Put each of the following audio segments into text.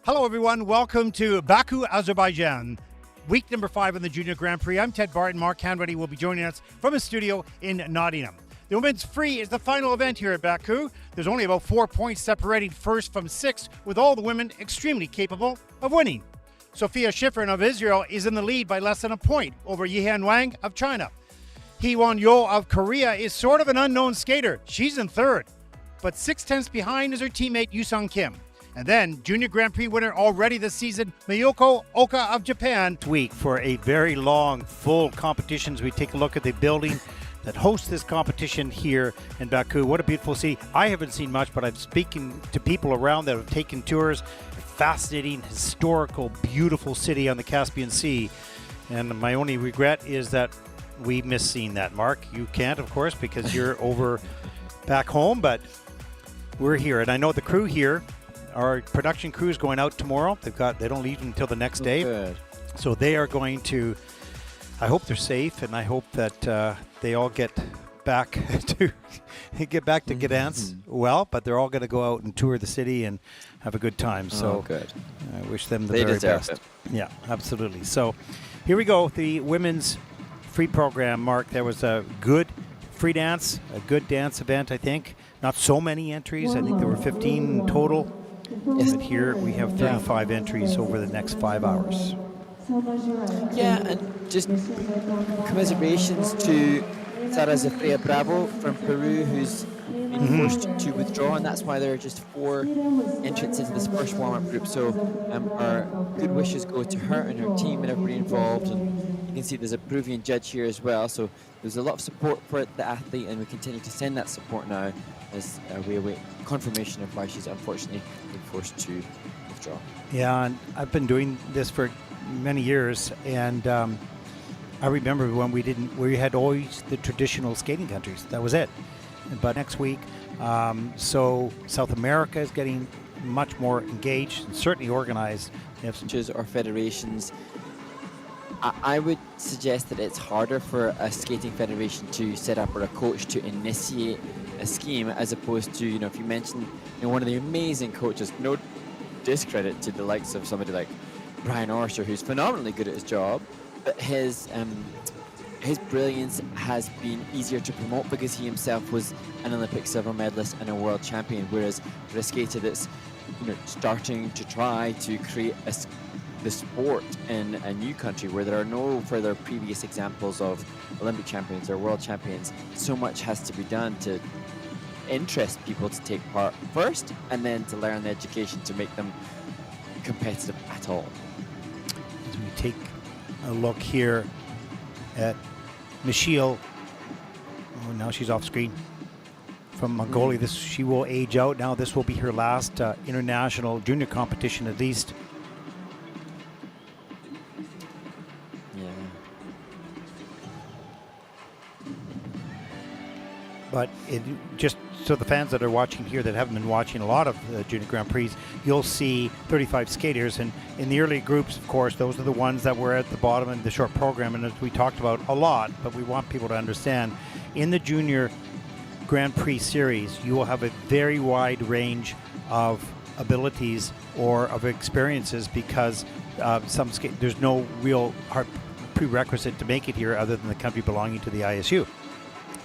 Hello, everyone. Welcome to Baku, Azerbaijan. Week number 5 in the Junior Grand Prix. I'm Ted Barton. Mark Hanratty will be joining us from his studio in Nottingham. The women's free is the final event here at Baku. There's only about 4 points separating first from sixth, with all the women extremely capable of winning. Sofia Shiffrin of Israel is in the lead by less than a point over Yihan Wang of China. Hyewon Joo of Korea is sort of an unknown skater. She's in third, but 6/10 behind is her teammate Yuseong Kim. And then, Junior Grand Prix winner already this season, Mayoko Oka of Japan. Week for a very long, full competition as we take a look at the building that hosts this competition here in Baku. What a beautiful city. I haven't seen much, but I'm speaking to people around that have taken tours. Fascinating, historical, beautiful city on the Caspian Sea. And my only regret is that we miss seeing that. Mark, you can't, of course, because you're over back home, but we're here. And I know the crew here, our production crew is going out tomorrow. They don't leave until the next day. Good. So they are going to, I hope they're safe, and I hope that they all get back to Gdansk well, but they're all going to go out and tour the city and have a good time. So good. I wish them the They very deserve best. it. Yeah, absolutely. So here we go, the women's free program. Mark, there was a good free dance, a good dance event, I think. Not so many entries. I think there were 15 total. Yes. But here we have 35 entries over the next 5 hours. Yeah, and just commiserations to Sara Zafria Bravo from Peru, who's been forced to withdraw, and that's why there are just 4 entrants into this first warm-up group. So our good wishes go to her and her team and everybody involved. And you can see there's a Peruvian judge here as well. So there's a lot of support for the athlete, and we continue to send that support now as we await confirmation of why she's unfortunately been forced to withdraw. Yeah, and I've been doing this for many years, and I remember when we had always the traditional skating countries. That was it. But next week, so South America is getting much more engaged and certainly organized. Or federations. I would suggest that it's harder for a skating federation to set up or a coach to initiate a scheme, as opposed to, if you mention one of the amazing coaches, no discredit to the likes of somebody like Brian Orser, who's phenomenally good at his job, but his brilliance has been easier to promote because he himself was an Olympic silver medalist and a world champion, whereas for a skater that's starting to try to create the sport in a new country where there are no further previous examples of Olympic champions or world champions, so much has to be done to interest people to take part first, and then to learn the education to make them competitive at all. As we take a look here at Michiel, now she's off screen, from Mongolia. She will age out now. This will be her last international junior competition, at least. But just so the fans that are watching here that haven't been watching a lot of the Junior Grand Prix, you'll see 35 skaters. And in the early groups, of course, those are the ones that were at the bottom in the short program. And as we talked about a lot, but we want people to understand, in the Junior Grand Prix series, you will have a very wide range of abilities or of experiences, because there's no real hard prerequisite to make it here other than the country belonging to the ISU.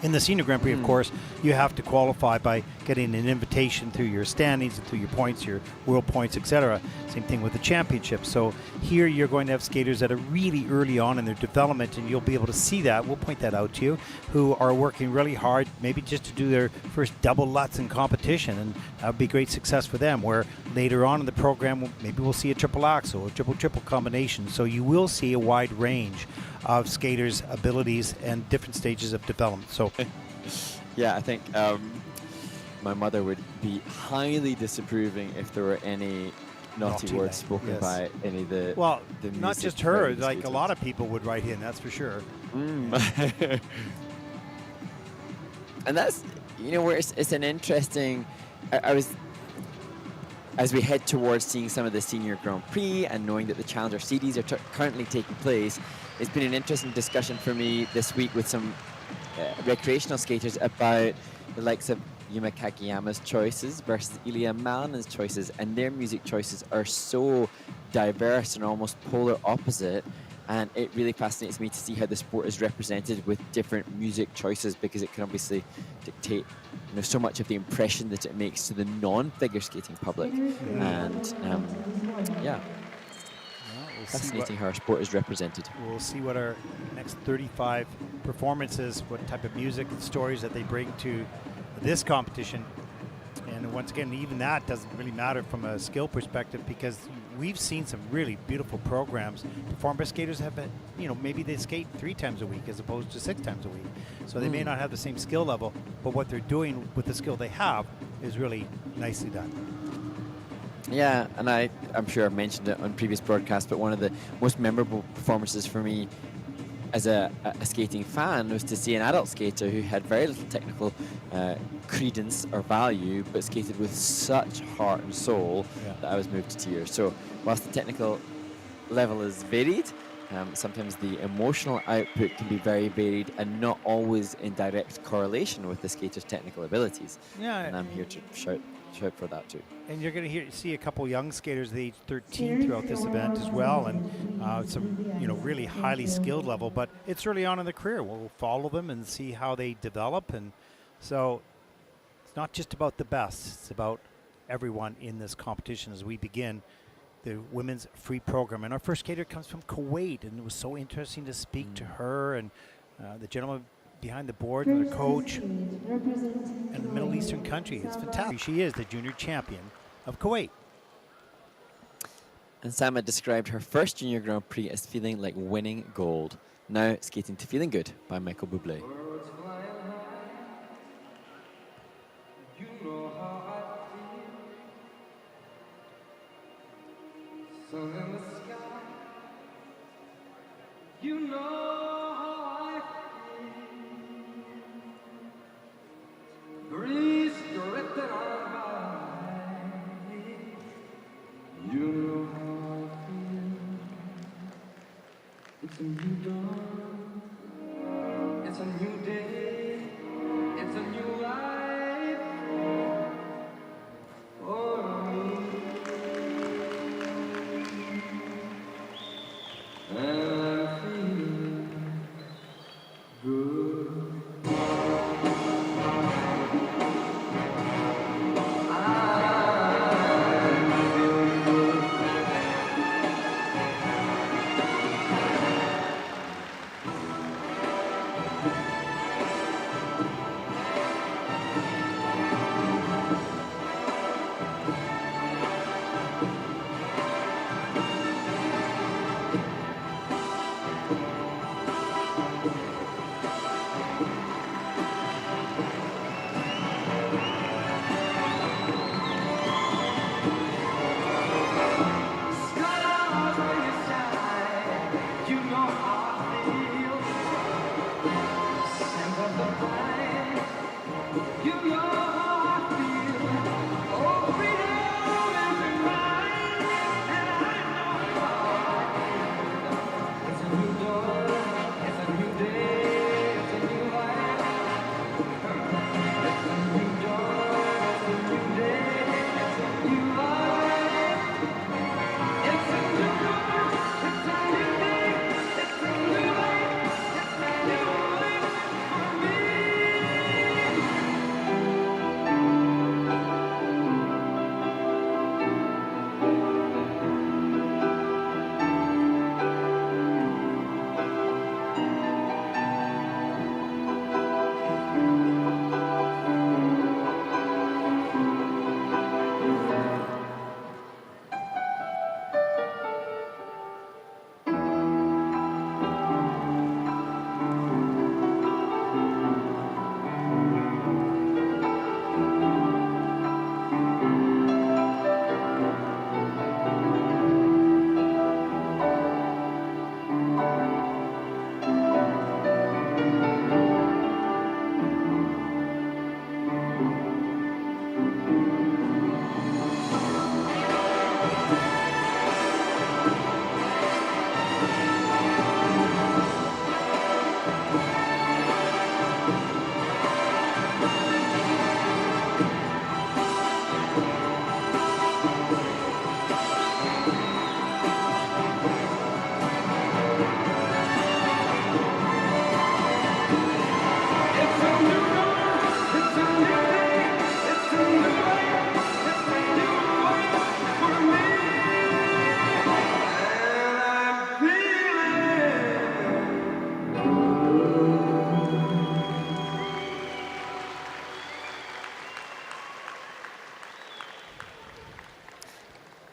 In the Senior Grand Prix, of course, you have to qualify by getting an invitation through your standings and through your points, your world points, etc. Same thing with the championship. So here you're going to have skaters that are really early on in their development, and you'll be able to see that. We'll point that out to you, who are working really hard, maybe just to do their first double Lutz in competition, and that would be great success for them, where later on in the program, maybe we'll see a triple axel, a triple combination. So you will see a wide range of skaters' abilities and different stages of development. So, yeah, I think my mother would be highly disapproving if there were any naughty words spoken by any of the not just her, like a lot of people would write in, that's for sure. And that's, where it's an interesting, as we head towards seeing some of the Senior Grand Prix and knowing that the Challenger Series are currently taking place, it's been an interesting discussion for me this week with some recreational skaters about the likes of Yuma Kageyama's choices versus Ilya Malin's choices, and their music choices are so diverse and almost polar opposite. And it really fascinates me to see how the sport is represented with different music choices, because it can obviously dictate, so much of the impression that it makes to the non-figure skating public. And yeah, fascinating how our sport is represented. We'll see what our next 35 performances, what type of music and stories that they bring to this competition. And once again, even that doesn't really matter from a skill perspective, because we've seen some really beautiful programs. Performer skaters have been, maybe they skate 3 times a week as opposed to 6 times a week. So they may not have the same skill level, but what they're doing with the skill they have is really nicely done. Yeah, and I'm sure I've mentioned it on previous broadcasts, but one of the most memorable performances for me as a skating fan was to see an adult skater who had very little technical credence or value, but skated with such heart and soul that I was moved to tears. So whilst the technical level is varied, sometimes the emotional output can be very varied and not always in direct correlation with the skater's technical abilities. Yeah, and I'm here to shout for that too. And you're going to see a couple young skaters at age 13 throughout this event as well, and some really highly skilled level. But it's early on in the career. We'll follow them and see how they develop. And so it's not just about the best; it's about everyone in this competition as we begin the women's free program. And our first skater comes from Kuwait, and it was so interesting to speak to her and the gentleman behind the board and the coach and the Middle Eastern country. It's fantastic. She is the junior champion of Kuwait. And Sama described her first junior Grand Prix as feeling like winning gold. Now skating to Feeling Good by Michael Bublé. Breeze drifting on by. You know how I feel. It's a new dawn. It's a new day. It's a new life for me. And I'm feeling good.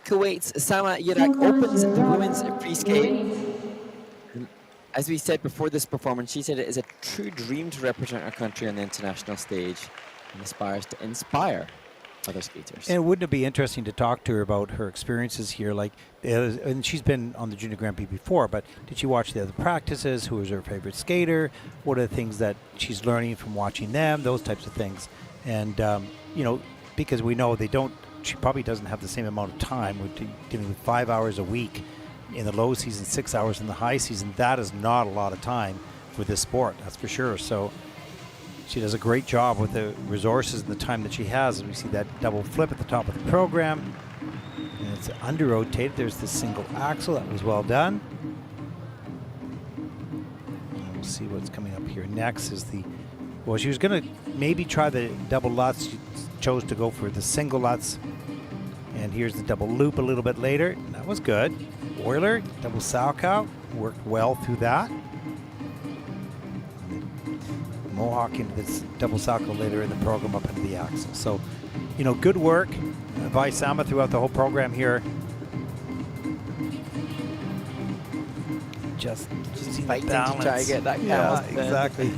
Kuwait's Sama Jeraq opens the women's free skate. As we said before this performance, she said it is a true dream to represent our country on the international stage and aspires to inspire other skaters. And wouldn't it be interesting to talk to her about her experiences here? Like, and she's been on the Junior Grand Prix before, but did she watch the other practices? Who was her favorite skater? What are the things that she's learning from watching them? Those types of things. And, you know, because we know she probably doesn't have the same amount of time. We're dealing with 5 hours a week in the low season, 6 hours in the high season. That is not a lot of time for this sport, that's for sure. So she does a great job with the resources and the time that she has. And we see that double flip at the top of the program. And it's under rotated. There's the single axle. That was well done. And we'll see what's coming up here next is well, she was going to maybe try the double Lutz. She chose to go for the single Lutz. And here's the double loop a little bit later. That was good. Euler, double Salchow, worked well through that. Mohawk into this double Salchow later in the program up into the axle. So, you know, good work by Sama throughout the whole program here. Just fighting balance. to try to get that Yeah, balance. exactly.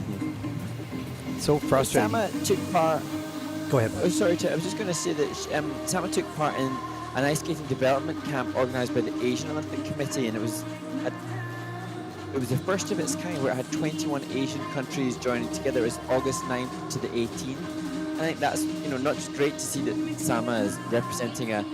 So frustrating. Sama took part. Go ahead. Oh, sorry, I was just going to say that Sama took part in an ice skating development camp organised by the Asian Olympic Committee, and it was the first of its kind, where it had 21 Asian countries joining together. It was August 9th to the 18th. I think that's, you know, not just great to see that Sama is representing a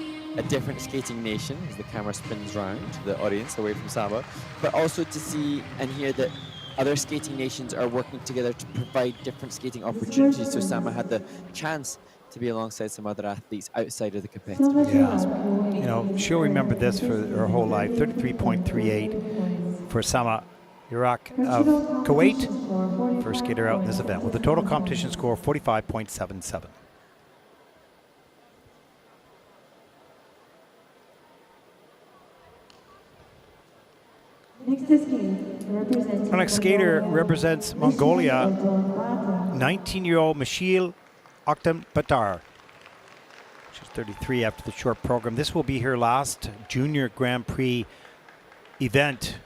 different skating nation as the camera spins round to the audience away from Sama, but also to see and hear that other skating nations are working together to provide different skating opportunities. So Sama had the chance to be alongside some other athletes outside of the competitive game as well. You know, she'll remember this for her whole life. 33.38 for Sama Jeraq of Kuwait, first skater out in this event, with a total competition score of 45.77. Our next skater represents Mongolia, 19-year-old Mashil Octar. She's 33 after the short program. This will be her last Junior Grand Prix event.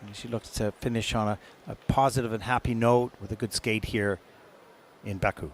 And she looks to finish on a positive and happy note with a good skate here in Baku.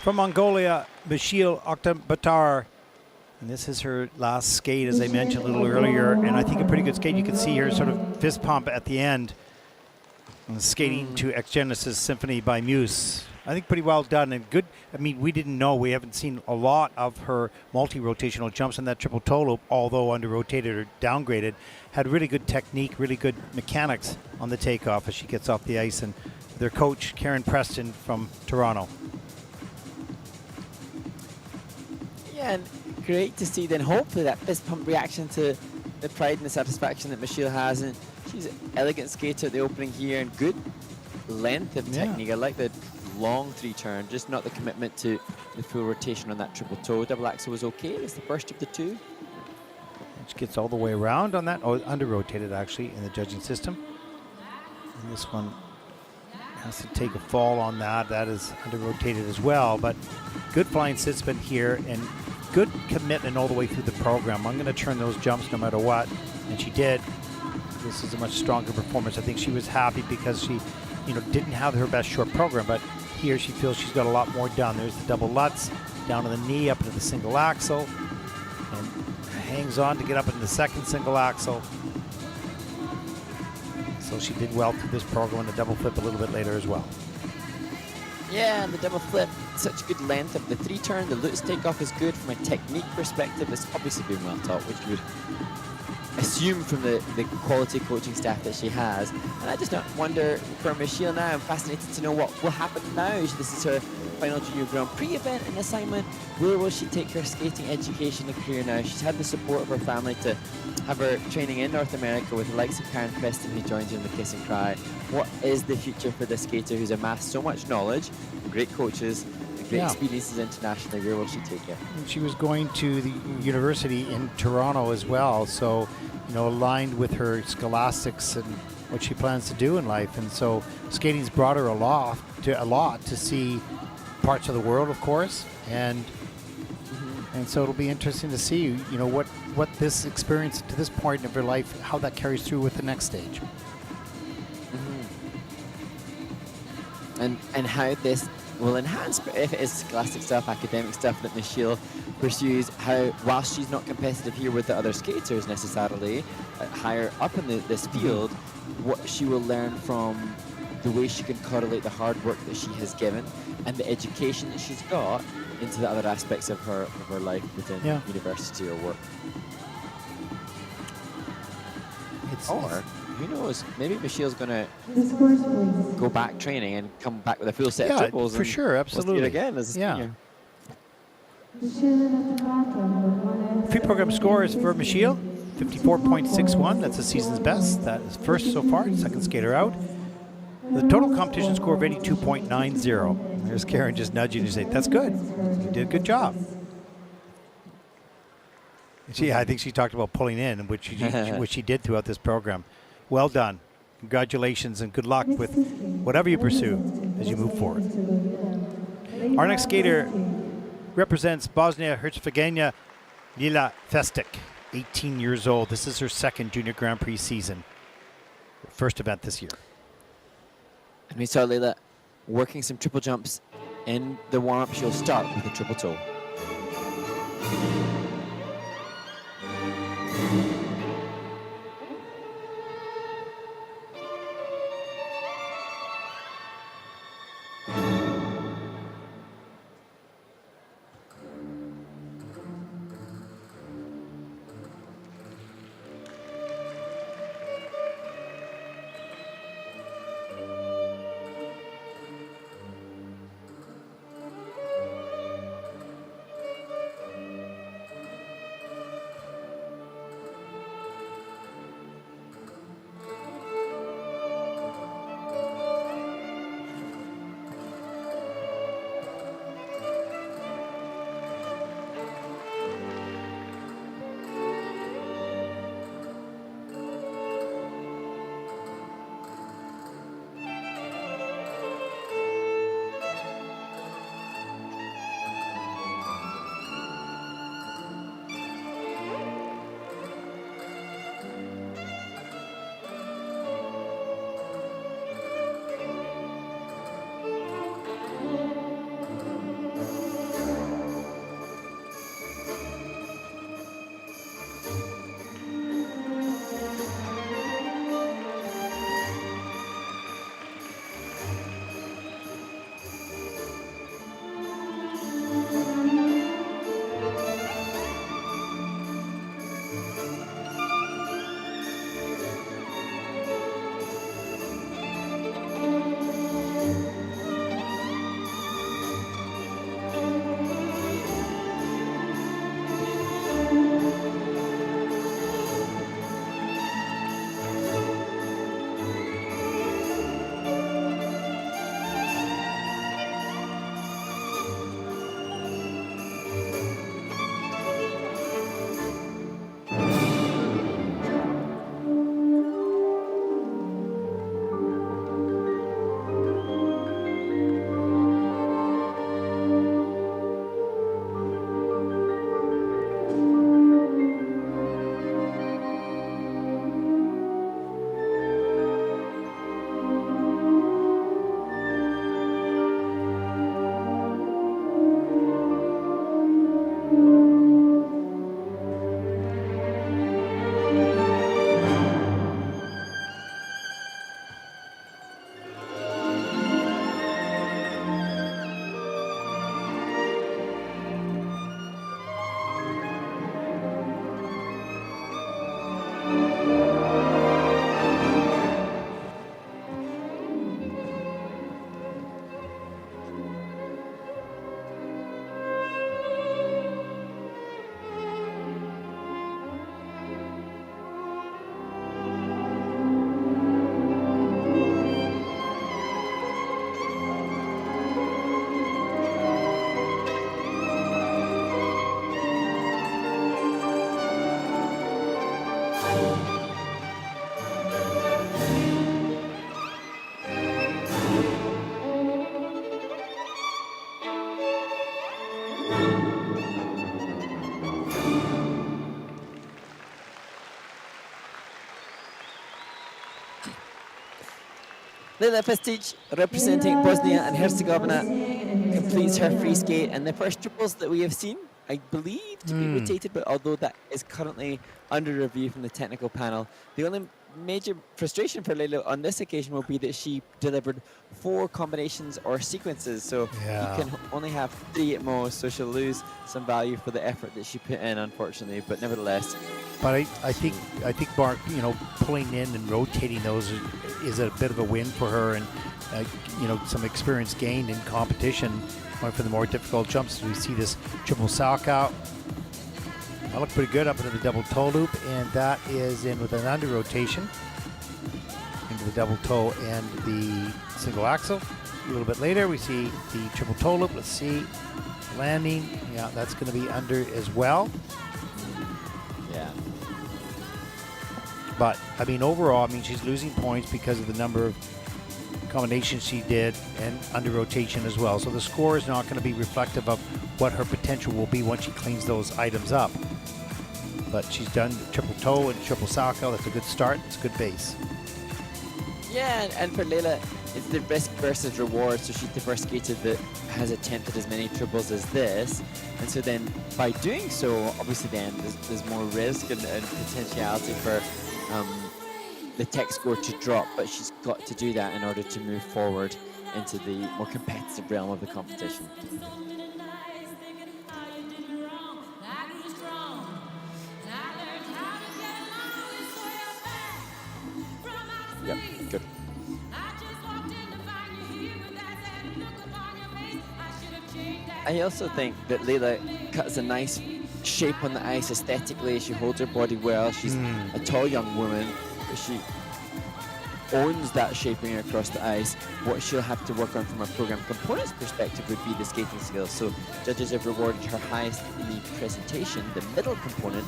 From Mongolia, Bashil Octar. And this is her last skate, as I mentioned a little earlier. And I think a pretty good skate. You can see her sort of fist pump at the end. And skating to Ex Genesis Symphony by Muse. I think pretty well done and good. I mean, we didn't know. We haven't seen a lot of her multi-rotational jumps in that triple toe loop, although under-rotated or downgraded. Had really good technique, really good mechanics on the takeoff as she gets off the ice. And their coach, Karen Preston from Toronto. Yeah, and great to see then hopefully that fist pump reaction to the pride and the satisfaction that Michelle has. And she's an elegant skater at the opening here and good length of technique. I like the long 3-turn, just not the commitment to the full rotation on that triple toe. Double axel was okay. It's the first of the two. She gets all the way around on that. Oh, under-rotated actually in the judging system. And this one has to take a fall on that. That is under-rotated as well, but good flying sit spin here and good commitment all the way through the program. I'm going to turn those jumps no matter what, and she did. This is a much stronger performance. I think she was happy because she, didn't have her best short program, but here she feels she's got a lot more done. There's the double Lutz, down to the knee, up into the single axle, and hangs on to get up into the second single axle. So she did well through this program, and the double flip a little bit later as well. Yeah, and the double flip, such good length of the 3-turn. The Lutz takeoff is good from a technique perspective. It's obviously been well taught, which you would assume from the quality coaching staff that she has. And I just wonder for Michelle now, I'm fascinated to know what will happen now. This is her final Junior Grand Prix event and assignment. Where will she take her skating education and career now? She's had the support of her family to have her training in North America with the likes of Karen Preston, who joins her in the Kiss and Cry. What is the future for this skater who's amassed so much knowledge, great coaches, and great experiences internationally? Where will she take it? And she was going to the university in Toronto as well, so aligned with her scholastics and what she plans to do in life. And so skating's brought her a lot to see parts of the world, of course, and so it'll be interesting to see what this experience to this point of her life, how that carries through with the next stage. And how this will enhance, if it is scholastic stuff, academic stuff that Michelle pursues, how whilst she's not competitive here with the other skaters necessarily, higher up in this field, what she will learn from the way she can correlate the hard work that she has given and the education that she's got into the other aspects of her life within university or work. Or who knows? Maybe Michelle's going to go back training and come back with a full set of triples. For sure, absolutely. We'll see it again as a senior. Pre-program scores for Michelle, 54.61. That's the season's best. That is first so far, second skater out. The total competition score of 82.90. There's Karen just nudging and saying, that's good. You did a good job. I think she talked about pulling in, which she did throughout this program. Well done. Congratulations and good luck with whatever you pursue as you move forward. Our next skater represents Bosnia-Herzegovina, Leila Festic, 18 years old. This is her second Junior Grand Prix season. First event this year. And we saw Leila working some triple jumps in the warm-up. She'll start with a triple toe. Leila Festic, representing Bosnia and Herzegovina, completes her free skate, and the first triples that we have seen, I believe, to be rotated, but although that is currently under review from the technical panel, the only major frustration for Leila on this occasion will be that she delivered 4 combinations or sequences, so Yeah. you can only have 3 at most, so she'll lose some value for the effort that she put in, unfortunately, but nevertheless. But I think Mark, you know, pulling in and rotating those is a bit of a win for her, and you know, some experience gained in competition. One for the more difficult jumps. We see this triple salchow. That looked pretty good up into the double toe loop, and that is in with an under rotation into the double toe and the single axle. A little bit later, we see the triple toe loop. Let's see, landing. Yeah, that's going to be under as well. Yeah. But I mean, overall, I mean, she's losing points because of the number of combinations she did and under rotation as well. So the score is not going to be reflective of what her potential will be once she cleans those items up. But she's done triple toe and triple salchow. That's a good start. It's a good base. Yeah, and for Leila, it's the risk versus reward. So she's the first skater that has attempted as many triples as this. And so then by doing so, obviously then there's more risk and potentiality for the tech score to drop, but she's got to do that in order to move forward into the more competitive realm of the competition. Yep, good. I also think that Leila cuts a nice shape on the ice aesthetically. She holds her body well. She's a tall young woman, but she owns that shaping across the ice. What she'll have to work on from a program components perspective would be the skating skills. So judges have rewarded her highest in the presentation. The middle component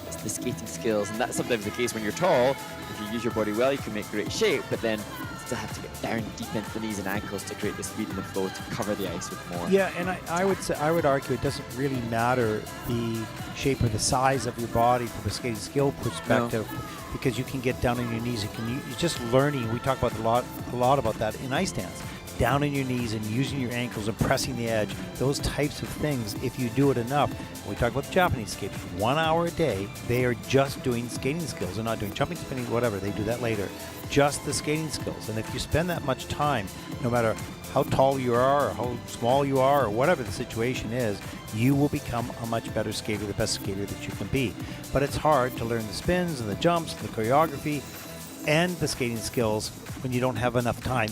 is the skating skills, and that's sometimes the case when you're tall. If you use your body well, you can make great shape, but then still have to get down deep into the knees and ankles to create the speed and the flow to cover the ice with more. Yeah, and I would argue it doesn't really matter the shape or the size of your body from a skating skill perspective, because you can get down on your knees. You're just learning. We talk about a lot about that in ice dance. Down on your knees and using your ankles and pressing the edge. Those types of things, if you do it enough. We talk about the Japanese skaters. 1 hour a day, they are just doing skating skills. They're not doing jumping, spinning, whatever. They do that later. Just the skating skills. And if you spend that much time, no matter how tall you are or how small you are or whatever the situation is, you will become a much better skater, the best skater that you can be. But it's hard to learn the spins and the jumps and the choreography and the skating skills when you don't have enough time.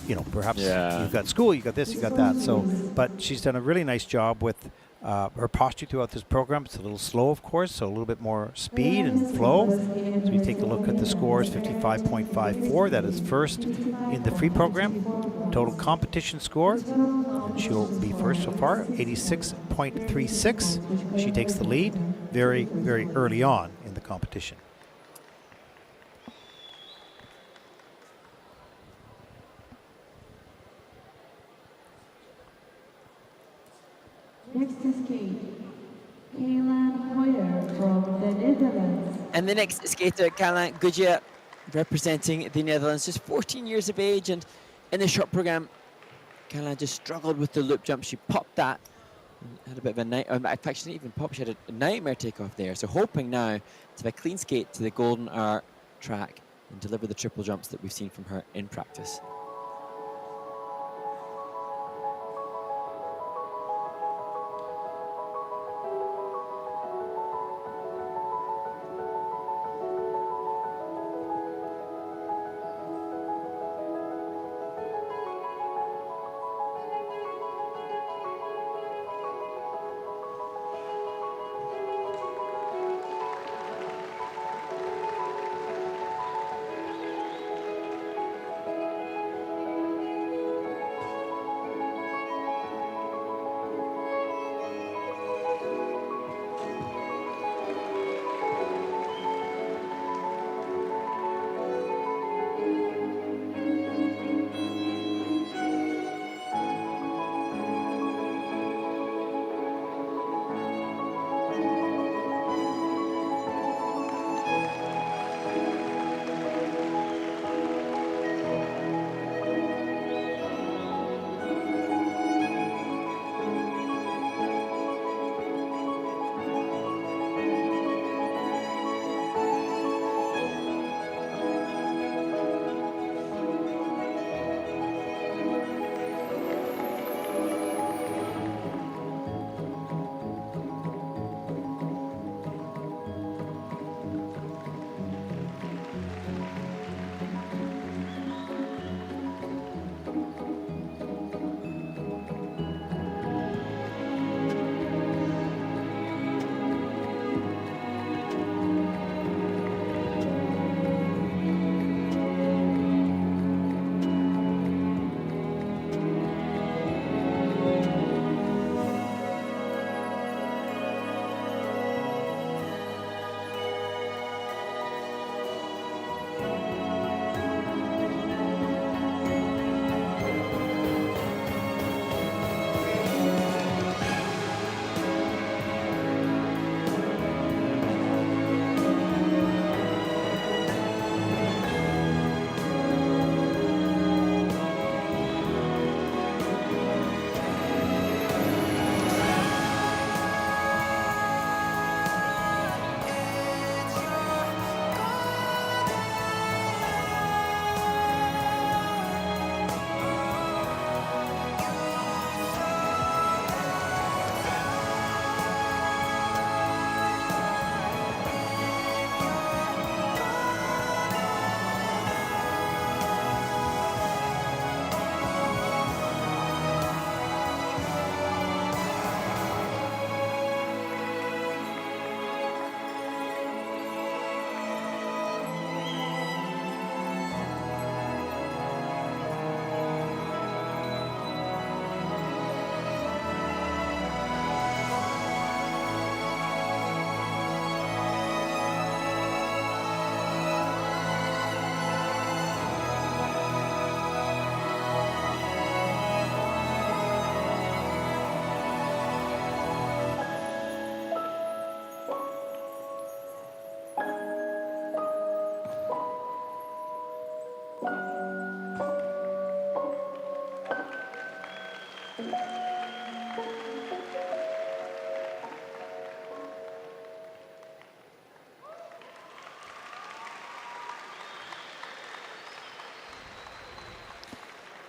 You know, perhaps you've got school, you've got this, you've got that. So, but she's done a really nice job with her posture throughout this program. It's a little slow, of course, so a little bit more speed and flow. So we take a look at the scores, 55.54. That is first in the free program. Total competition score, and she'll be first so far, 86.36. She takes the lead very, very early on in the competition. Next to skate, Hyewon from the Netherlands. And the next skater, Kahlan Gooijer, representing the Netherlands, just 14 years of age, and in the short program, Kahlan just struggled with the loop jump. She popped that, and had a bit of a night. In fact, she didn't even pop. She had a nightmare takeoff there. So hoping now to have a clean skate to the golden hour track and deliver the triple jumps that we've seen from her in practice.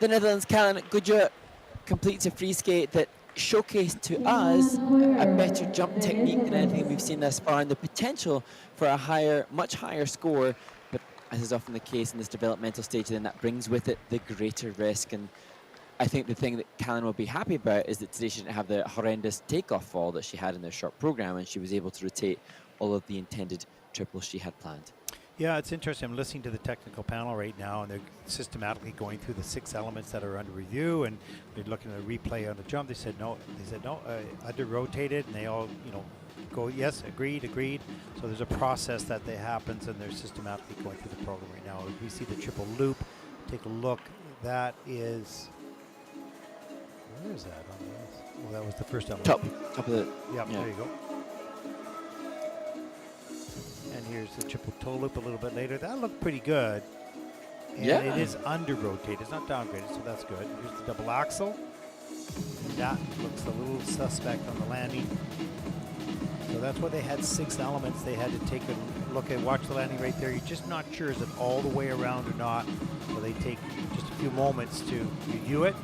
the Netherlands' Kahlan Gooijer completes a free skate that showcased to us a better jump technique than anything we've seen thus far, and the potential for a much higher score. But as is often the case in this developmental stage, then that brings with it the greater risk. And I think the thing that Kahlan will be happy about is that today she didn't have the horrendous takeoff fall that she had in their short program, and she was able to rotate all of the intended triples she had planned. Yeah, it's interesting. I'm listening to the technical panel right now, and they're systematically going through the 6 elements that are under review, and they're looking at a replay on the jump. They said no, under rotated, and they all, go, yes, agreed. So there's a process that happens, and they're systematically going through the program right now. We see the triple loop. Take a look. That is, where is that on this? Well, that was the first element. Top of the. Yeah, there you go. And here's the triple toe loop a little bit later. That looked pretty good. And it is under rotated. It's not downgraded, so that's good. Here's the double axle. And that looks a little suspect on the landing. So that's why they had 6 elements. They had to take a look at, watch the landing right there. You're just not sure, is it all the way around or not? So they take just a few moments to review it.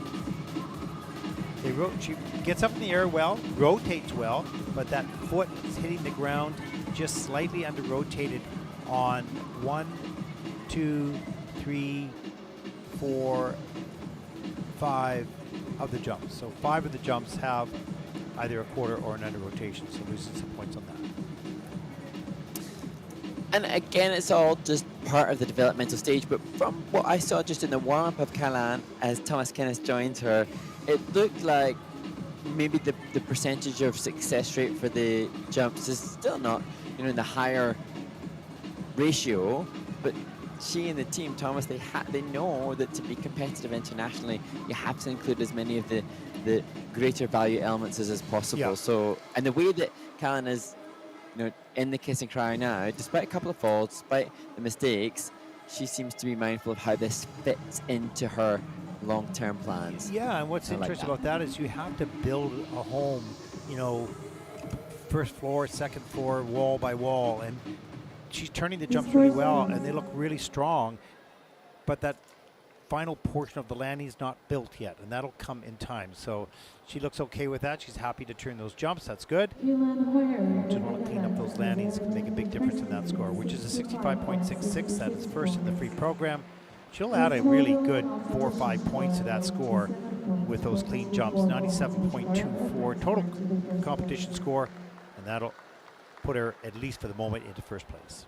She gets up in the air well, rotates well, but that foot is hitting the ground just slightly under rotated on 1, 2, 3, 4, 5 of the jumps. So 5 of the jumps have either a quarter or an under rotation, so losing some points on that. And again, it's all just part of the developmental stage, but from what I saw just in the warm-up of Kahlan as Thomas Kenneth joined her, it looked like maybe the percentage of success rate for the jumps is still not, in the higher ratio, but she and the team, Thomas, they know that to be competitive internationally, you have to include as many of the greater value elements as possible. Yeah. So, and the way that Kahlan is, in the kiss and cry now, despite a couple of falls, despite the mistakes, she seems to be mindful of how this fits into her long-term plans. Yeah, and what's interesting about that is you have to build a home, first floor, second floor, wall by wall, and she's turning the jumps really well, and they look really strong, but that final portion of the landing is not built yet, and that'll come in time. So she looks okay with that. She's happy to turn those jumps. That's good. Just want to clean up those landings. Can make a big difference in that score, which is a 65.66. That is first in the free program. She'll add a really good 4 or 5 points to that score with those clean jumps. 97.24 total competition score, and that'll put her, at least for the moment, into first place.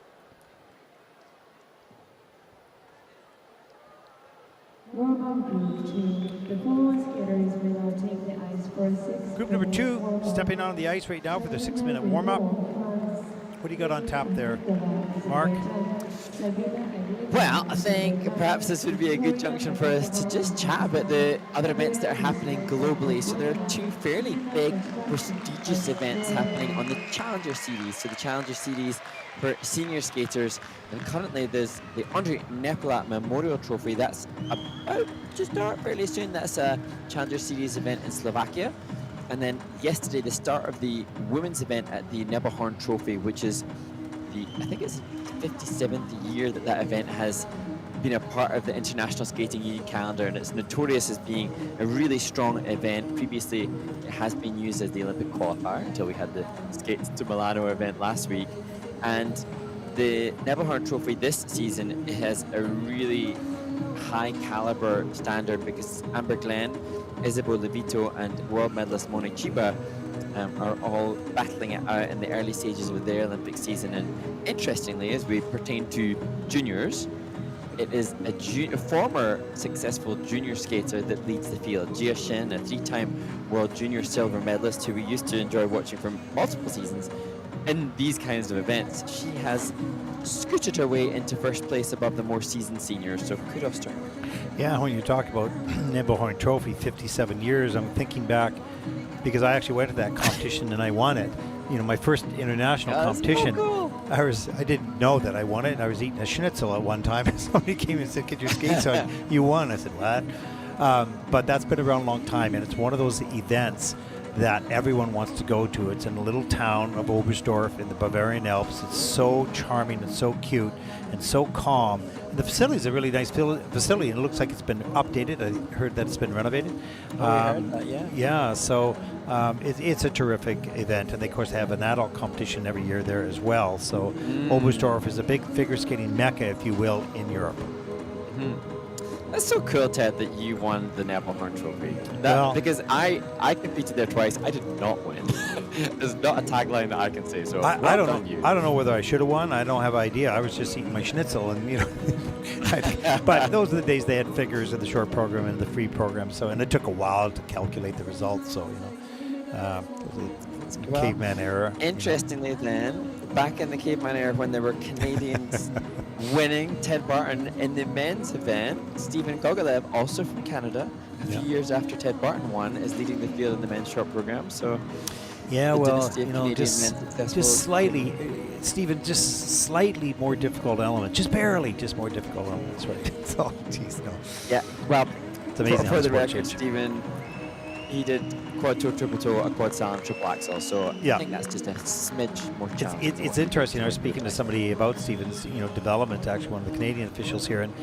Group number 2 stepping on the ice right now for their 6-minute warm-up. What do you got on tap there, Mark? Well, I think perhaps this would be a good junction for us to just chat about the other events that are happening globally. So there are 2 fairly big, prestigious events happening on the Challenger Series. So the Challenger Series for senior skaters, and currently there's the Andrei Nepolat Memorial Trophy. That's about to start fairly soon. That's a Challenger Series event in Slovakia. And then yesterday, the start of the women's event at the Nebelhorn Trophy, which is I think it's 57th year that event has been a part of the International Skating Union calendar, and it's notorious as being a really strong event. Previously, it has been used as the Olympic qualifier until we had the Skates to Milano event last week. And the Nebelhorn Trophy this season has a really high caliber standard because Amber Glenn, Isabel Levito, and world medalist Moni Chiba are all battling it out in the early stages of their Olympic season. And interestingly, as we pertain to juniors, it is a former successful junior skater that leads the field. Jia Shin, a 3-time world junior silver medalist who we used to enjoy watching for multiple seasons in these kinds of events. She has scooted her way into first place above the more seasoned seniors, so kudos to her. Yeah, when you talk about Nebelhorn Trophy, 57 years, I'm thinking back because I actually went to that competition and I won it. My first international competition. So cool. I didn't know that I won it, and I was eating a schnitzel at one time, and somebody came and said, "Get your skates on." You won. I said, "What?" But that's been around a long time, and it's one of those events that everyone wants to go to. It's in a little town of Oberstdorf in the Bavarian Alps. It's so charming and so cute and so calm. And the facility is a really nice facility, and it looks like it's been updated. I heard that it's been renovated. I heard that, yeah. Yeah, so it's a terrific event, and they, of course, have an adult competition every year there as well. So Oberstdorf is a big figure skating mecca, if you will, in Europe. That's so cool, Ted, that you won the Nebelhorn Trophy. Well- Because I competed there twice. I did not win. There's not a tagline that I can say. So I well don't done, know. you. I don't know whether I should have won. I don't have an idea. I was just eating my schnitzel, and but those are the days they had figures in the short program and the free program. So, and it took a while to calculate the results. So, it was a caveman era. Interestingly, then, back in the caveman era, when there were Canadians winning, Ted Barton in the men's event, Stephen Gogolev, also from Canada, a few years after Ted Barton won, is leading the field in the men's short program. So. Yeah, the well, dynasty of Canadian men successful. just slightly, Stephen, just slightly more difficult element, just barely, just more difficult elements, right? So, geez, no. Yeah, well, It's amazing how for the sport record, changes. Stephen, he did quad toe, triple toe, a quad salon, triple axel. So Yeah. I think that's just a smidge more challenging. It's interesting. I was speaking to somebody about Stephen's, development. Actually, one of the Canadian officials here, and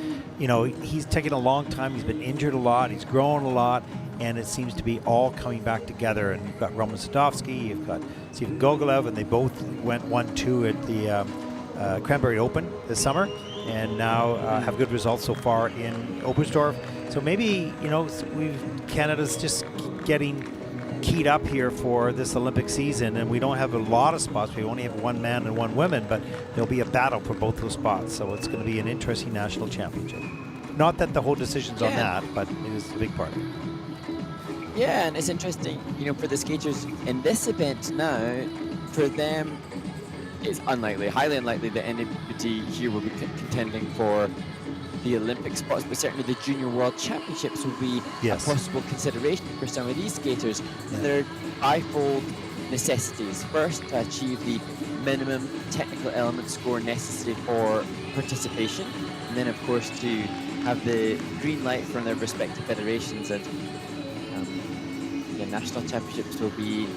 he's taken a long time. He's been injured a lot. He's grown a lot, and it seems to be all coming back together. And you've got Roman Sadovsky, you've got Stephen Gogolev, and they both went 1-2 at the Cranberry Open this summer, and now have good results so far in Oberstdorf. So maybe Canada's just getting keyed up here for this Olympic season, and we don't have a lot of spots. We only have one man and one woman, but there'll be a battle for both those spots. So it's going to be an interesting national championship. Not that the whole decision's on that, but it is a big part. Yeah, and it's interesting, for the skaters in this event now, for them, it's highly unlikely that anybody here will be contending for the Olympic spots, but certainly the Junior World Championships will be a possible consideration for some of these skaters. And there are fivefold necessities. First, to achieve the minimum technical element score necessary for participation, and then, of course, to have the green light from their respective federations. And the national championships will be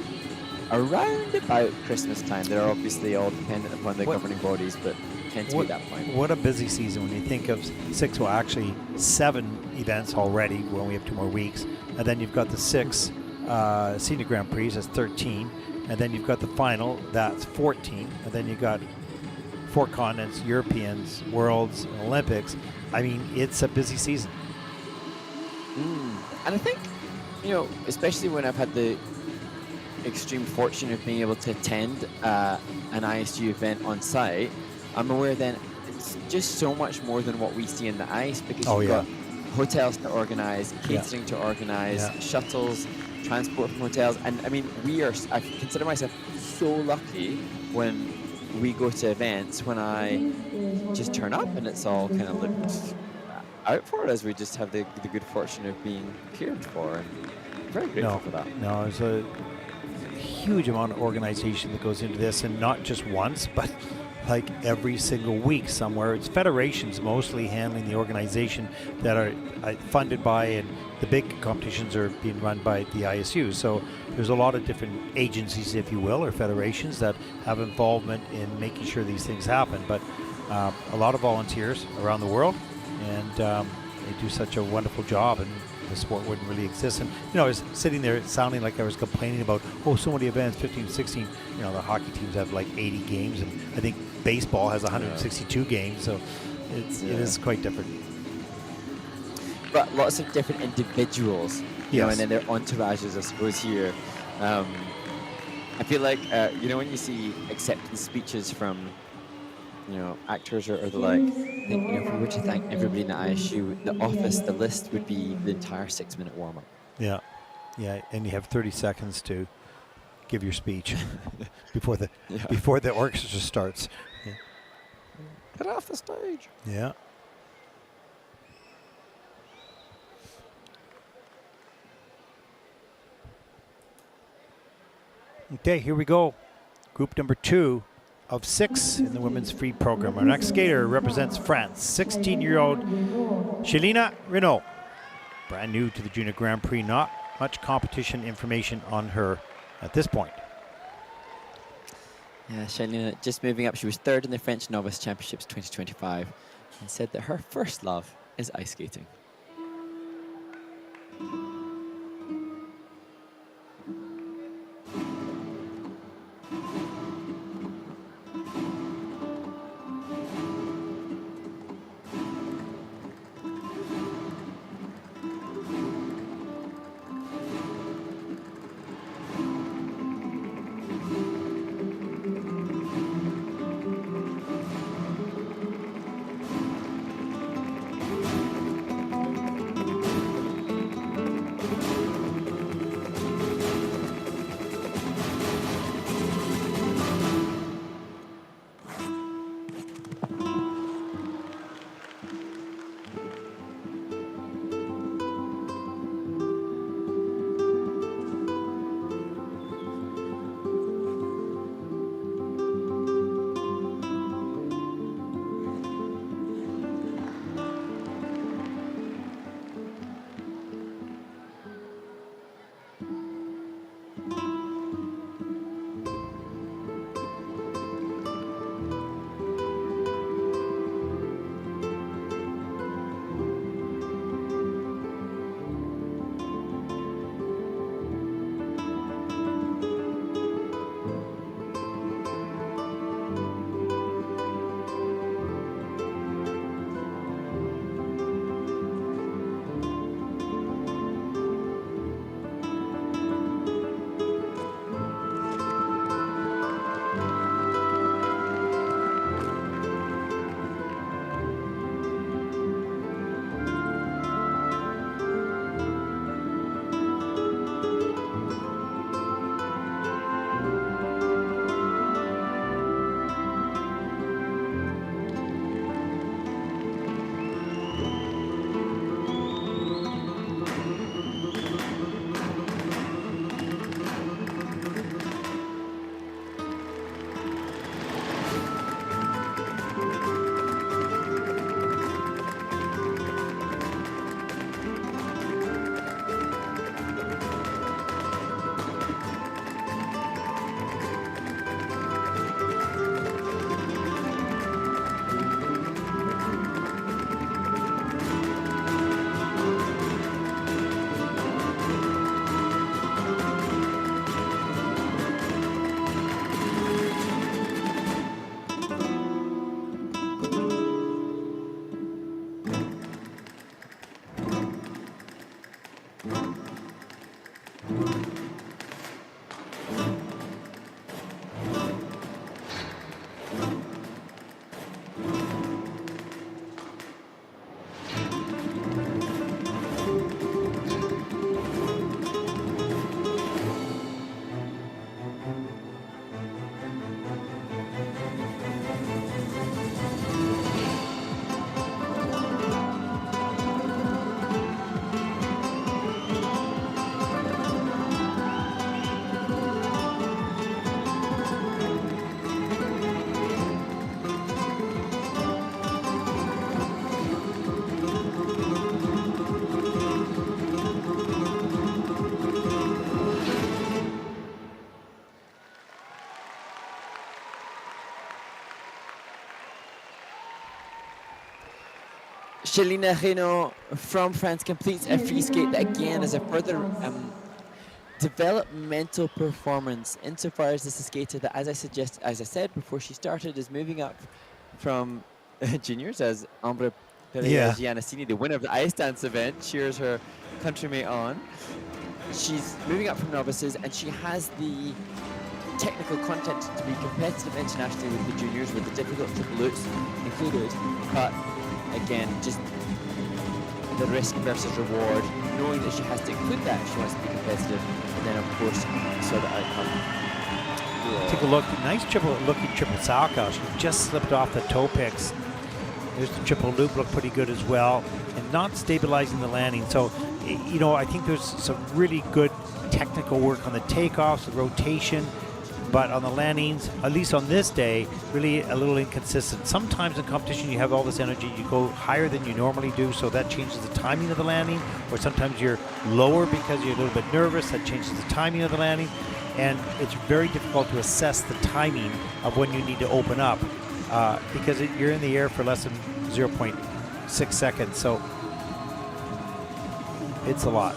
around about Christmas time. They're obviously all dependent upon the governing bodies, but tend to be that point. What a busy season when you think of 7 events already when we have 2 more weeks, and then you've got the 6 senior Grand Prix, that's 13, and then you've got the final, that's 14, and then you've got 4 continents, Europeans, Worlds, and Olympics. I mean, it's a busy season. And I think, especially when I've had the extreme fortune of being able to attend an ISU event on site, I'm aware then it's just so much more than what we see in the ice, because you've got hotels to organize, catering to organize, shuttles, transport from hotels. And I mean, I consider myself so lucky when we go to events, when I just turn up and it's all kind of looked out for us. We just have the good fortune of being cared for, and I'm very grateful for that. No, there's a huge amount of organization that goes into this, and not just once, but like every single week somewhere. It's federations mostly handling the organization that are funded by, and the big competitions are being run by the ISU. So there's a lot of different agencies, if you will, or federations that have involvement in making sure these things happen. But a lot of volunteers around the world, and they do such a wonderful job, and the sport wouldn't really exist. And I was sitting there sounding like I was complaining about, so many events, 15, 16. The hockey teams have like 80 games, and I think baseball has 162 games, so it is quite different. But lots of different individuals, and then their entourages, I suppose, here. I feel like, when you see acceptance speeches from, actors or the like, I think, if we were to thank everybody in the ISU, the office, the list would be the entire 6-minute warm-up. Yeah, and you have 30 seconds to give your speech before the orchestra starts. Get off the stage. Yeah. Okay, here we go. Group number 2 of 6 in the women's free program. Our next skater represents France, 16-year-old Shylina Renaud. Brand new to the Junior Grand Prix, not much competition information on her at this point. Yeah, Shylina just moving up. She was third in the French Novice Championships 2025 and said that her first love is ice skating. Shylina Renaud from France completes a free skate that again is a further developmental performance insofar as this is a skater that, as I said before she started, is moving up from juniors as Ambre Giannassini, the winner of the ice dance event, cheers her countrymate on. She's moving up from novices and she has the technical content to be competitive internationally with the juniors with the difficult triple loops included, but again, just the risk versus reward, knowing that she has to include that if she wants to be competitive, and then of course saw the outcome. Take a look, nice looking triple salchow. She just slipped off the toe picks. There's the triple loop, looked pretty good as well, and not stabilizing the landing. So, I think there's some really good technical work on the takeoffs, the rotation, but on the landings, at least on this day, really a little inconsistent. Sometimes in competition you have all this energy, you go higher than you normally do, so that changes the timing of the landing, or sometimes you're lower because you're a little bit nervous, that changes the timing of the landing, and it's very difficult to assess the timing of when you need to open up because you're in the air for less than 0.6 seconds, so it's a lot.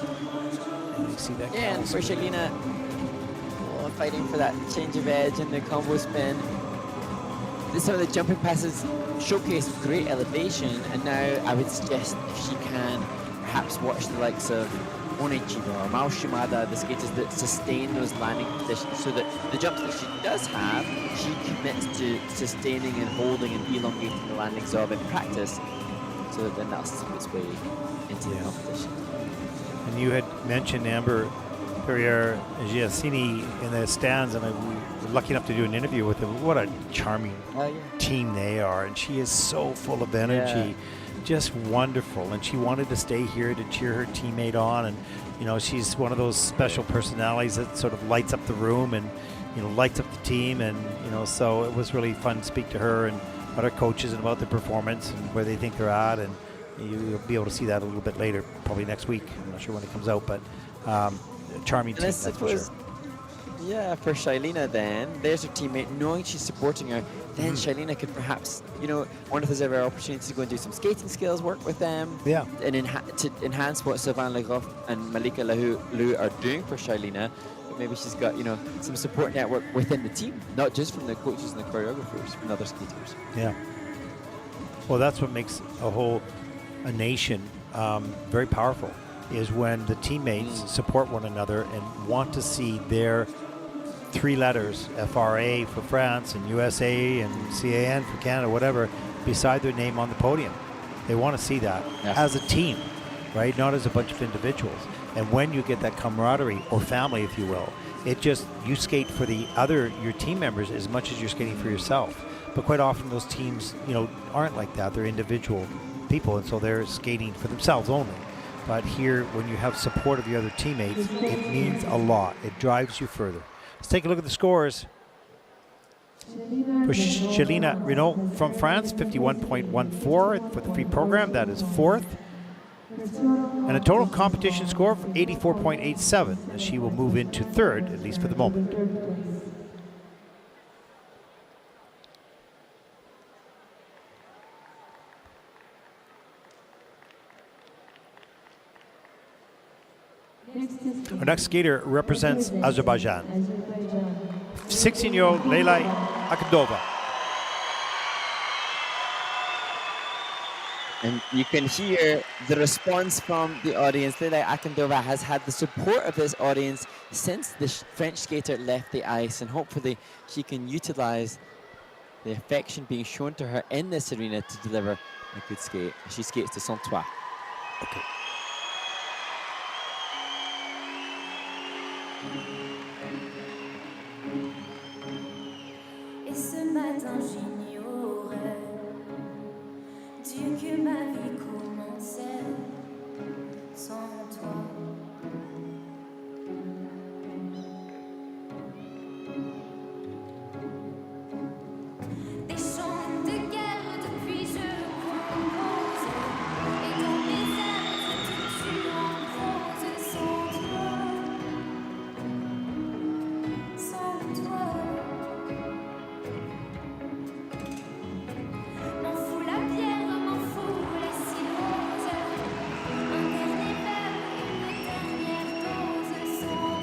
And you see that? Yeah, and for Shylina, fighting for that change of edge and the combo spin. Some of the jumping passes showcase great elevation, and now I would suggest if she can perhaps watch the likes of Onichiba or Mao Shimada, the skaters that sustain those landing positions, so that the jumps that she does have, she commits to sustaining and holding and elongating the landings of in practice, so that then that'll seep its way into the competition. And you had mentioned Amber Perrier Giacini in the stands, and I was lucky enough to do an interview with them. What a charming team they are, and she is so full of energy, just wonderful. And she wanted to stay here to cheer her teammate on, and you know, she's one of those special personalities that sort of lights up the room and, you know, lights up the team. And you know, so it was really fun to speak to her and about her coaches and about their performance and where they think they're at. And you'll be able to see that a little bit later, probably next week. I'm not sure when it comes out, but charming team, that's for sure. Yeah, for Shylina then, there's her teammate, knowing she's supporting her, then Shylina could perhaps, you know, wonder if there's ever opportunity to go and do some skating skills work with them. Yeah. And to enhance what Sylvain Legroff and Malika Lahou are doing for Shylina. But maybe she's got, you know, some support network within the team, not just from the coaches and the choreographers, from other skaters. Yeah. Well, that's what makes a nation very powerful, is when the teammates support one another and want to see their three letters, FRA for France and USA and CAN for Canada, whatever, beside their name on the podium. They want to see that as a team, right? Not as a bunch of individuals. And when you get that camaraderie, or family, if you will, it just, you skate for your team members as much as you're skating for yourself. But quite often those teams, you know, aren't like that. They're individual people, and so they're skating for themselves only. But here, when you have support of your other teammates, it means a lot. It drives you further. Let's take a look at the scores. For Shylina Renaud from France, 51.14 for the free program. That is fourth. And a total competition score of 84.87, as she will move into third, at least for the moment. Our next skater represents Azerbaijan. 16-year-old Leila Akhundova. And you can hear the response from the audience. Leila Akhundova has had the support of this audience since the French skater left the ice, and hopefully she can utilize the affection being shown to her in this arena to deliver a good skate. She skates to son toit. Okay. Et ce matin j'ignorais Dieu que ma vie commençait sans toi. Des chants de guerre depuis je compose, et dans mes ailes tout tu en rose sans toi. Sans toi. M'en fous la pierre, m'en fous les silences. Un dernier verre, une dernière dose sans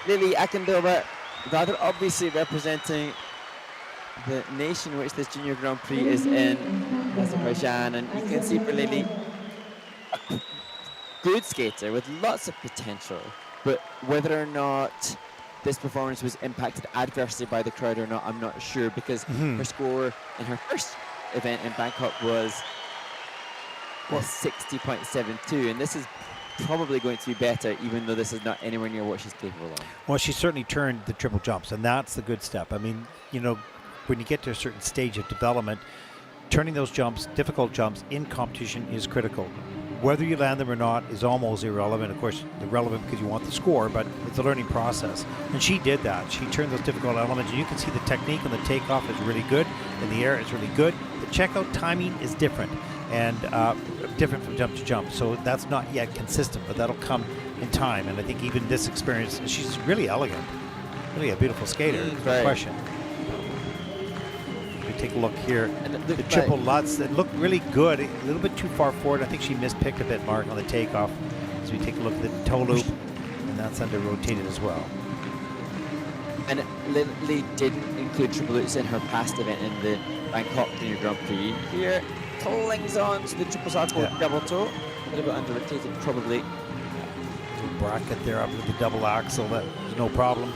Leyli Akhundova, rather obviously representing the nation which this Junior Grand Prix is in, Azerbaijan, and you can see for Leyli, a good skater with lots of potential, but whether or not this performance was impacted adversely by the crowd or not, I'm not sure, because her score in her first event in Bangkok was 60.72, and this is probably going to be better, even though this is not anywhere near what she's capable of. Well, she certainly turned the triple jumps, and that's the good step. I mean, you know, when you get to a certain stage of development, turning those jumps, difficult jumps, in competition is critical. Whether you land them or not is almost irrelevant. Of course, irrelevant because you want the score, but it's a learning process. And she did that. She turned those difficult elements, and you can see the technique on the takeoff is really good. In the air, it's really good. The checkout timing is different, and different from jump to jump. So that's not yet consistent, but that'll come in time. And I think even this experience, she's really elegant. Really a beautiful skater, no question. Take a look here. The triple Lutz, it looked really good. A little bit too far forward. I think she mispicked a bit, Mark, on the takeoff. As we take a look at the toe loop, and that's under rotated as well. And Leyli didn't include triple loops in her past event in the Bangkok Junior Grand Prix. Here, clings on to the triple circle double toe. A little bit under rotated, probably. Bracket there up with the double axle. That was no problem.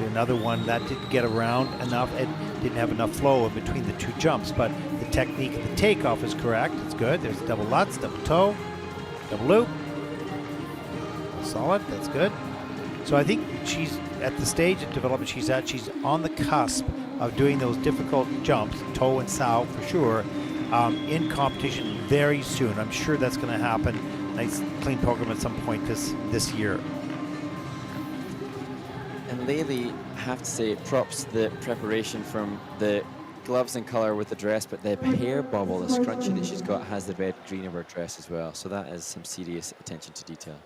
Another one that didn't get around enough. It didn't have enough flow in between the two jumps, but the technique of the takeoff is correct. It's good. There's double Lutz, double toe, double loop. Solid. That's good. So I think she's at the stage of development she's at. She's on the cusp of doing those difficult jumps, toe and sow for sure, in competition very soon. I'm sure that's going to happen. Nice clean program at some point this year. And Leyli, I have to say, props the preparation from the gloves and color with the dress, but the hair bobble, the scrunchie that she's got has the red green of her dress as well. So that is some serious attention to detail.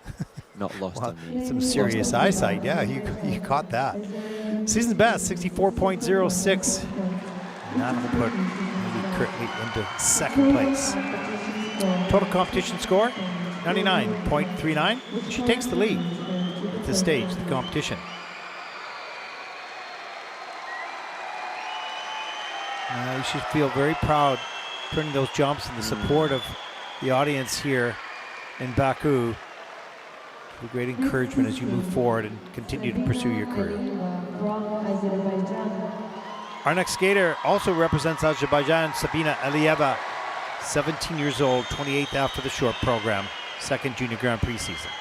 Not lost on me. Some serious eyesight, yeah, you caught that. Season best, 64.06. And that will put Leyli currently into second place. Total competition score, 99.39. She takes the lead at this stage, the competition. You should feel very proud turning those jumps and the support of the audience here in Baku. A great encouragement as you move forward and continue to pursue your career. Our next skater also represents Azerbaijan, Sabina Alieva, 17 years old, 28th after the short program, second Junior Grand Prix season.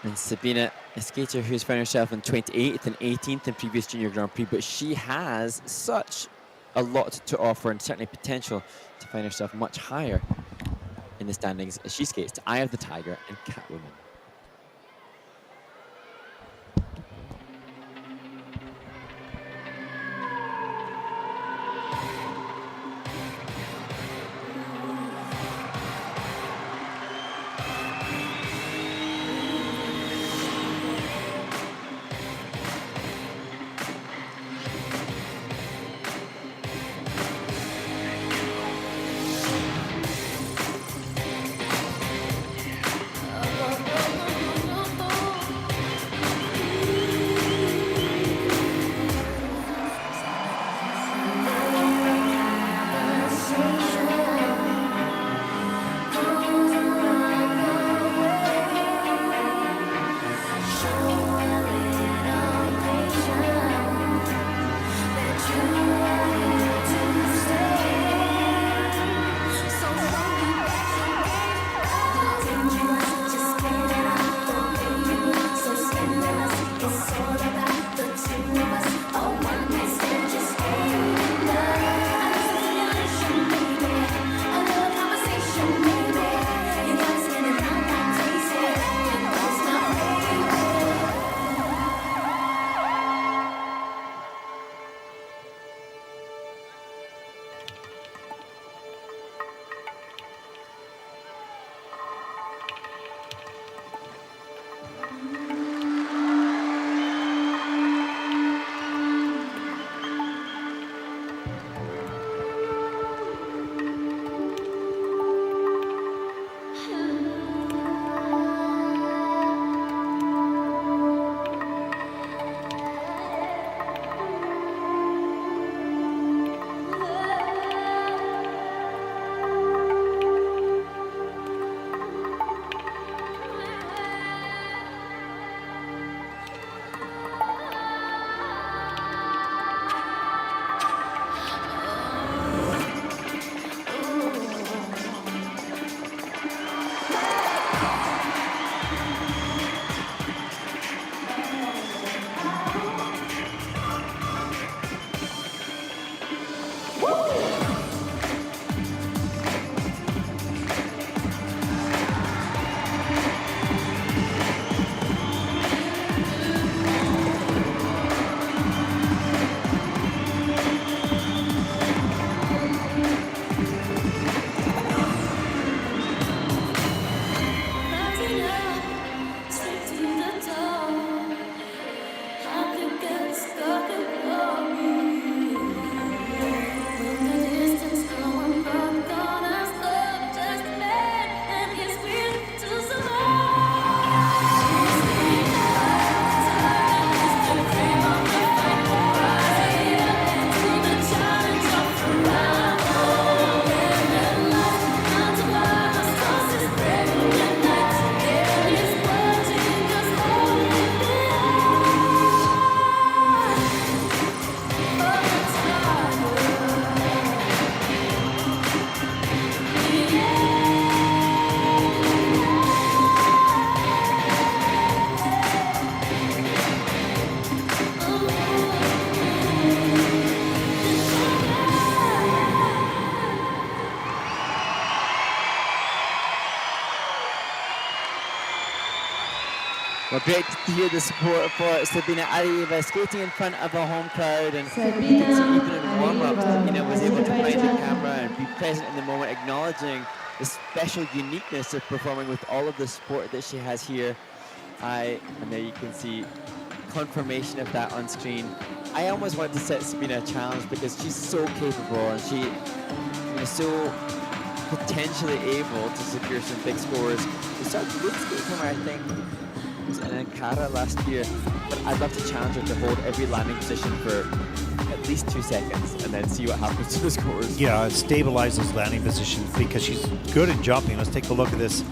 And Sabina, a skater who's found herself in 28th and 18th in previous Junior Grand Prix, but she has such a lot to offer and certainly potential to find herself much higher in the standings as she skates to Eye of the Tiger and Catwoman. Well, great to hear the support for Sabina Alieva skating in front of a home crowd, and Sabina you can see even in warm-up, Alieva Sabina was able to find the Azerbaijan. camera and be present in the moment, acknowledging the special uniqueness of performing with all of the support that she has here. And there you can see confirmation of that on screen. I almost wanted to set Sabina a challenge because she's so capable and she is so potentially able to secure some big scores. We saw a good skate from her, I think, in Ankara last year, but I'd love to challenge her to hold every landing position for at least 2 seconds and then see what happens to the scores. Yeah, stabilize those landing positions because she's good at jumping. Let's take a look at this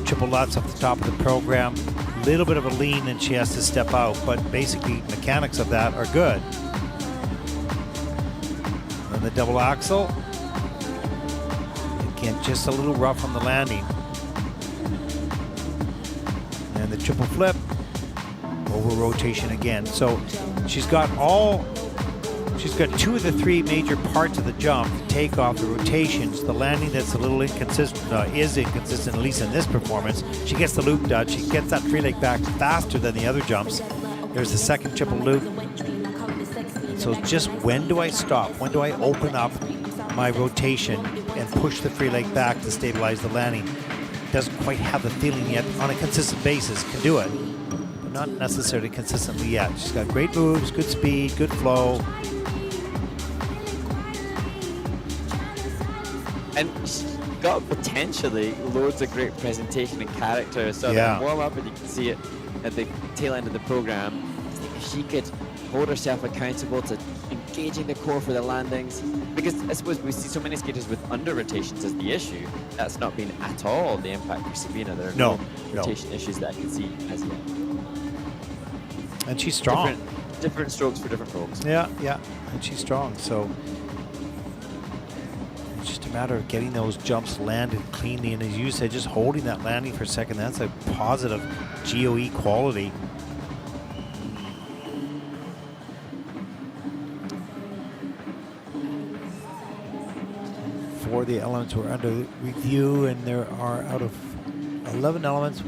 triple lutz off the top of the program. A little bit of a lean and she has to step out, but basically mechanics of that are good. And the double axel. Again, just a little rough on the landing. And the triple flip, over rotation again. So she's got 2 of the 3 major parts of the jump: the takeoff, the rotations, the landing that's a little inconsistent, is inconsistent, at least in this performance. She gets the loop done. She gets that free leg back faster than the other jumps. There's the second triple loop. So just when do I stop? When do I open up my rotation and push the free leg back to stabilize the landing? Doesn't quite have the feeling yet. On a consistent basis, can do it, but not necessarily consistently yet. She's got great moves, good speed, good flow. And she's got potentially loads of great presentation and character. So Yeah. the warm up, and you can see it at the tail end of the program. If she could hold herself accountable to engaging the core for the landings, because I suppose we see so many skaters with under rotations as the issue. That's not been at all the impact for Sabina. There are no rotation issues that I can see as yet. And she's strong. Different strokes for different folks. Yeah, and she's strong. So it's just a matter of getting those jumps landed cleanly. And as you said, just holding that landing for a second, that's a positive GOE quality. For the elements were under review, and there are, out of 11 elements,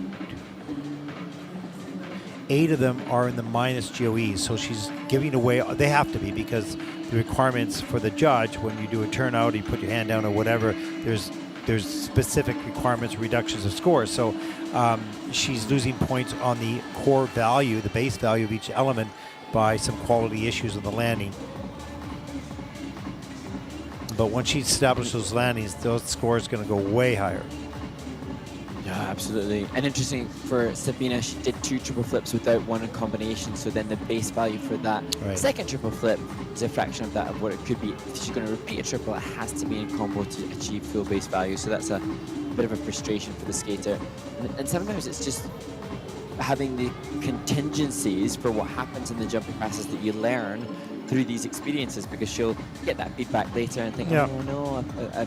8 of them are in the minus GOE. So she's giving away, they have to be, because the requirements for the judge, when you do a turnout, you put your hand down or whatever, there's specific requirements, reductions of scores. So she's losing points on the core value, the base value of each element, by some quality issues of the landing. But once she establishes those landings, those scores going to go way higher. Yeah, absolutely. And interesting for Sabina, she did 2 triple flips without one in combination. So then the base value for that second triple flip is a fraction of that of what it could be. If she's going to repeat a triple, it has to be in combo to achieve full base value. So that's a bit of a frustration for the skater. And sometimes it's just having the contingencies for what happens in the jumping passes that you learn through these experiences, because she'll get that feedback later and think, oh no, I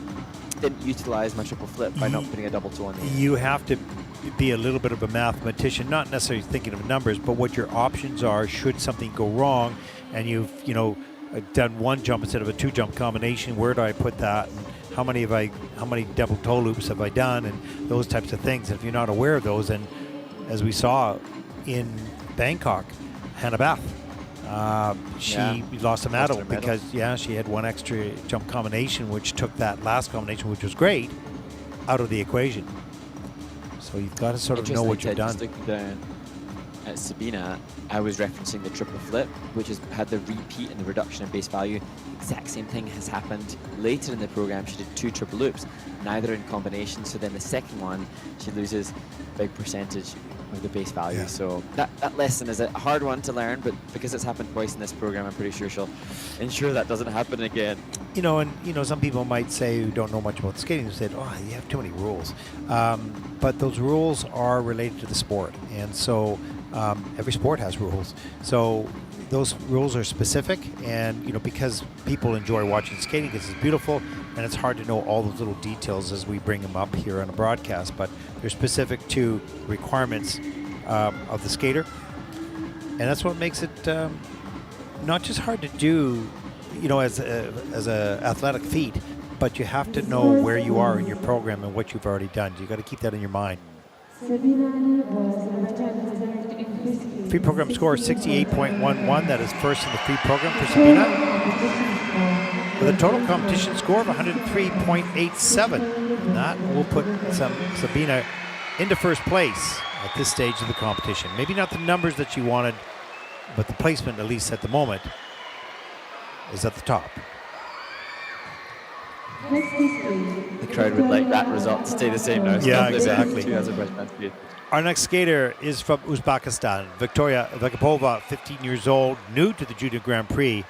didn't utilize my triple flip by not putting a double toe on the end. You have to be a little bit of a mathematician, not necessarily thinking of numbers, but what your options are should something go wrong, and you've done one jump instead of a 2-jump combination. Where do I put that? And how many double toe loops have I done? And those types of things. And if you're not aware of those, and as we saw in Bangkok, Hannah Bath, she lost a medal because she had one extra jump combination, which took that last combination, which was great, out of the equation. So you've got to sort of know what you've done. Just looking down at Sabina, I was referencing the triple flip, which has had the repeat and the reduction in base value. Exact same thing has happened later in the program. She did 2 triple loops, neither in combination. So then the second one, she loses a big percentage of the base value. Yeah. So that lesson is a hard one to learn, but because it's happened twice in this program, I'm pretty sure she'll ensure that doesn't happen again. Some people might say who don't know much about skating, said, "Oh, you have too many rules," but those rules are related to the sport, and so every sport has rules. So those rules are specific, and because people enjoy watching skating because it's beautiful, and it's hard to know all those little details as we bring them up here on a broadcast, but they're specific to requirements of the skater, and that's what makes it not just hard to do, as a athletic feat, but you have to know where you are in your program and what you've already done. You got to keep that in your mind. Free program score 68.11. That is first in the free program for Sabina, with a total competition score of 103.87. And that will put Sabina into first place at this stage of the competition. Maybe not the numbers that she wanted, but the placement, at least at the moment, is at the top. The crowd would like that result to stay the same now. Yeah, exactly. Azerbaijan. Our next skater is from Uzbekistan, Viktoriya Vagapova, 15 years old, new to the Junior Grand Prix.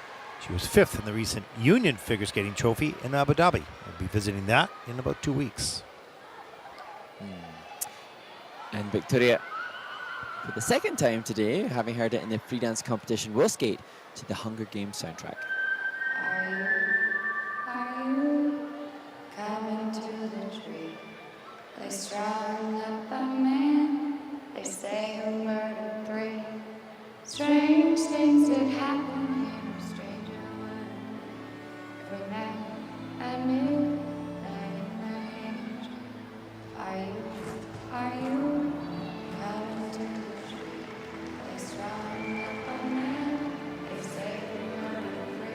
She was 5th in the recent Union Figure Skating Trophy in Abu Dhabi. We'll be visiting that in about 2 weeks. And Viktoriya, for the second time today, having heard it in the free dance competition, will skate to the Hunger Games soundtrack. Are you coming to the tree? They strung up a man, they say who murdered 3. Strange things that happen here, stranger one. Every night I knew that in the hinge. Are you coming to the tree? They strung up a man, they say who murdered 3.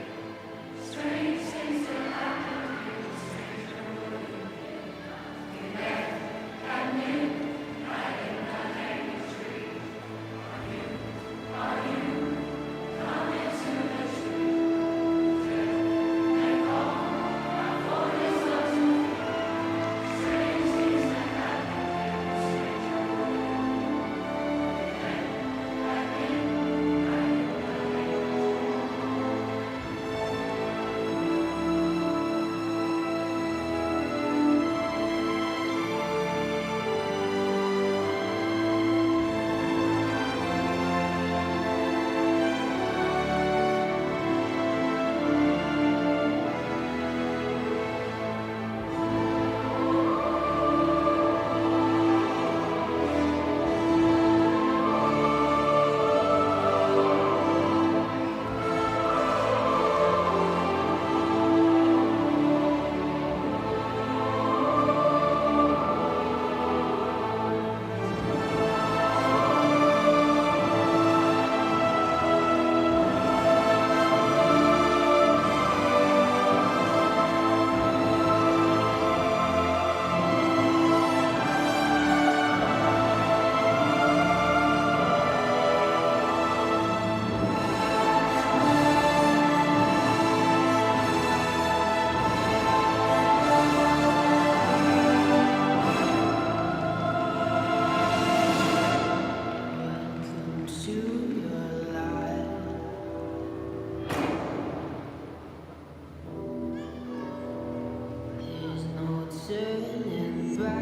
Even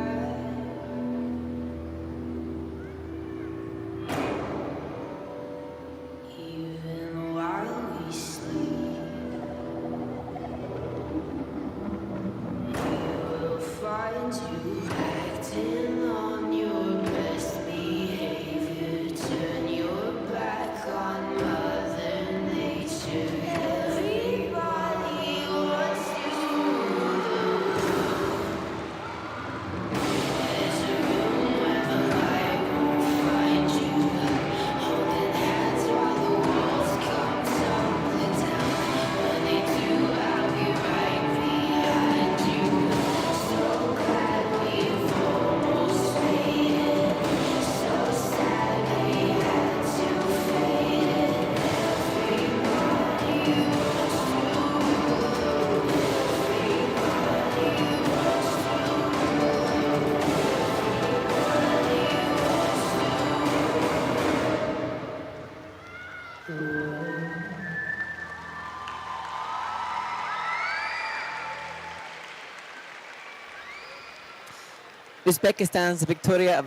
while we sleep, you will find you acting on your best behavior. Turn your back on Mother Nature. Everybody wants to rule the world. There's a room where the light won't find you. Holding hands while the walls come tumbling down. When they do, I'll be right behind you. So glad we've almost made it. So sad we had to fade it. Everybody wants to glow. Everybody wants Uzbekistan's Viktoriya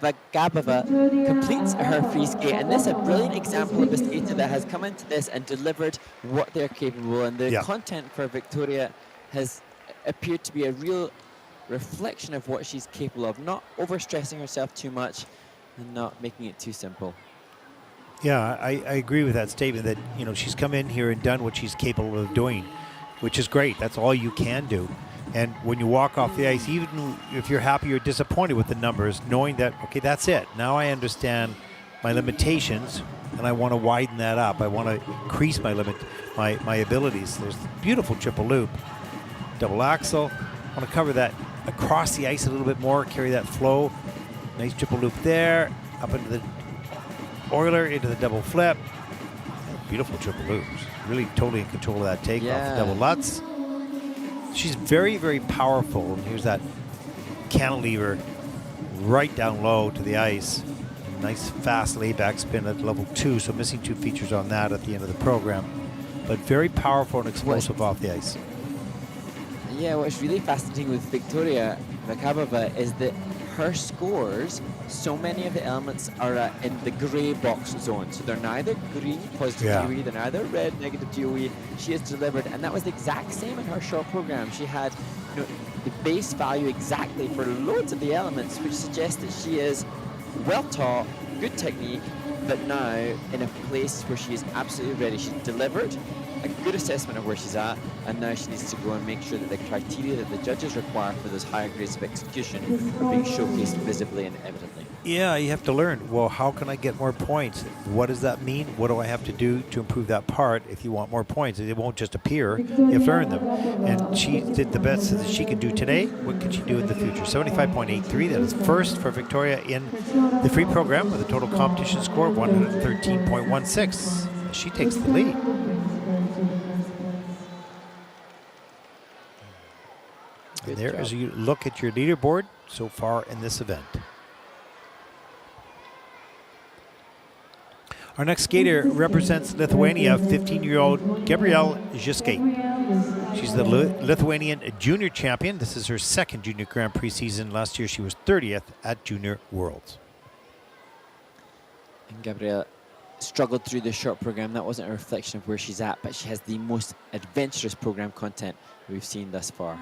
Vagapova completes her free skate, and this is a brilliant example of a skater that has come into this and delivered what they're capable. And the Yeah. content for Viktoriya has appeared to be a real reflection of what she's capable of, not overstressing herself too much and not making it too simple. Yeah, I agree with that statement that, you know, she's come in here and done what she's capable of doing, which is great. That's all you can do. And when you walk off the ice, even if you're happy or disappointed with the numbers, knowing that, okay, that's it. Now I understand my limitations and I want to widen that up. I want to increase my my abilities. There's the beautiful triple loop, double axel. I want to cover that across the ice a little bit more, carry that flow. Nice triple loop there, up into the Euler, into the double flip. Beautiful triple loops. Really totally in control of that takeoff. Yeah. Double Lutz. She's very, very powerful. And here's that cantilever right down low to the ice. Nice fast layback spin at level 2. So missing 2 features on that at the end of the program. But very powerful and explosive off the ice. Yeah, what's really fascinating with Viktoriya Vagapova is that her scores, so many of the elements are in the grey box zone. So they're neither green, positive DOE, they're neither red, negative DOE. She has delivered, and that was the exact same in her short program. She had, you know, the base value exactly for loads of the elements, which suggests that she is well taught, good technique, but now in a place where she is absolutely ready. She's delivered a good assessment of where she's at, and now she needs to go and make sure that the criteria that the judges require for those higher grades of execution are being showcased visibly and evidently. Yeah, you have to learn, well, how can I get more points? What does that mean? What do I have to do to improve that part if you want more points? It won't just appear, you have to earn them. And she did the best that she can do today. What can she do in the future? 75.83, that is first for Viktoriya in the free program with a total competition score of 113.16. She takes the lead. And there is a look at your leaderboard so far in this event. Our next skater represents Lithuania, 15-year-old Gabriele Juskaite. She's the Lithuanian junior champion. This is her second junior Grand Prix season. Last year she was 30th at Junior Worlds. And Gabriele struggled through the short program. That wasn't a reflection of where she's at, but she has the most adventurous program content we've seen thus far.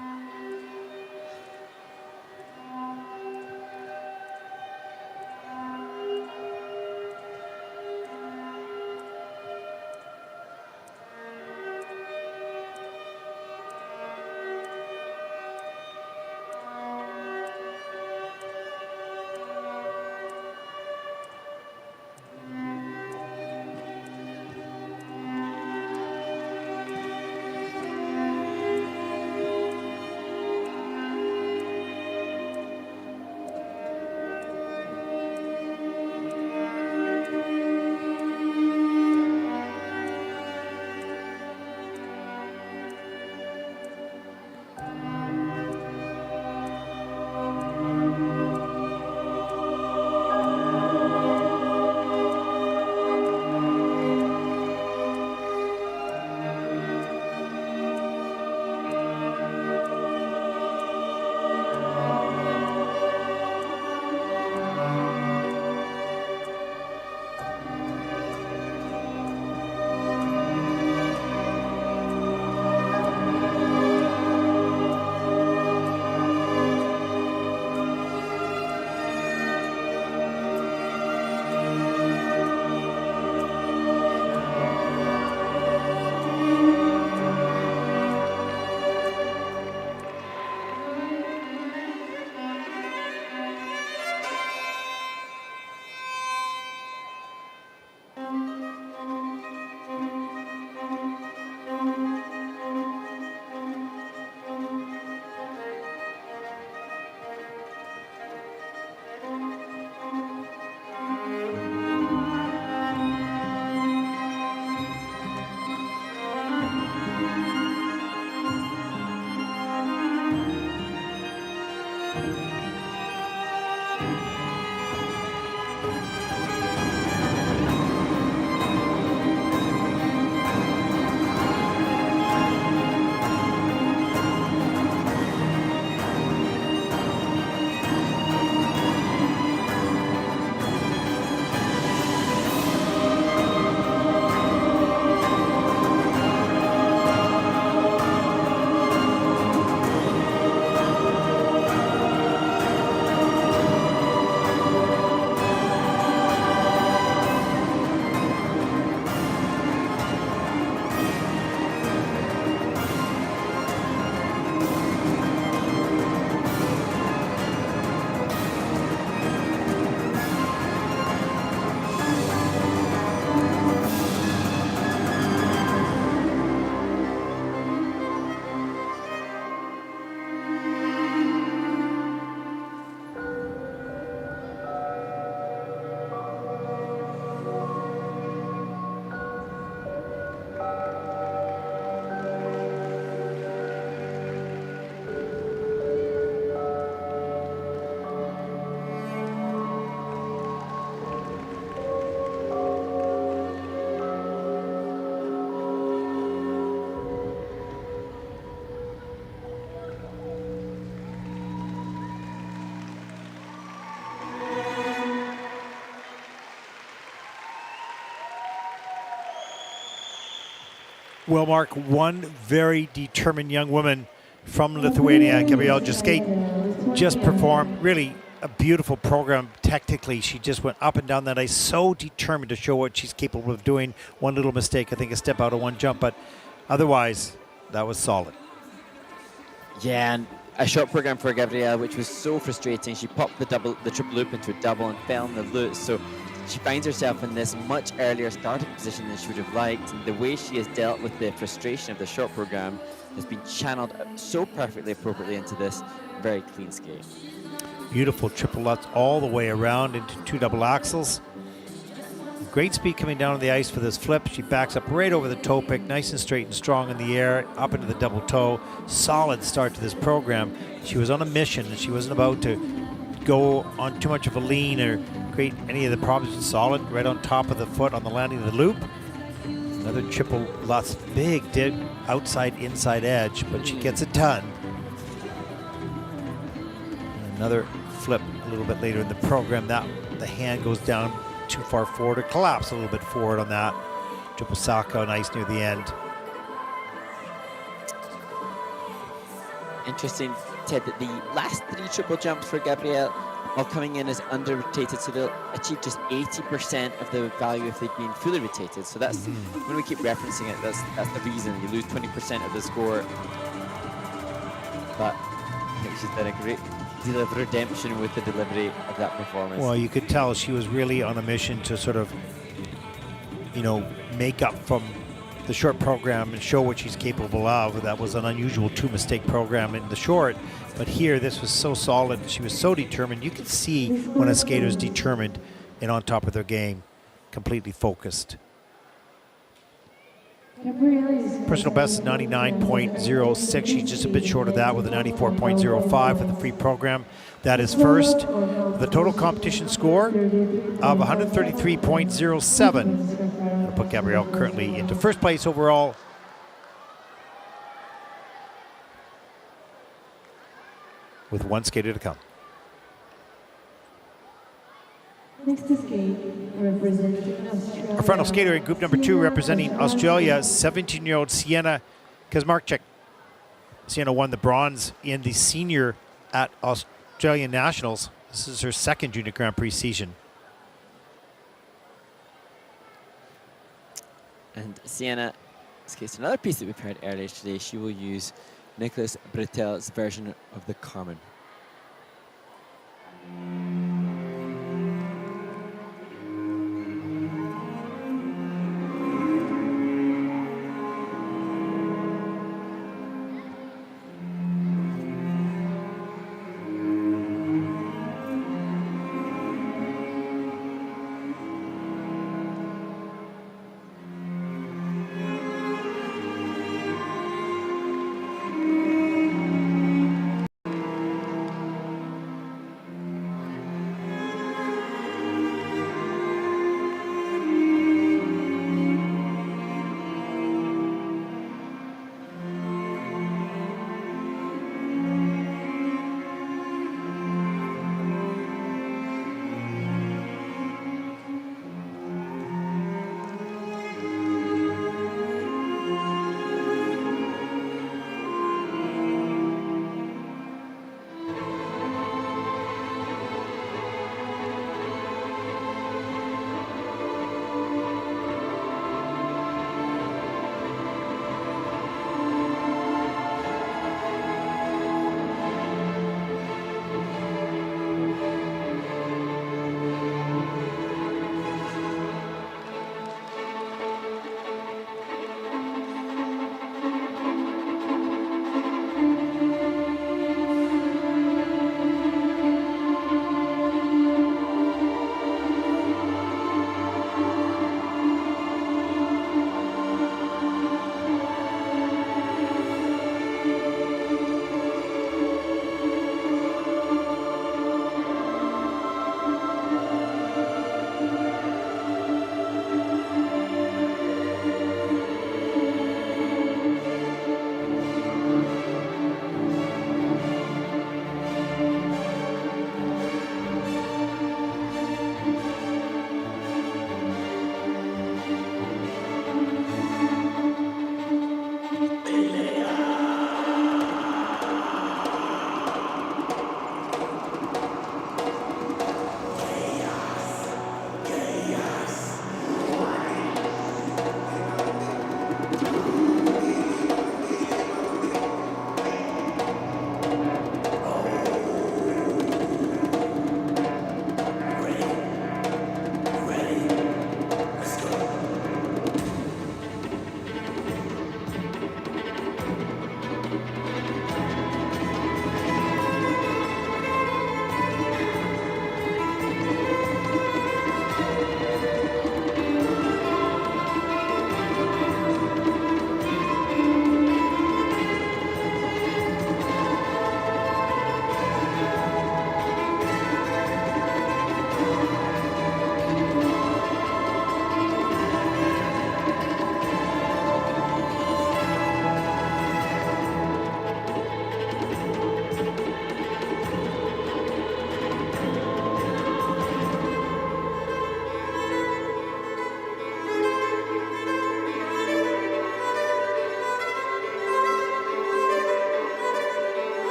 Well, Mark, one very determined young woman from Lithuania, Gabriele Skate, just performed really a beautiful program technically. She just went up and down that ice, so determined to show what she's capable of doing. One little mistake, I think a step out of one jump, but otherwise, that was solid. Yeah, and a short program for Gabriele, which was so frustrating. She popped the triple loop into a double and fell in the loop. So she finds herself in this much earlier starting position than she would have liked. And the way she has dealt with the frustration of the short program has been channeled so perfectly, appropriately into this very clean skate. Beautiful triple lutz all the way around into two double axles. Great speed coming down on the ice for this flip. She backs up right over the toe pick, nice and straight and strong in the air, up into the double toe. Solid start to this program. She was on a mission and she wasn't about to go on too much of a lean or create any of the problems. Solid right on top of the foot on the landing of the loop. Another triple lutz, big dip, outside inside edge, but she gets it done. And another flip a little bit later in the program. That the hand goes down too far forward, or collapse a little bit forward on that. Triple Sako, nice near the end. Interesting, Ted, that the last three triple jumps for Gabriele all coming in as under rotated, so they'll achieve just 80% of the value if they'd been fully rotated. So that's when we keep referencing it, that's the reason you lose 20% of the score. But I think she's done a great deal of redemption with the delivery of that performance. Well, you could tell she was really on a mission to sort of, you know, make up from the short program and show what she's capable of. That was an unusual two-mistake program in the short, but here this was so solid. She was so determined. You can see when a skater is determined and on top of their game, completely focused. Personal best is 99.06. She's just a bit short of that with a 94.05 for the free program. That is first. The total competition score of 133.07. That'll put Gabriele currently into first place overall. With one skater to come. Next to skate, representing Australia. Our final skater in group number 2, representing Australia, 17-year-old Sienna Kaczmarczyk. Sienna won the bronze in the senior at Australian Nationals. This is her second Junior Grand Prix season. And Sienna skates another piece that we've heard earlier today. She will use Nicolas Bretel's version of the Carmen.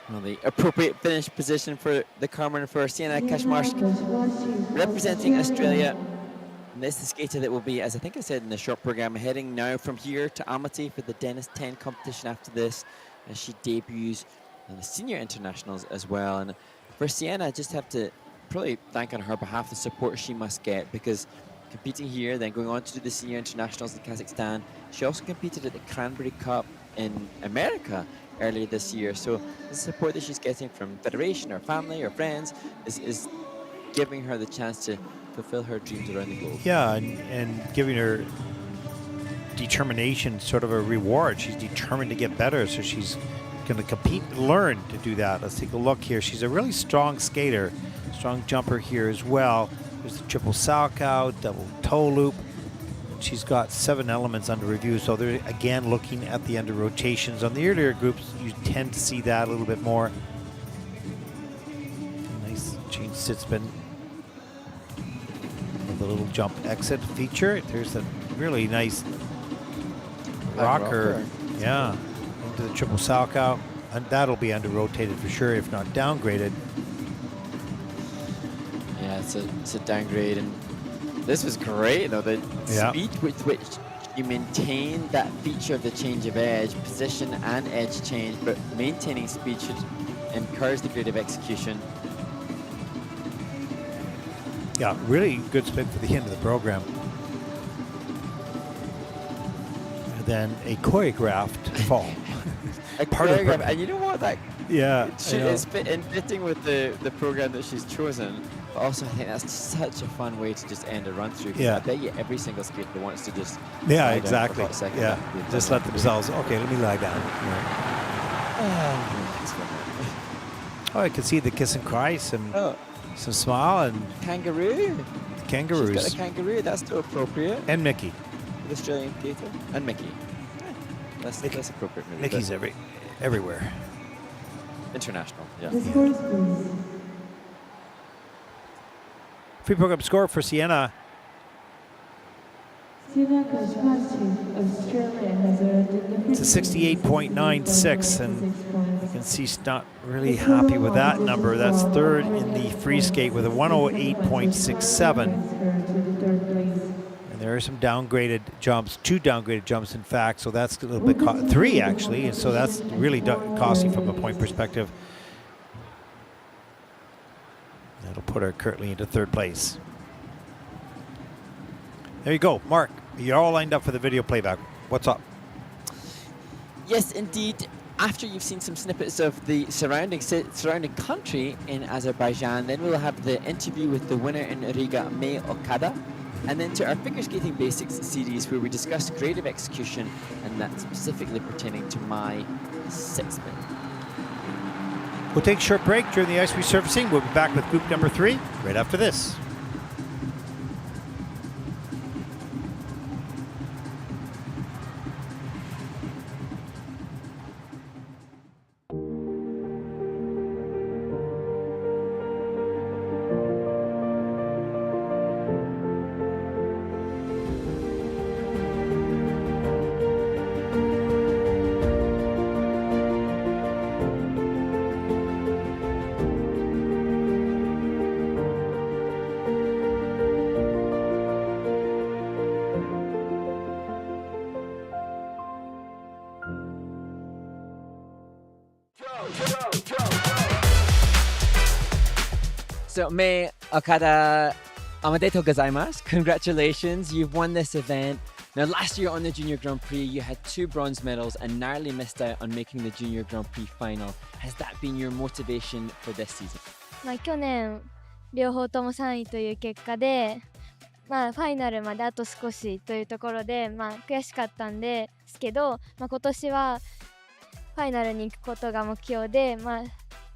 Well, the appropriate finish position for the Cameron for Sienna Kaczmarczyk, representing Australia. And this is the skater that will be, as I think I said in the short program, heading now from here to Almaty for the Dennis 10 competition after this, as she debuts in the senior internationals as well. And for Sienna, I just have to probably thank on her behalf the support she must get, because competing here, then going on to do the senior internationals in Kazakhstan, she also competed at the Cranberry Cup in America earlier this year. So the support that she's getting from federation or family or friends is giving her the chance to fulfill her dreams around the globe. Yeah, and giving her determination, sort of a reward. She's determined to get better, so she's going to compete and learn to do that. Let's take a look here. She's a really strong skater, strong jumper here as well. There's the triple salchow, double toe loop. She's got 7 elements under review, so they're again looking at the under rotations. On the earlier groups, you tend to see that a little bit more. Nice change sit spin. With a little jump exit feature. There's a really nice rocker. Yeah, into the triple salchow. And that'll be under rotated for sure, if not downgraded. Yeah, it's a downgrade, and this was great though. The speed with which you maintain that feature of the change of edge, position and edge change, but maintaining speed should encourage the grade of execution. Yeah, really good spin for the end of the program. And then a choreographed fall. A choreograph, and you know what? That it's fitting with the program that she's chosen. But also, I think that's such a fun way to just end a run through. Yeah. I bet you every single skater wants to just Yeah, lie down for a exactly. hot second. Yeah, just let themselves. Okay, let me lie down. Oh, I can see the kiss and cry, some smile, and Kangaroo. kangaroos. She's got a kangaroo. That's still appropriate. And Mickey. The Australian theatre and Mickey. That's appropriate. Movie, Mickey's everywhere. international. Yeah. The scores, please. Free program score for Sienna. Sienna Kaczmarczyk, Australia has earned the It's a 68.96, and you can see she's not really happy with that number. That's third in the free skate with a 108.67. And there are some downgraded jumps, 2 downgraded jumps in fact, so that's a little bit, 3 actually, and so that's really costly from a point perspective. That'll put her currently into 3rd place. There you go, Mark. You're all lined up for the video playback. What's up? Yes, indeed. After you've seen some snippets of the surrounding country in Azerbaijan, then we'll have the interview with the winner in Riga, May Okada, and then to our figure skating basics series where we discuss creative execution, and that's specifically pertaining to my 6-spin. We'll take a short break during the ice resurfacing. We'll be back with group number 3 right after this. So, May Okada, omedetou gozaimasu. Congratulations, you've won this event. Now, last year on the Junior Grand Prix, you had 2 bronze medals and narrowly missed out on making the Junior Grand Prix final. Has that been your motivation for this season? 去年両方とも3位という結果で、ファイナルまであと少しというところで、悔しかったんですけど、今年はファイナルに行くことが目標で、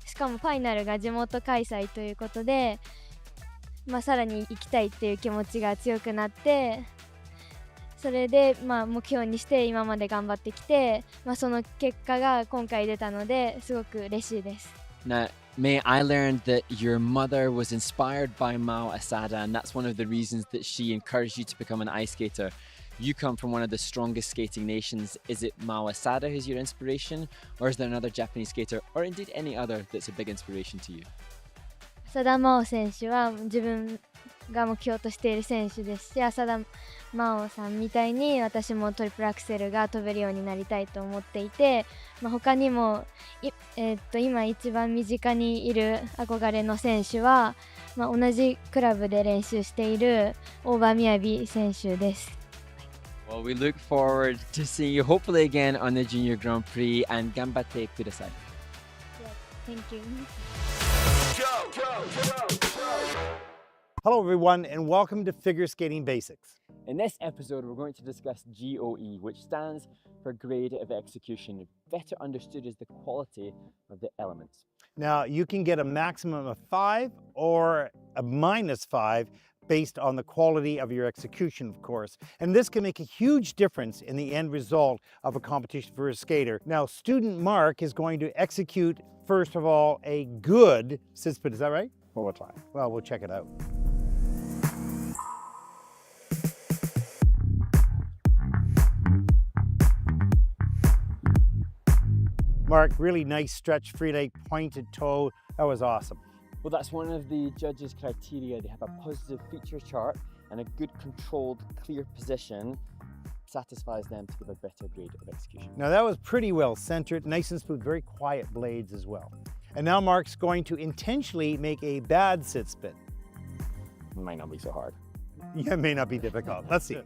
しかもファイナルが地元開催ということで、さらに行きたいっていう気持ちが強くなって、それで目標にして今まで頑張ってきて、その結果が今回出たのですごく嬉しいです。Now, May, I learned that your mother was inspired by Mao Asada, and that's one of the reasons that she encouraged you to become an ice skater. You come from one of the strongest skating nations. Is it Mao Asada who's your inspiration, or is there another Japanese skater, or indeed any other that's a big inspiration to you? 浅田真央選手は自分が目標としている選手ですし、浅田真央さんみたいに私もトリプルアクセルが飛べるようになりたいと思っていて、他にも今一番身近にいる憧れの選手は、同じクラブで練習している大場雅選手です。Well, we look forward to seeing you hopefully again on the Junior Grand Prix, and ganbatte kudasai. Thank you. Hello, everyone, and welcome to Figure Skating Basics. In this episode, we're going to discuss GOE, which stands for Grade of Execution, better understood as the quality of the elements. Now, you can get a maximum of 5 or a -5 based on the quality of your execution, of course. And this can make a huge difference in the end result of a competition for a skater. Now, student Mark is going to execute, first of all, a good sit spin. Is that right? Well, we'll try. Well, we'll check it out. Mark, really nice stretch, free leg, pointed toe. That was awesome. Well, that's one of the judges' criteria. They have a positive feature chart, and a good controlled, clear position satisfies them to give a better grade of execution. Now that was pretty well centered, nice and smooth, very quiet blades as well. And now Mark's going to intentionally make a bad sit spin. It might not be so hard. Yeah, it may not be difficult. Let's see.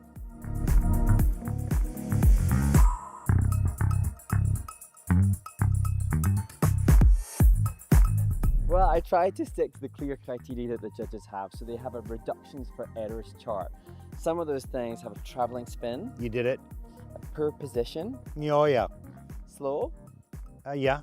Well, I tried to stick to the clear criteria that the judges have. So they have a reductions for errors chart. Some of those things have a traveling spin. You did it. A poor position. Oh, yeah. Slow. Yeah.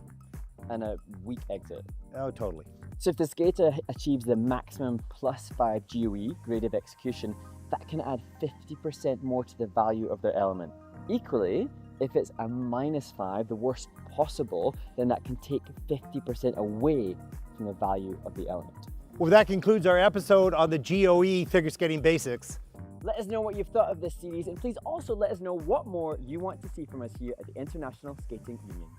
And a weak exit. Oh, totally. So if the skater achieves the maximum +5 GOE, grade of execution, that can add 50% more to the value of their element. Equally, if it's a -5, the worst possible, then that can take 50% away from the value of the element. Well, that concludes our episode on the GOE Figure Skating Basics. Let us know what you've thought of this series, and please also let us know what more you want to see from us here at the International Skating Union.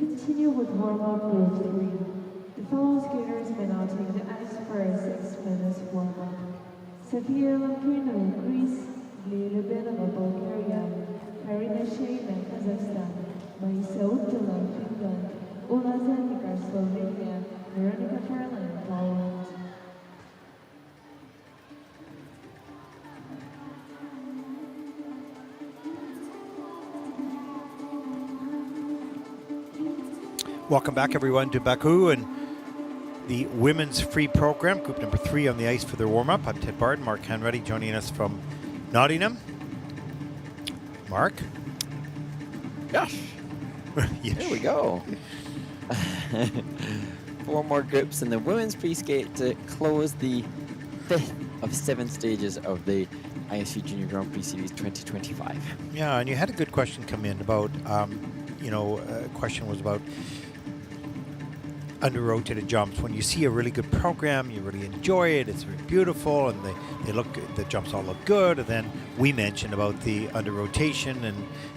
continue with warm-up group 3. The fellow skaters may now take the ice for a 6 minutes warm-up. Sofia, Lamprinou, Greece, Lyubenova, Bulgaria, Karina, Sheina, Kazakhstan, Maisa, Uutela, Finland, Ula Zadnikar, Slovenia, Kahlan, Poland. Welcome back, everyone, to Baku and the women's free program, group number 3 on the ice for their warm-up. I'm Ted Barton, Mark Hanratty joining us from Nottingham. Mark? Gosh, Yes. there we go. 4 more groups in the women's free skate to close the 5th of 7 stages of the ISU Junior Grand Prix Series 2025. Yeah, and you had a good question come in about, a question was about under-rotated jumps. When you see a really good program, you really enjoy it, it's very beautiful, and the jumps all look good, and then we mentioned about the under-rotation,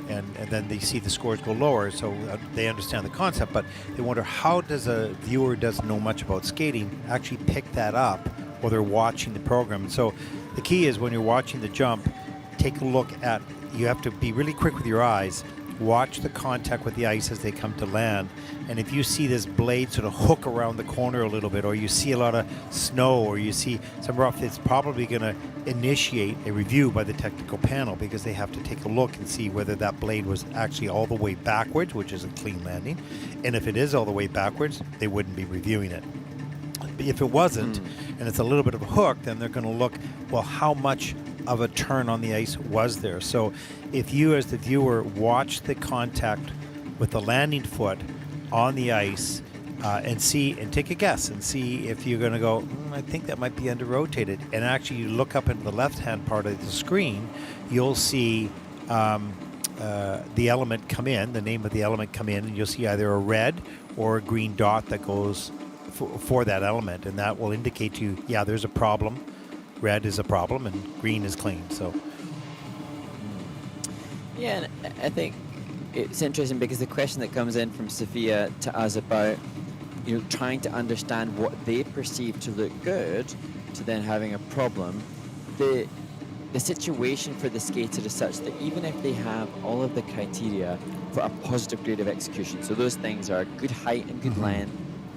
and then they see the scores go lower, so they understand the concept, but they wonder how does a viewer who doesn't know much about skating actually pick that up while they're watching the program. So the key is when you're watching the jump, take a look at, you have to be really quick with your eyes, watch the contact with the ice as they come to land, and if you see this blade sort of hook around the corner a little bit, or you see a lot of snow, or you see some rough, it's probably going to initiate a review by the technical panel, because they have to take a look and see whether that blade was actually all the way backwards, which is a clean landing, and if it is all the way backwards, they wouldn't be reviewing it. But if it wasn't, and it's a little bit of a hook, then they're going to look, well, how much of a turn on the ice was there? So if you as the viewer watch the contact with the landing foot on the ice and take a guess and see if you're going to go, I think that might be under rotated, and actually you look up into the left hand part of the screen, you'll see the element come in, the name of the element come in, and you'll see either a red or a green dot that goes for that element, and that will indicate to you, yeah, there's a problem. Red is a problem and green is clean. So yeah, and I think it's interesting because the question that comes in from Sofia to us about trying to understand what they perceive to look good to then having a problem, the situation for the skater is such that even if they have all of the criteria for a positive grade of execution, so those things are good height and good length,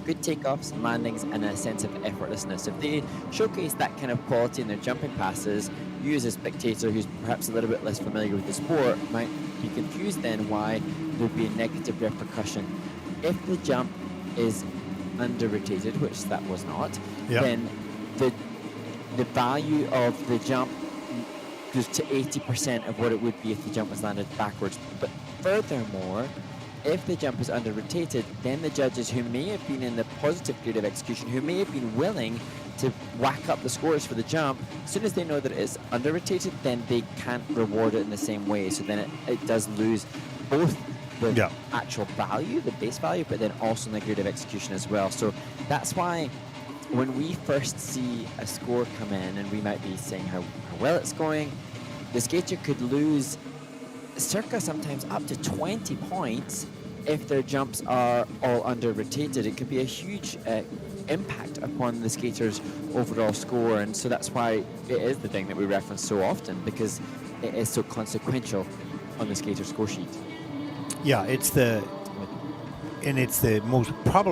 good takeoffs and landings, and a sense of effortlessness. If they showcase that kind of quality in their jumping passes, you as a spectator who's perhaps a little bit less familiar with the sport might be confused then why there'd be a negative repercussion. If the jump is under-rotated, which that was not, then the value of the jump goes to 80% of what it would be if the jump was landed backwards. But furthermore, if the jump is under-rotated, then the judges who may have been in the positive grade of execution, who may have been willing to whack up the scores for the jump, as soon as they know that it is under-rotated, then they can't reward it in the same way. So then it does lose both the actual value, the base value, but then also in the grade of execution as well. So that's why when we first see a score come in, and we might be saying how well it's going, the skater could lose circa sometimes up to 20 points if their jumps are all under-rotated. It could be a huge impact upon the skater's overall score, and so that's why it is the thing that we reference so often, because it is so consequential on the skater's score sheet. Yeah, it's probably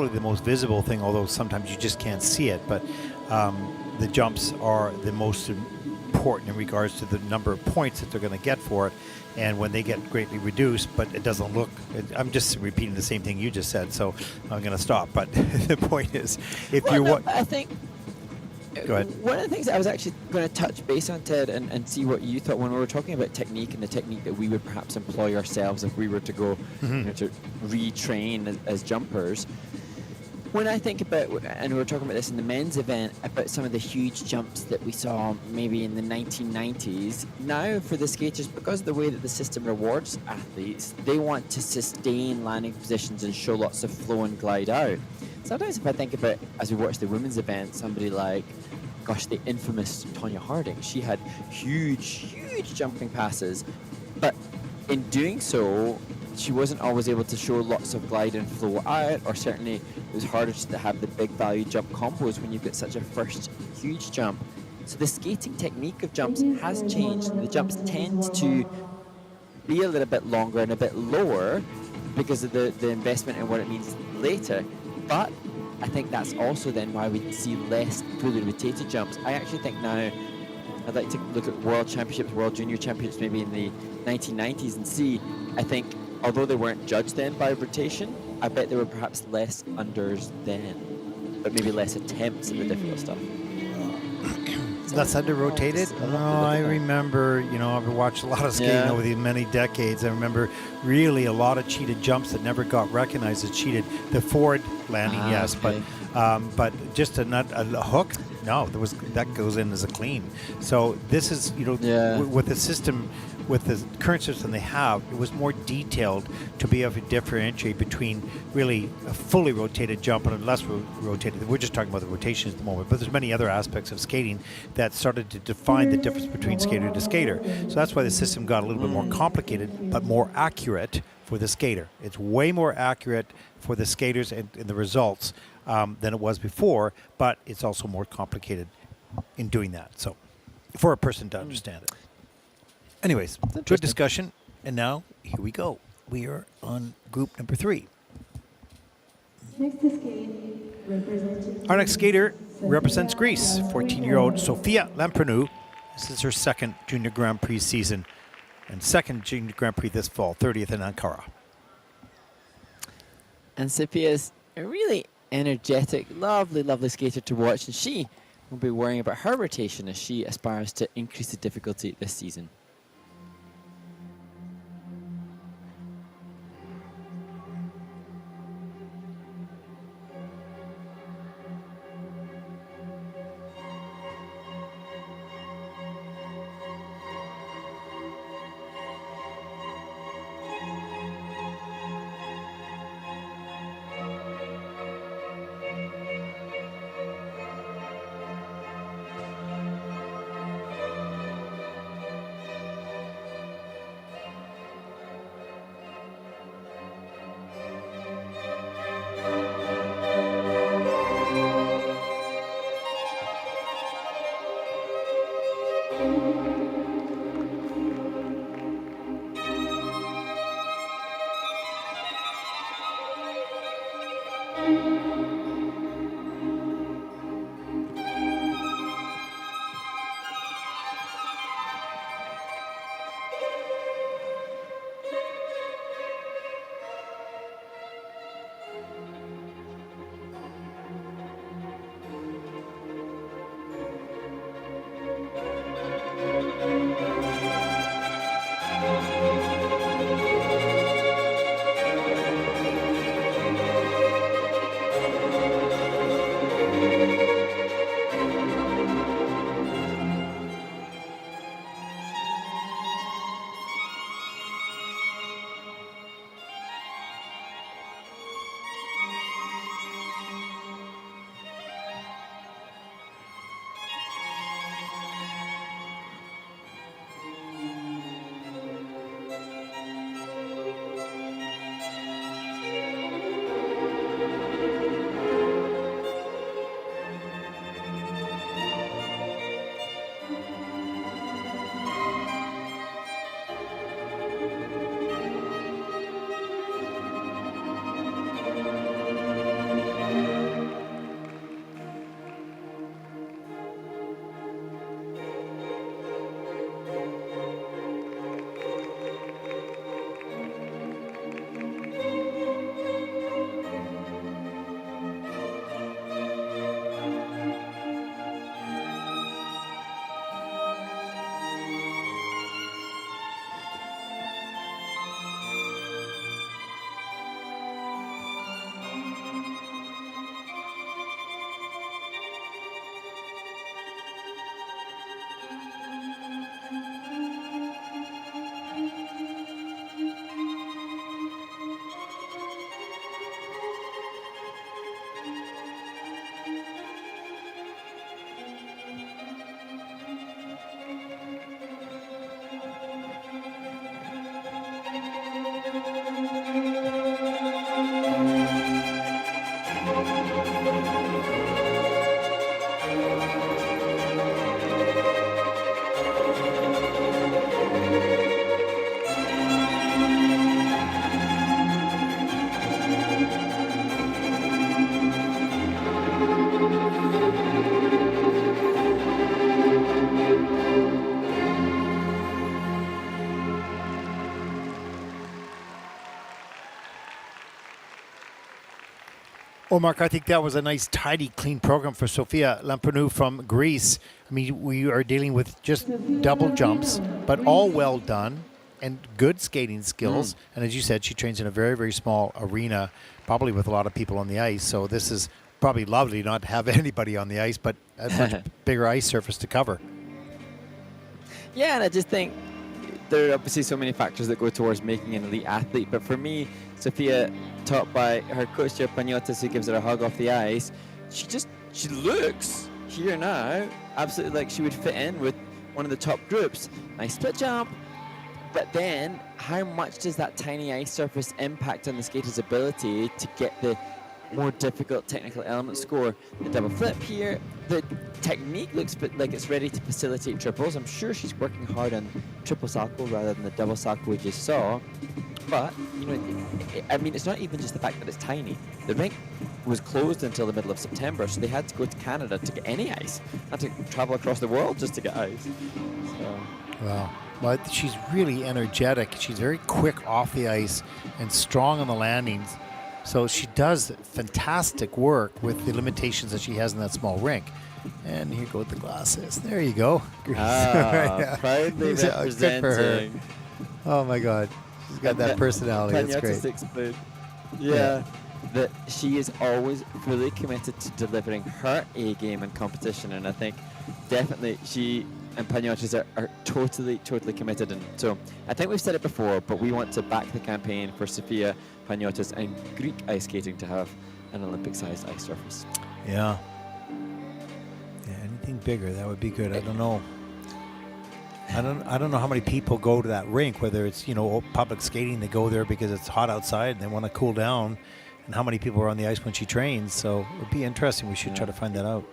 the most visible thing, although sometimes you just can't see it, but the jumps are the most important in regards to the number of points that they're going to get for it, and when they get greatly reduced, but it doesn't look, I'm just repeating the same thing you just said, so I'm going to stop, but the point is, I think go ahead. One of the things that I was actually going to touch base on, Ted, and see what you thought when we were talking about technique and the technique that we would perhaps employ ourselves if we were to go to retrain as jumpers. When I think about, and we were talking about this in the men's event, about some of the huge jumps that we saw maybe in the 1990s, now for the skaters, because of the way that the system rewards athletes, they want to sustain landing positions and show lots of flow and glide out. Sometimes if I think about, as we watch the women's event, somebody like, gosh, the infamous Tonya Harding, she had huge jumping passes, but in doing so, she wasn't always able to show lots of glide and flow out, or certainly it was harder to have the big value jump combos when you've got such a first huge jump. So the skating technique of jumps has changed. The jumps tend to be a little bit longer and a bit lower because of the investment and what it means later. But I think that's also then why we see less fully rotated jumps. I actually think now I'd like to look at world championships, world junior championships maybe in the 1990s and see, I think, although they weren't judged then by rotation, I bet there were perhaps less unders then, but maybe less attempts at the difficult stuff. That's under-rotated? No, I remember, I've watched a lot of skating over the many decades. I remember really a lot of cheated jumps that never got recognized as cheated. The forward landing, yes, okay. but just a hook, no, that goes in as a clean. So this is, with the system, with the current system they have, it was more detailed to be able to differentiate between really a fully rotated jump and a less rotated. We're just talking about the rotations at the moment, but there's many other aspects of skating that started to define the difference between skater to skater. So that's why the system got a little bit more complicated, but more accurate for the skater. It's way more accurate for the skaters and the results than it was before, but it's also more complicated in doing that. So for a person to understand it. Anyways, good discussion. And now, here we go. We are on group number 3. Next to skate, representing Our next skater represents Greece, 14-year-old Sofia Lamprinou. This is her second Junior Grand Prix season and second Junior Grand Prix this fall, 30th in Ankara. And Sofia's a really energetic, lovely, lovely skater to watch, and she will be worrying about her rotation as she aspires to increase the difficulty this season. Well, Mark, I think that was a nice, tidy, clean program for Sofia Lamprinou from Greece. I mean, we are dealing with just double jumps, but all well done and good skating skills. And as you said, she trains in a very, very small arena, probably with a lot of people on the ice. So this is probably lovely not to have anybody on the ice, but a much bigger ice surface to cover. Yeah, and I just think there are obviously so many factors that go towards making an elite athlete. But for me, Sofia, taught by her coach Pagnotis, who gives her a hug off the ice, she looks here now absolutely like she would fit in with one of the top groups. Nice split jump, but then how much does that tiny ice surface impact on the skater's ability to get the more difficult technical element score? The double flip here, the technique looks like it's ready to facilitate triples. I'm sure she's working hard on triple salto rather than the double salto we just saw. But, you know, I mean, it's not even just the fact that it's tiny. The rink was closed until the middle of September, so they had to go to Canada to get any ice, not to travel across the world just to get ice. So. Wow. Well, she's really energetic. She's very quick off the ice and strong on the landings. So she does fantastic work with the limitations that she has in that small rink. And here go the glasses. There you go. Proudly Good for her. representing. Oh my God. She's got that personality. That's great. Pagnotis explained, that she is always fully committed to delivering her A game in competition. And I think definitely she and Pagnotis are totally committed. And so I think we've said it before, but we want to back the campaign for Sofia, Pagnotis and Greek ice skating to have an Olympic-sized ice surface. Yeah. Yeah, anything bigger, that would be good. I don't know. I don't know how many people go to that rink, whether it's, you know, public skating, they go there because it's hot outside and they want to cool down, and how many people are on the ice when she trains. So it would be interesting. We should try to find that out.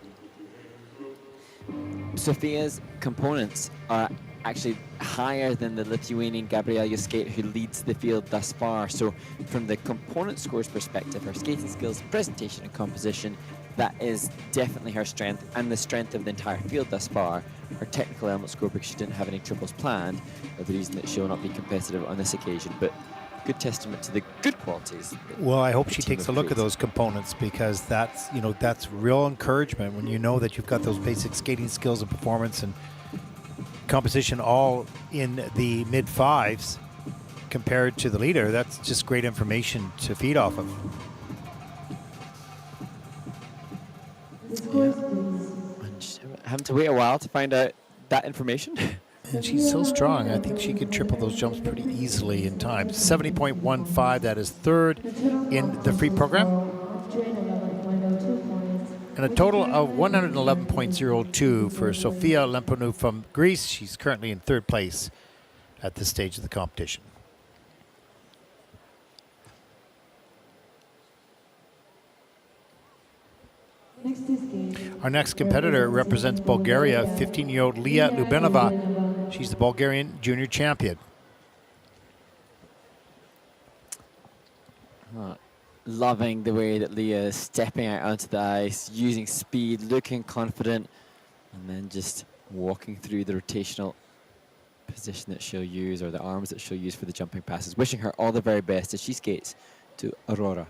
Sofia's components are actually higher than the Lithuanian Gabriele Skate, who leads the field thus far. So from the component scores perspective, her skating skills, presentation and composition, that is definitely her strength and the strength of the entire field thus far. Her technical element score, because she didn't have any triples planned, are the reason that she will not be competitive on this occasion. But good testament to the good qualities. Well, I hope she takes a look at those components, because that's, you know, that's real encouragement when you know that you've got those basic skating skills and performance and composition all in the mid fives compared to the leader. That's just great information to feed off of. Having to wait a while to find out that information. And she's so strong. I think she could triple those jumps pretty easily in time. 70.15, that is third in the free program. And a total of 111.02 for Sofia Lamprinou from Greece. She's currently in third place at this stage of the competition. Our next competitor represents Bulgaria, 15-year-old Leah Lyubenova. She's the Bulgarian junior champion. Loving the way that Leah is stepping out onto the ice, using speed, looking confident, and then just walking through the rotational position that she'll use, or the arms that she'll use for the jumping passes. Wishing her all the very best as she skates to Aurora.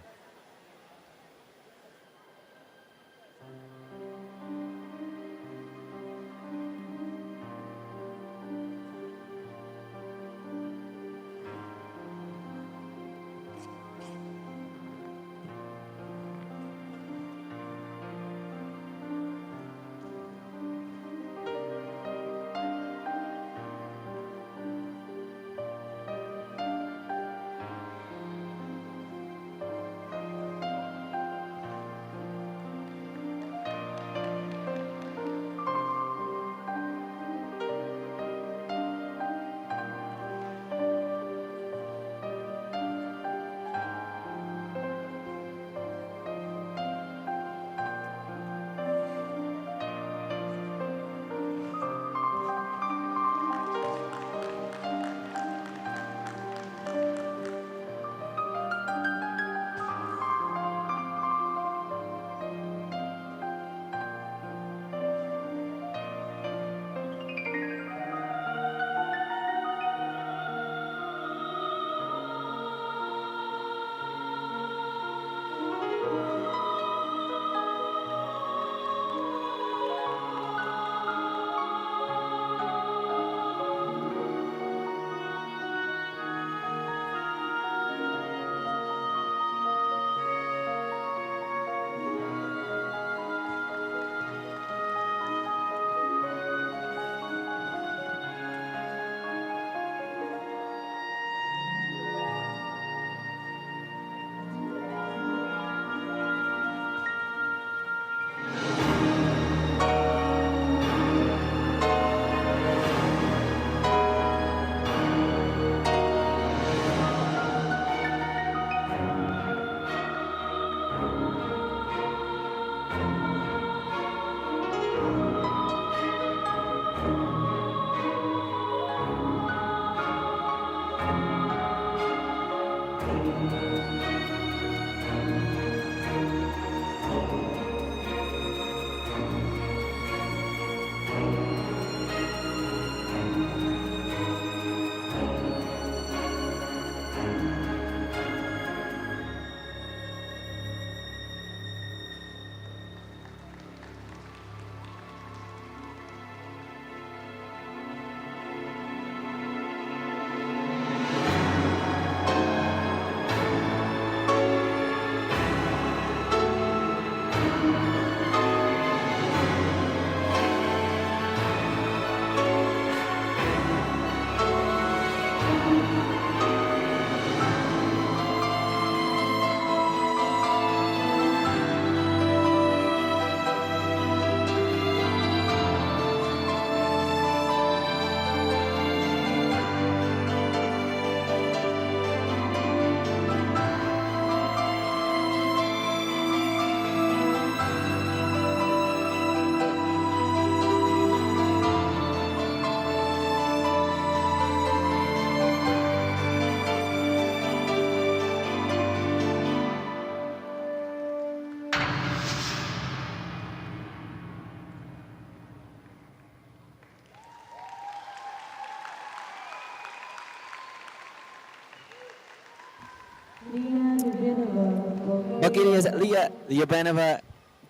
Bulgaria's Leah Lyubenova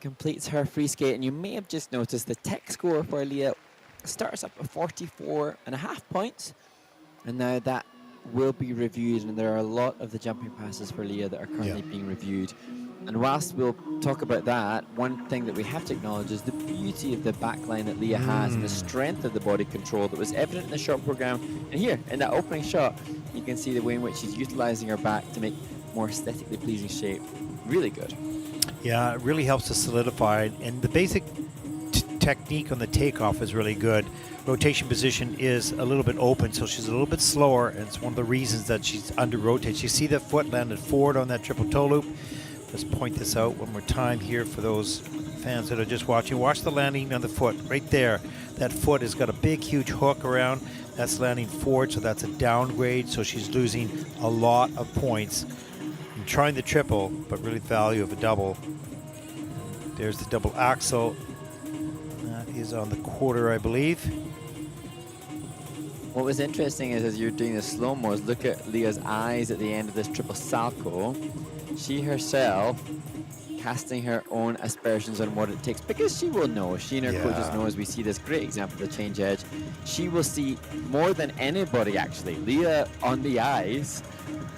completes her free skate, and you may have just noticed the tech score for Leah starts up at 44.5 points, and now that will be reviewed, and there are a lot of the jumping passes for Leah that are currently being reviewed. And whilst we'll talk about that, one thing that we have to acknowledge is the beauty of the backline that Leah has and the strength of the body control that was evident in the shot program. And here, in that opening shot, you can see the way in which she's utilizing her back to make more aesthetically pleasing shape. Really good. Yeah, it really helps to solidify it. And the basic technique on the takeoff is really good. Rotation position is a little bit open, so she's a little bit slower, and it's one of the reasons that she's under rotated. You see the foot landed forward on that triple toe loop. Let's point this out one more time here for those fans that are just watching. Watch the landing on the foot right there. That foot has got a big, huge hook around. That's landing forward, so that's a downgrade. So she's losing a lot of points. I'm trying the triple, but really the value of a double. There's the double axel. That is on the quarter, I believe. What was interesting is as you're doing the slow-mos, look at Leah's eyes at the end of this triple salto. She herself casting her own aspersions on what it takes, because she will know, she and her coaches know, as we see this great example of the change edge, she will see more than anybody actually. Leah on the ice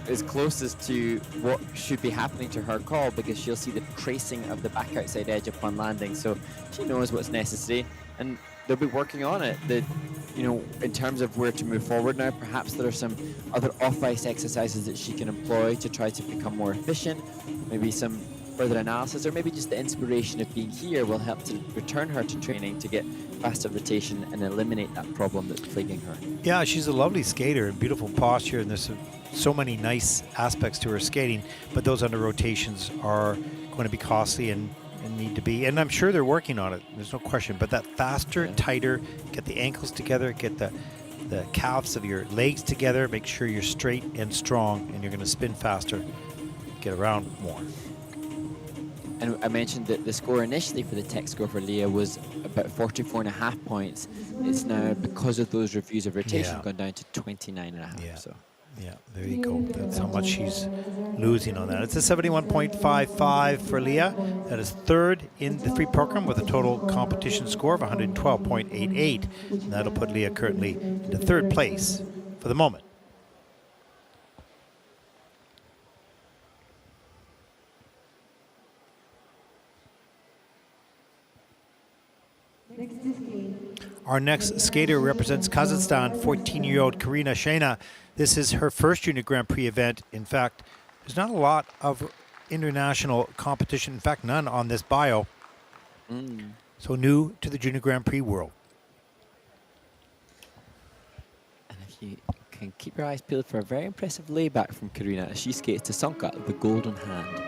is closest to what should be happening to her call, because she'll see the tracing of the back outside edge upon landing, so she knows what's necessary, and they'll be working on it. In terms of where to move forward now, perhaps there are some other off-ice exercises that she can employ to try to become more efficient, maybe some further analysis, or maybe just the inspiration of being here will help to return her to training to get faster rotation and eliminate that problem that's plaguing her. Yeah, she's a lovely skater and beautiful posture, and there's so many nice aspects to her skating, but those under rotations are going to be costly and need to be, and I'm sure they're working on it, there's no question, but that faster, tighter, get the ankles together, get the calves of your legs together, make sure you're straight and strong, and you're going to spin faster, get around more. And I mentioned that the score initially for the tech score for Leah was about 44.5 points. It's now, because of those reviews of rotation, gone down to 29.5. So. Yeah, there you go. That's how much she's losing on that. It's a 71.55 for Leah. That is third in the free program with a total competition score of 112.88. And that'll put Leah currently into third place for the moment. Our next skater represents Kazakhstan, 14-year-old Karina Sheina. This is her first Junior Grand Prix event. In fact, there's not a lot of international competition. In fact, none on this bio. So new to the Junior Grand Prix world. And if you can keep your eyes peeled for a very impressive layback from Karina as she skates to Sonka, the golden hand.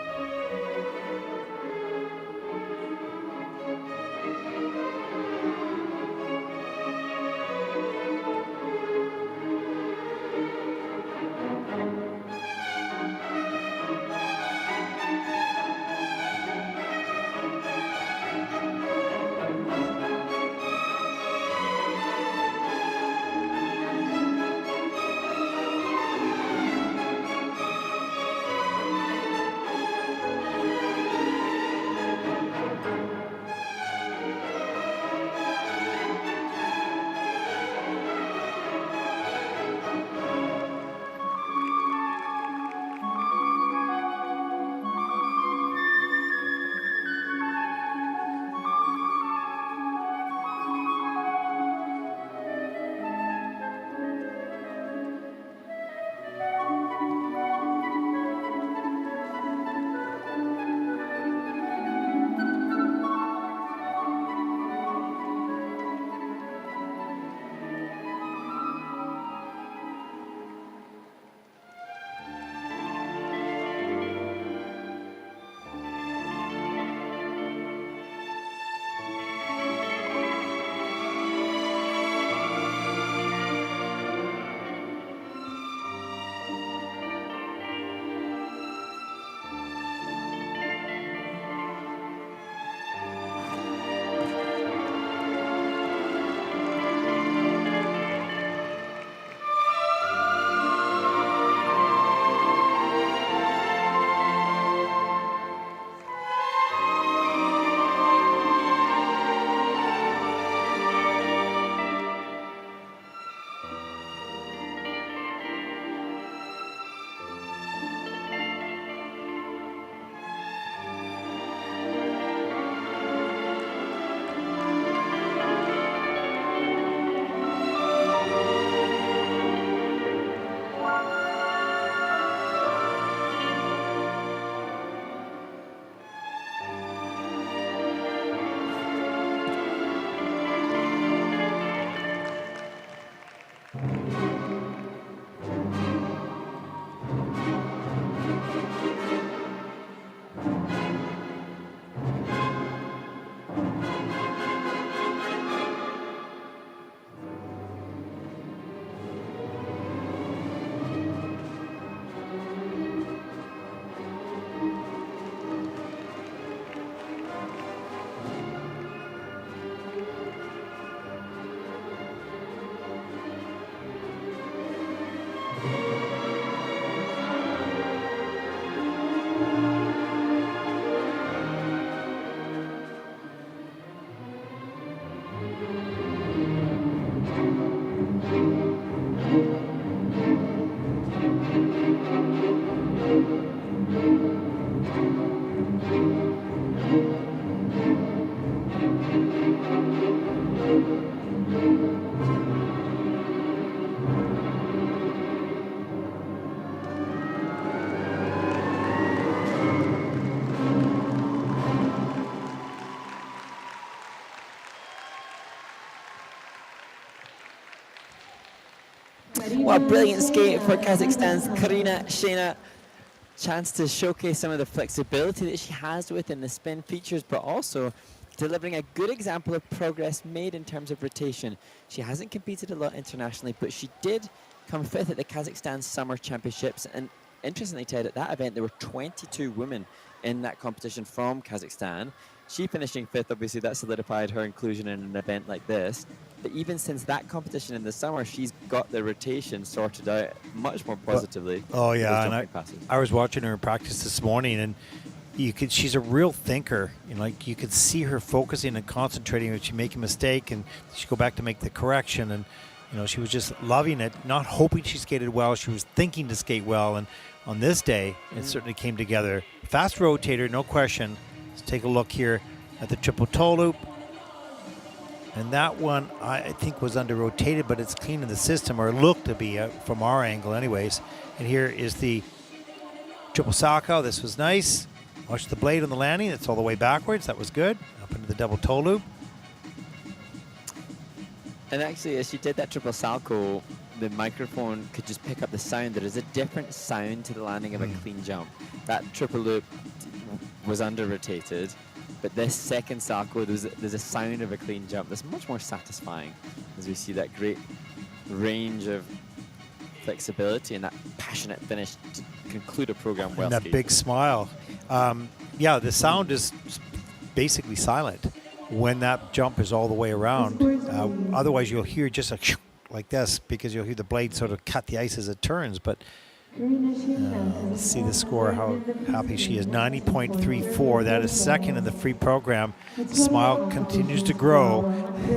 What a brilliant skate for Kazakhstan's Karina, Sheina. Chance to showcase some of the flexibility that she has within the spin features, but also delivering a good example of progress made in terms of rotation. She hasn't competed a lot internationally, but she did come fifth at the Kazakhstan Summer Championships. And interestingly, Ted, at that event, there were 22 women in that competition from Kazakhstan. She finishing fifth, obviously that solidified her inclusion in an event like this. But even since that competition in the summer, she's got the rotation sorted out much more positively. Oh yeah, and I was watching her in practice this morning, and she's a real thinker. Like you could see her focusing and concentrating. When she make a mistake, and she go back to make the correction, and she was just loving it, not hoping she skated well. She was thinking to skate well, and on this day, it certainly came together. Fast rotator, no question. Let's take a look here at the triple toe loop. And that one, I think, was under-rotated, but it's clean in the system, or looked to be from our angle anyways. And here is the triple salchow. This was nice. Watch the blade on the landing. It's all the way backwards. That was good. Up into the double toe loop. And actually, as she did that triple salchow, the microphone could just pick up the sound. There is a different sound to the landing of a clean jump. That triple loop was under-rotated. But this second salchow, there's a sound of a clean jump that's much more satisfying as we see that great range of flexibility and that passionate finish to conclude a program well. And that big smile. Yeah, the sound is basically silent when that jump is all the way around. Otherwise, you'll hear just like this, because you'll hear the blade sort of cut the ice as it turns. But let's see the score, how happy she is. 90.34. That is second in the free program. Smile continues to grow.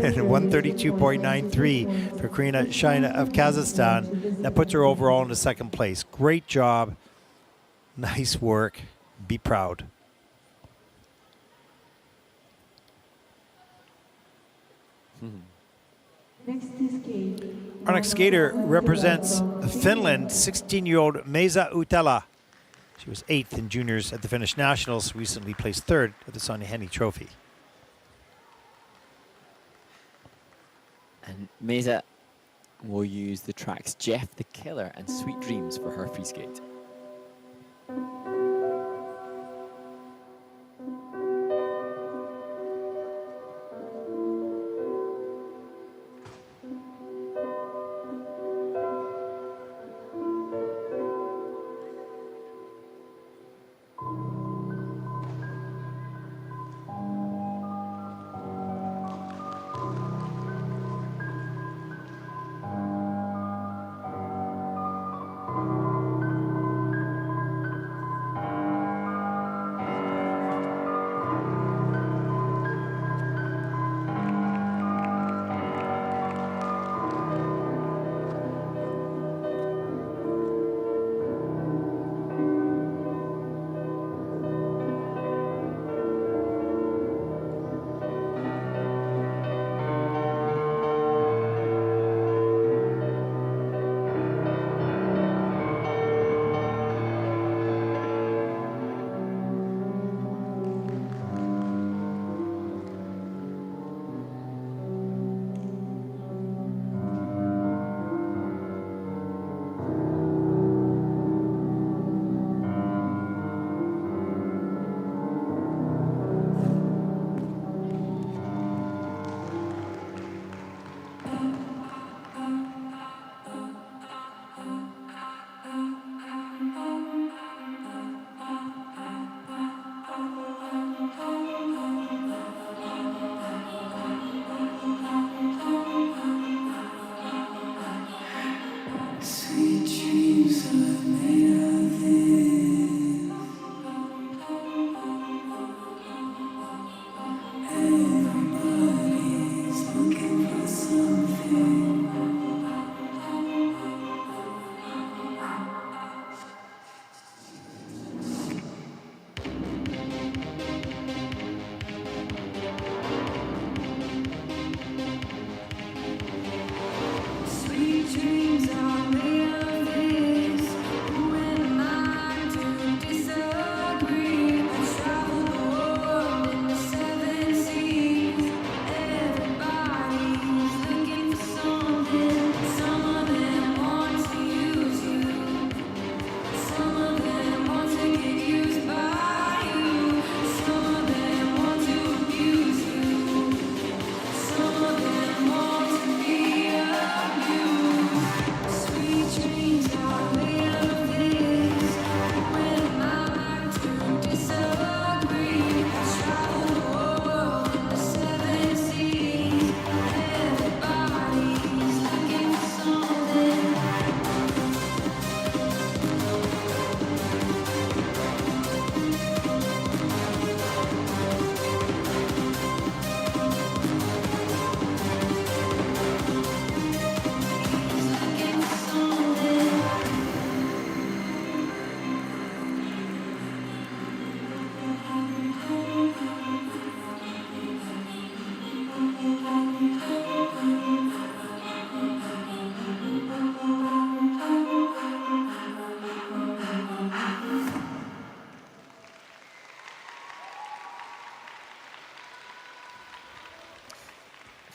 And 132.93 for Karina Sheina of Kazakhstan. That puts her overall into second place. Great job. Nice work. Be proud. Our next skater represents Finland, 16-year-old Maisa Uutela. She was 8th in juniors at the Finnish Nationals, recently placed 3rd at the Sonja Henny Trophy. And Maisa will use the tracks Jeff the Killer and Sweet Dreams for her free skate.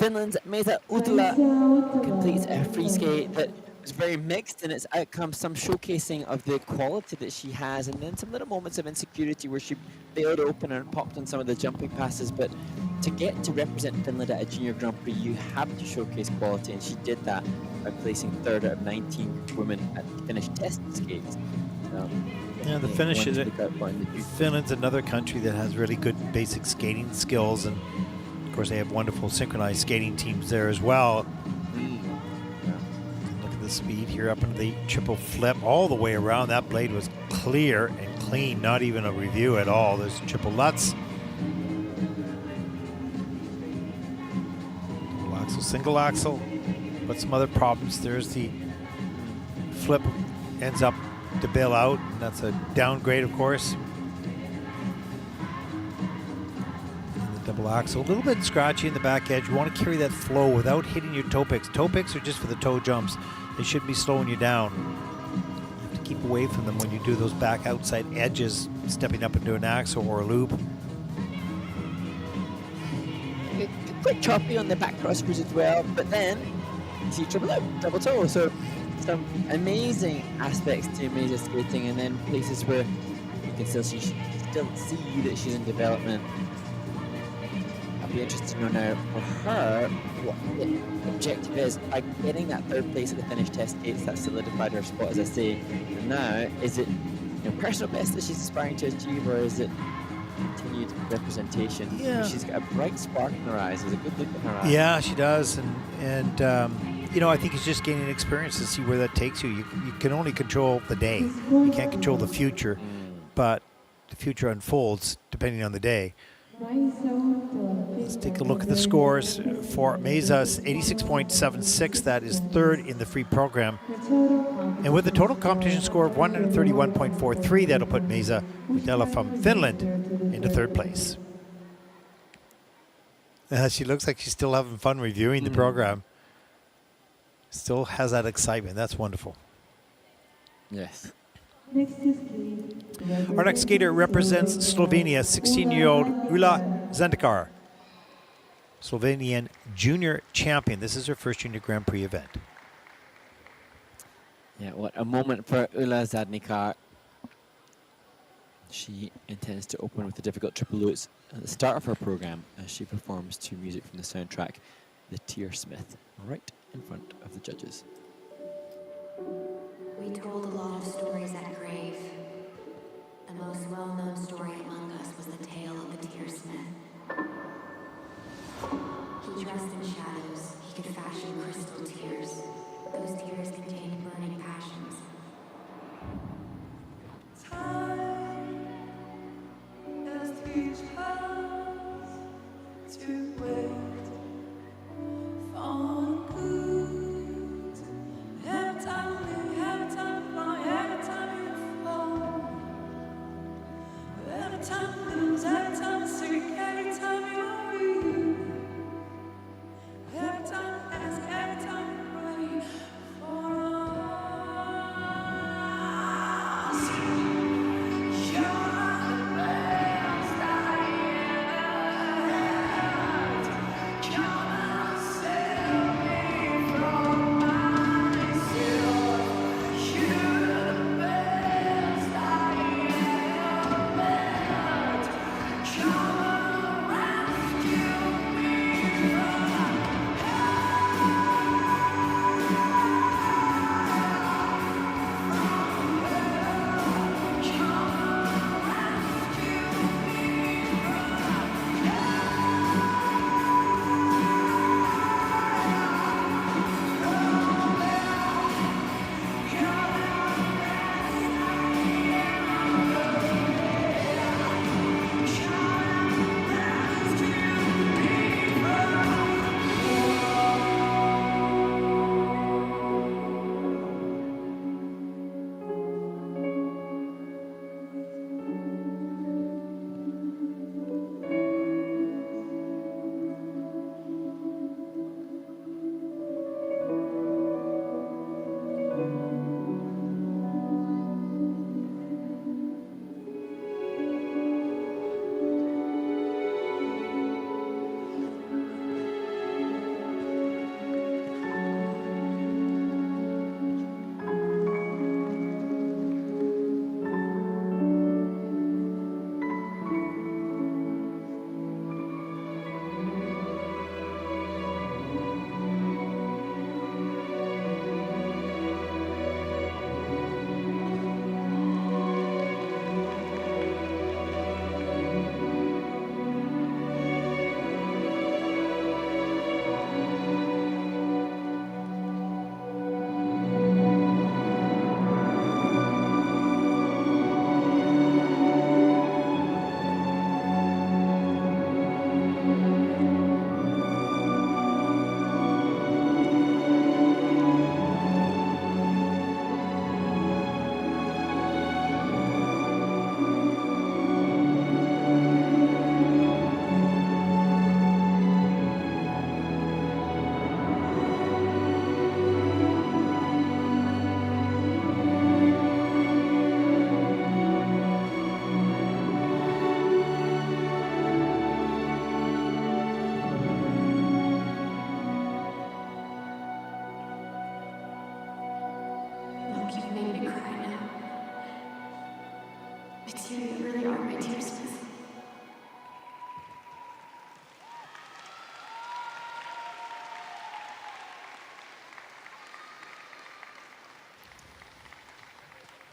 Finland's Maisa Uutela completes a free skate that was very mixed in its outcome, some showcasing of the quality that she has, and then some little moments of insecurity where she bailed open and popped on some of the jumping passes. But to get to represent Finland at a junior Grand Prix, you have to showcase quality, and she did that by placing 3rd out of 19 women at the Finnish test skates. Yeah, the Finnish is Finland's another country that has really good basic skating skills, and of course they have wonderful synchronized skating teams there as well. Look at the speed here up into the triple flip all the way around. That blade was clear and clean, not even a review at all. There's triple Lutz. Double axel, single axel, but some other problems. There's the flip, ends up to bail out, and that's a downgrade, of course. And the double axle, a little bit scratchy in the back edge. You want to carry that flow without hitting your toe picks. Toe picks are just for the toe jumps. They shouldn't be slowing you down. You have to keep away from them when you do those back outside edges, stepping up into an axle or a loop. Quite choppy on the back cross screws as well, but then you see triple out, double toe. So some amazing aspects to Maisa skating, and then places where you can still see that she's in development. I'll be interested to know now for her what the objective is. By getting that 3rd place at the Finnish test skates, that solidified her spot, as I say. And now, is it personal best that she's aspiring to achieve, or is it continued representation? Yeah. She's got a bright spark in her eyes. There's a good look in her eyes. Yeah, she does, and I think it's just gaining experience to see where that takes you. You can only control the day. You can't control the future, but the future unfolds depending on the day. Let's take a look at the scores for Maisa's 86.76. That is 3rd in the free program. And with a total competition score of 131.43, that'll put Maisa Uutela from Finland into 3rd place. She looks like she's still having fun reviewing the program. Still has that excitement. That's wonderful. Yes. Our next skater represents Slovenia, 16-year-old Ula Zadnikar, Slovenian junior champion. This is her first junior Grand Prix event. Yeah, what a moment for Ula Zadnikar. She intends to open with the difficult triple lutz at the start of her program as she performs to music from the soundtrack, The Tearsmith, right in front of the judges. We told a lot of stories at grave. The most well-known story among us was the tale of the Tearsmith. He dressed in shadows. He could fashion crystal tears. Those tears contained burning passions. Time has teach us to wait for good. Every time we have time fly, every time you fall, every time we lose, every time we seek, every time you weep, every time we ask, every time we pray for us.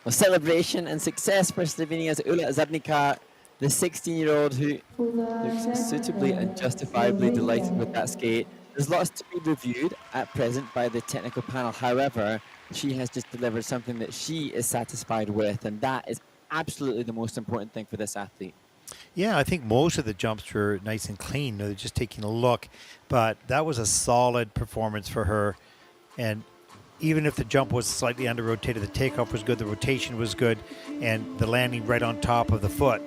Well, celebration and success for Slovenia's Ula Zadnikar, the 16-year-old who looks suitably and justifiably delighted with that skate. There's lots to be reviewed at present by the technical panel. However, she has just delivered something that she is satisfied with, and that is absolutely the most important thing for this athlete. Yeah, I think most of the jumps were nice and clean. They're just taking a look, but that was a solid performance for her. And even if the jump was slightly under-rotated, the takeoff was good, the rotation was good, and the landing right on top of the foot,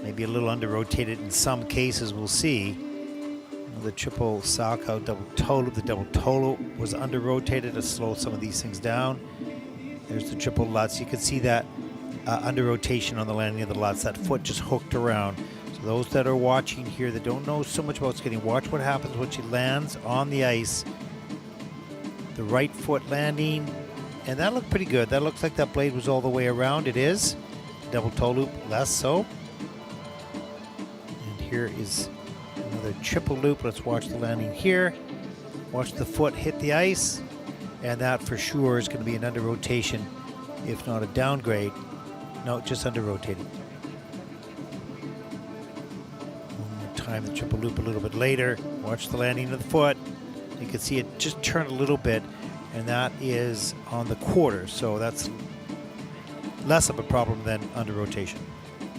maybe a little under-rotated in some cases, we'll see. The triple salchow, double toe loop. The double toe loop was under-rotated to slow some of these things down. There's the triple lutz. You can see that under-rotation on the landing of the lutz. That foot just hooked around. So those that are watching here that don't know so much about skating, watch what happens when she lands on the ice. The right foot landing, and that looked pretty good. That looks like that blade was all the way around. It is. Double toe loop, less so. And here is another triple loop. Let's watch the landing here. Watch the foot hit the ice, and that for sure is going to be an under rotation, if not a downgrade. No, just under rotated. One more time, the triple loop a little bit later. Watch the landing of the foot. You can see it just turn a little bit, and that is on the quarter, so that's less of a problem than under rotation. And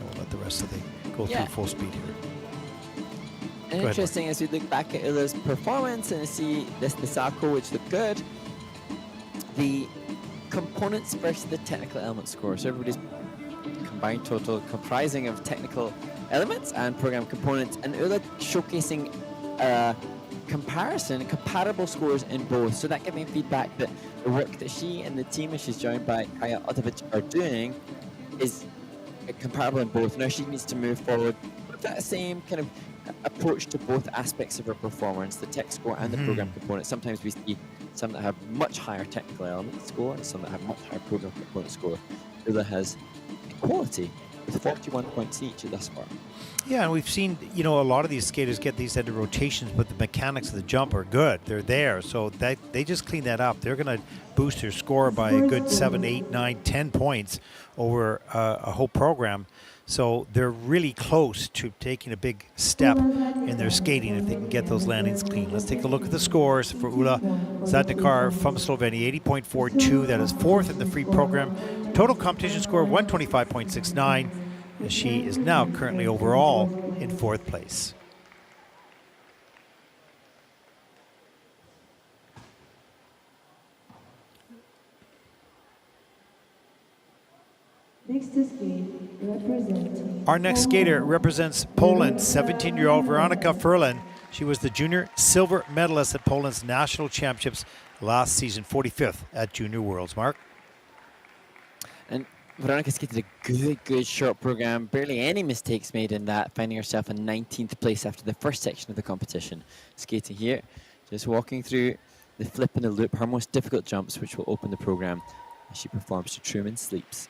we'll let the rest of the go through full speed here. And interesting as we look back at Ula's performance and see the Sako, which looked good, the components versus the technical element score. So everybody's combined total comprising of technical elements and program components, and Ula showcasing comparable scores in both. So that gave me feedback that the work that she and the team, as she's joined by Kaya Otovic, are doing is comparable in both. Now she needs to move forward with that same kind of approach to both aspects of her performance, the tech score and the program component. Sometimes we see some that have much higher technical element score and some that have much higher program component score. Ula has equality with 41 points each thus far. Yeah, and we've seen, you know, a lot of these skaters get these under rotations, but the mechanics of the jump are good. They're there, so they just clean that up. They're going to boost their score by a good 7, 8, 9, 10 points over a whole program. So they're really close to taking a big step in their skating if they can get those landings clean. Let's take a look at the scores for Ula Zadnikar from Slovenia, 80.42. That is fourth in the free program. Total competition score 125.69. She is now currently overall in fourth place. Next to skate, representing. Our next skater represents Poland, 17-year-old Weronika Ferlin. She was the junior silver medalist at Poland's national championships last season, 45th at Junior Worlds. Mark? And Veronica skated a good short program. Barely any mistakes made in that, finding herself in 19th place after the first section of the competition. Skating here, just walking through the flip and the loop, her most difficult jumps, which will open the program as she performs to Truman Sleeps.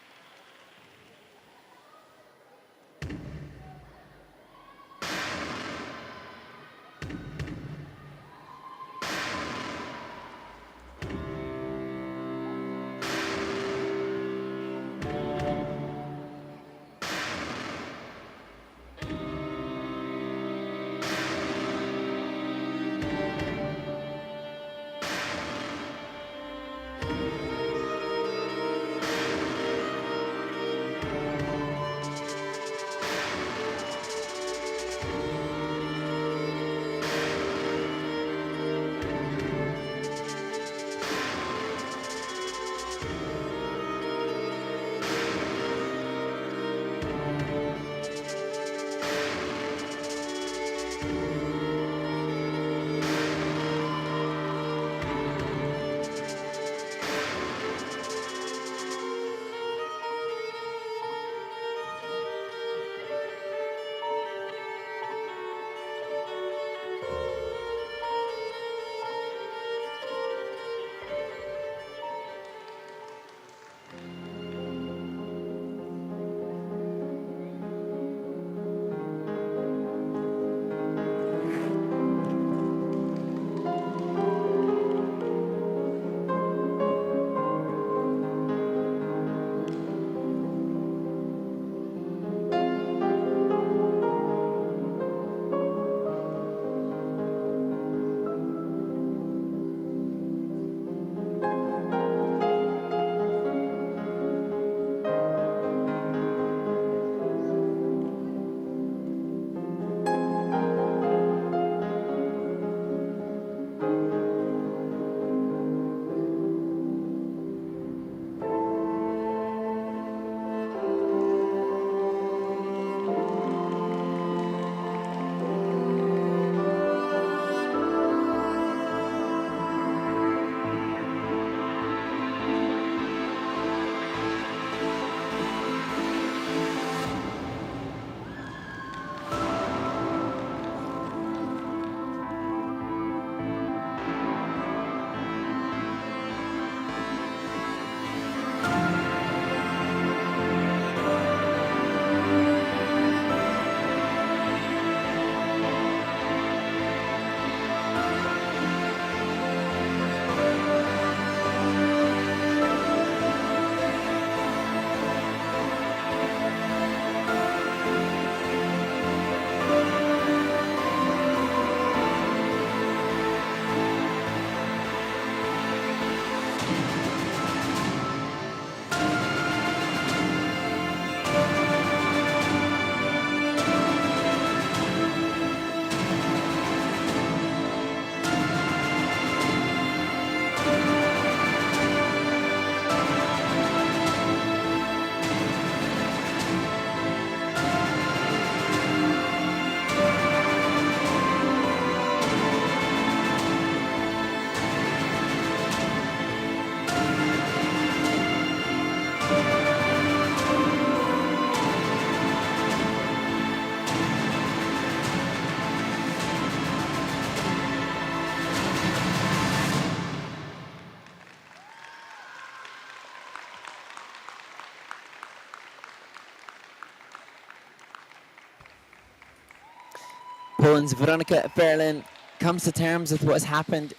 Poland's Weronika Ferlin comes to terms with what has happened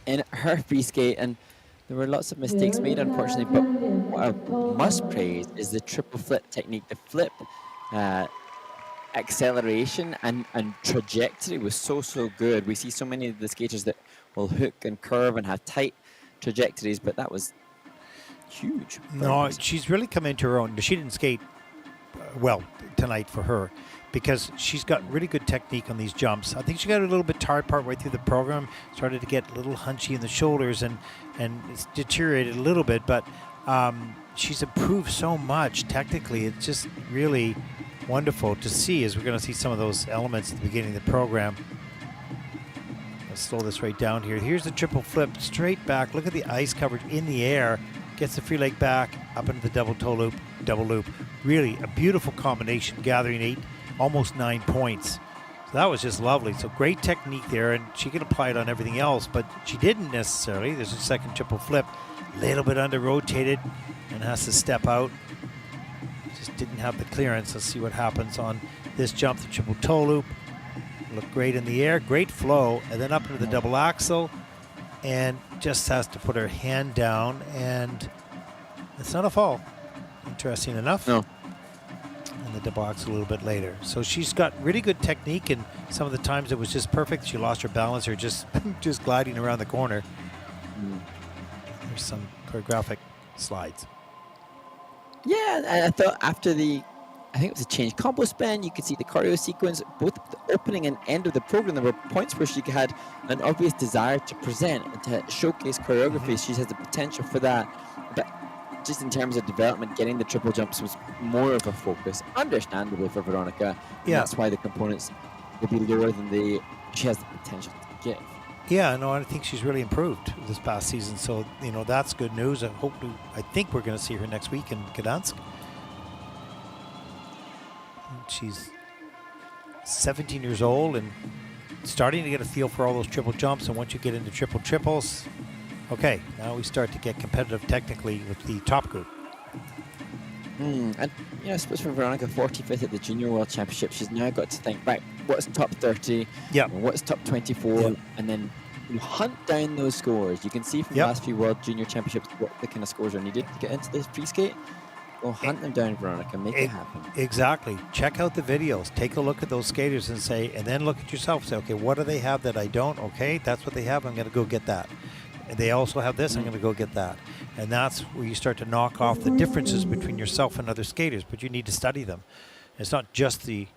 in her free skate, and there were lots of mistakes made, unfortunately, but what I must praise is the triple flip technique. The flip acceleration and trajectory was so good. We see so many of the skaters that will hook and curve and have tight trajectories, but that was huge. No, she's really come into her own. She didn't skate well tonight for her because she's got really good technique on these jumps. I think she got a little bit tired partway through the program, started to get a little hunchy in the shoulders and it's deteriorated a little bit, but she's improved so much technically. It's just really wonderful to see as we're going to see some of those elements at the beginning of the program. Let's slow this right down here. Here's the triple flip straight back. Look at the ice coverage in the air. Gets the free leg back up into the double toe loop, double loop. Really a beautiful combination, gathering almost 9 points. So that was just lovely. So great technique there, and she can apply it on everything else, but she didn't necessarily. There's a second triple flip, a little bit under rotated and has to step out. Just didn't have the clearance. Let's see what happens on this jump, the triple toe loop. Looked great in the air, great flow, and then up into the double axel, and just has to put her hand down, and it's not a fall. Interesting enough. No. And the double axel a little bit later. So she's got really good technique, and some of the times it was just perfect. She lost her balance or just gliding around the corner. There's some choreographic slides. Yeah, I thought after I think it was a change combo spin, you could see the choreo sequence, both the opening and end of the program. There were points where she had an obvious desire to present and to showcase choreography. She has the potential for that. But just in terms of development, getting the triple jumps was more of a focus, understandably for Weronika. Yeah. That's why the components will be lower than she has the potential to give. Yeah, no, I think she's really improved this past season. So, that's good news. I think we're going to see her next week in Gdansk. She's 17 years old and starting to get a feel for all those triple jumps. And once you get into triple triples, okay, now we start to get competitive technically with the top group. And I suppose for Weronika, 45th at the Junior World Championship, she's now got to think, right, what's top 30? Yeah. What's top 24? Yep. And then you hunt down those scores. You can see from the last few World Junior Championships what the kind of scores are needed to get into this free skate. Go hunt them down, Weronika, make it happen. Exactly. Check out the videos. Take a look at those skaters and then look at yourself. Say, okay, what do they have that I don't? Okay, that's what they have. I'm going to go get that. And they also have this. I'm going to go get that. And that's where you start to knock off the differences between yourself and other skaters. But you need to study them. It's not just the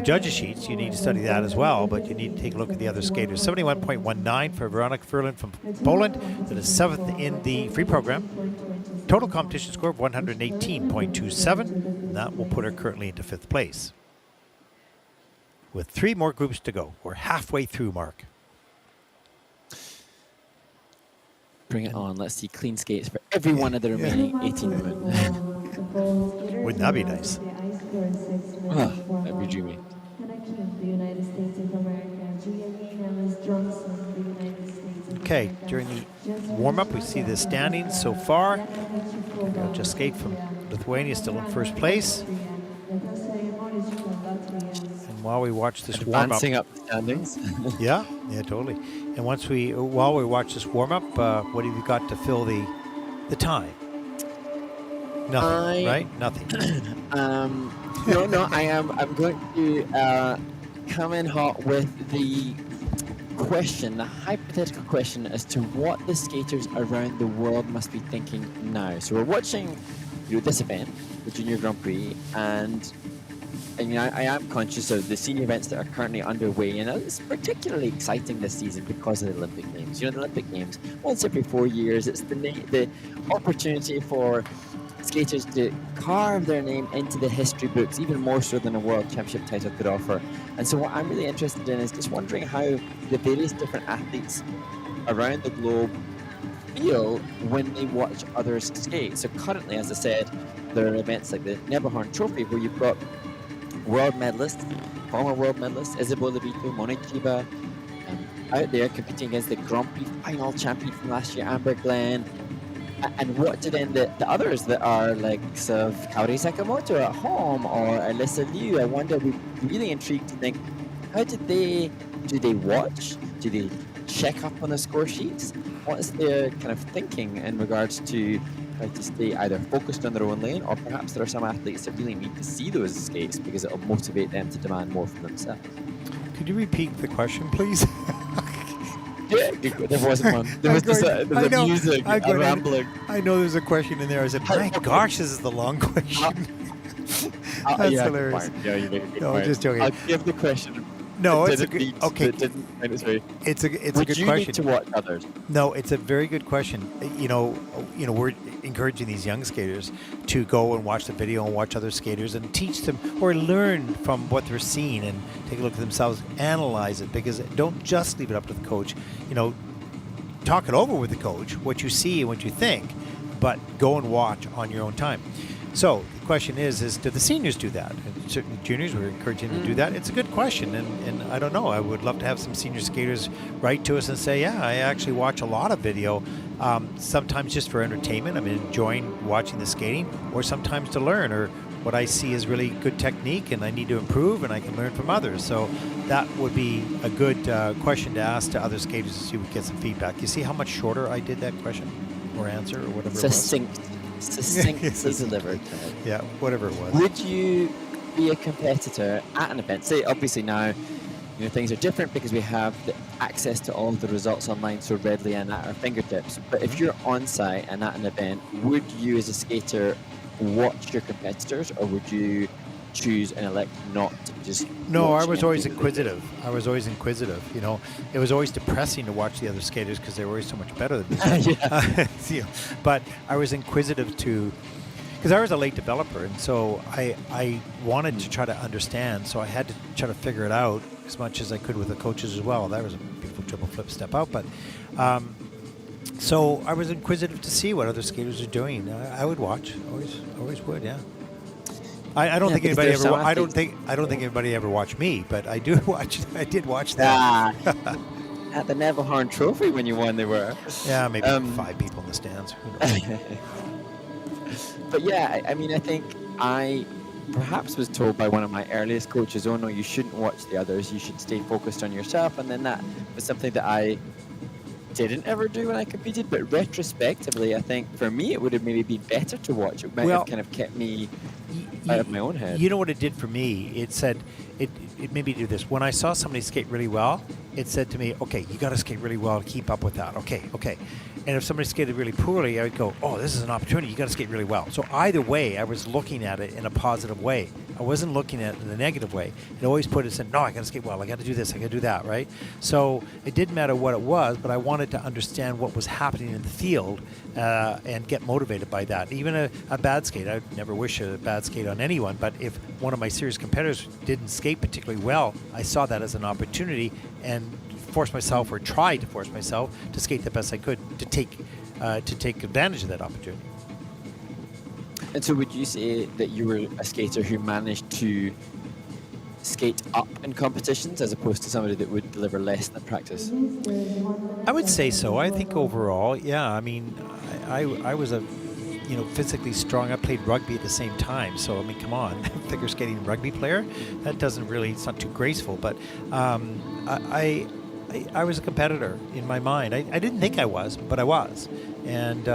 judges' sheets. You need to study that as well, but you need to take a look at the other skaters. 71.19 for Weronika Ferlin from Poland. That is 7th in the free program. Total competition score of 118.27. And that will put her currently into 5th place. With 3 more groups to go. We're halfway through, Mark. Bring it on. Let's see clean skates for every one of the remaining 18 women. Wouldn't that be nice? That'd be dreamy. Okay, during the warm-up, we see the standings so far. Just Skate from Lithuania still in 1st place. And while we watch this warm-up, Advancing up the standings. yeah, totally. And while we watch this warm-up, what have you got to fill the time? Nothing, right? Nothing. I'm going to come in hot with the hypothetical question as to what the skaters around the world must be thinking now. So we're watching this event, the Junior Grand Prix, and I am conscious of the senior events that are currently underway, and it's particularly exciting this season because of the Olympic Games. The Olympic Games, once every 4 years, it's the opportunity for skaters to carve their name into the history books, even more so than a World Championship title could offer. And so what I'm really interested in is just wondering how the various different athletes around the globe feel when they watch others skate. So currently, as I said, there are events like the Nebahorn Trophy where you've got world medalists, former world medalists, Isabel Levito, Moni Chiba, out there competing against the Grand Prix final champion from last year, Amber Glenn. And what do then the others that are like Kaori Sakamoto at home or Alyssa Liu? I wonder, we're really intrigued to think How do they watch? Do they check up on the score sheets? What is their kind of thinking in regards to trying to stay either focused on their own lane, or perhaps there are some athletes that really need to see those skates because it'll motivate them to demand more from themselves? Could you repeat the question, please? Yeah, there wasn't one. There was just a music, a rambling. I know there's a question in there. I said, my gosh, this is the long question. That's hilarious. Fine. Yeah, you make a good No, point. just joking. I'll give the question. No, that it's a didn't good. need- Okay, that didn't find its way. it's a good Would you question. need to watch others? No, it's a very good question. You know, we're encouraging these young skaters to go and watch the video and watch other skaters and teach them or learn from what they're seeing and take a look at themselves, analyze it, because don't just leave it up to the coach. You know, talk it over with the coach, what you see and what you think, but go and watch on your own time. So the question is do the seniors do that? And certainly juniors, we're encouraging them to do that. It's a good question, and I don't know. I would love to have some senior skaters write to us and say, yeah, I actually watch a lot of video, sometimes just for entertainment. I'm enjoying watching the skating, or sometimes to learn, or what I see is really good technique and I need to improve and I can learn from others. So that would be a good question to ask to other skaters to see if we get some feedback. You see how much shorter I did that question or answer or whatever Succinctly delivered. Yeah, whatever it was. Would you be a competitor at an event? Say, obviously now, things are different because we have the access to all of the results online so readily and at our fingertips. But if you're on site and at an event, would you as a skater watch your competitors, or would you choose and elect not to just No, watch I was anything always that they inquisitive. I was always inquisitive. It was always depressing to watch the other skaters because they were always so much better than me. Yeah. But I was inquisitive because I was a late developer, and so I wanted to try to understand. So I had to try to figure it out as much as I could with the coaches as well. That was a beautiful triple flip step out, but. So I was inquisitive to see what other skaters are doing. I would watch, always would, yeah. I don't think anybody ever. I don't think anybody ever watched me, but I do watch. I did watch that. At the Neville Horn Trophy when you won, they were. Yeah, maybe 5 people in the stands. Who knows? But yeah, I mean, I think I perhaps was told by one of my earliest coaches, "Oh no, you shouldn't watch the others. You should stay focused on yourself." And then that was something that I didn't ever do when I competed, but retrospectively, I think for me it would have maybe been better to watch. It might have kind of kept me out of my own head. You know what it did for me? It said, it made me do this. When I saw somebody skate really well, it said to me, okay, you got to skate really well to keep up with that. Okay. And if somebody skated really poorly, I would go, oh, this is an opportunity. You got to skate really well. So either way, I was looking at it in a positive way. I wasn't looking at it in a negative way. It always put it in, no, I got to skate well. I got to do this. I got to do that, right? So it didn't matter what it was, but I wanted to understand what was happening in the field and get motivated by that. Even a bad skate, I would never wish a bad skate on anyone, but if one of my serious competitors didn't skate particularly well, I saw that as an opportunity and force myself or try to force myself to skate the best I could to take advantage of that opportunity. And so would you say that you were a skater who managed to skate up in competitions as opposed to somebody that would deliver less than practice? I would say so. I think overall, yeah. I mean, I was a physically strong. I played rugby at the same time, so I mean, come on, figure skating rugby player, that doesn't really, it's not too graceful, but I was a competitor in my mind. I didn't think I was, but I was. And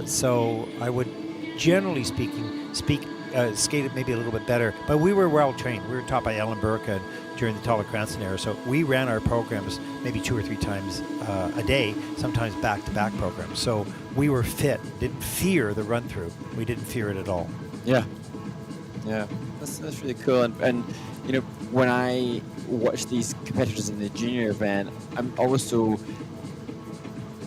so I would, generally speaking, skate it maybe a little bit better. But we were well trained. We were taught by Ellen Burke during the Tyler Cranston era. So we ran our programs maybe 2 or 3 times a day, sometimes back-to-back programs. So we were fit, didn't fear the run-through. We didn't fear it at all. Yeah. That's really cool. And when I watch these competitors in the junior event, I'm always so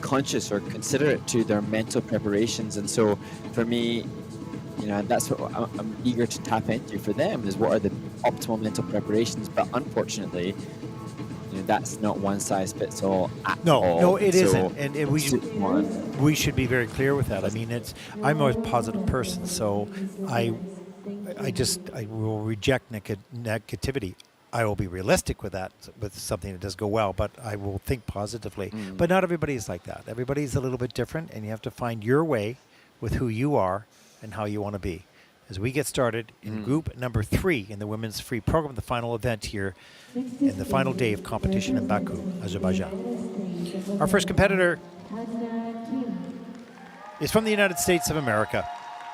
conscious or considerate to their mental preparations. And so for me, that's what I'm eager to tap into for them, is what are the optimal mental preparations. But unfortunately, that's not one size fits all at all. No, it so isn't. And we should be very clear with that. I mean, I'm a positive person, so I will reject negativity. I will be realistic with that, with something that does go well, but I will think positively. But not everybody is like that. Everybody's a little bit different, and you have to find your way with who you are and how you want to be. as we get started in group number 3 in the women's free program, the final event here in the final day of competition in Baku, Azerbaijan. Our first competitor is from the United States of America,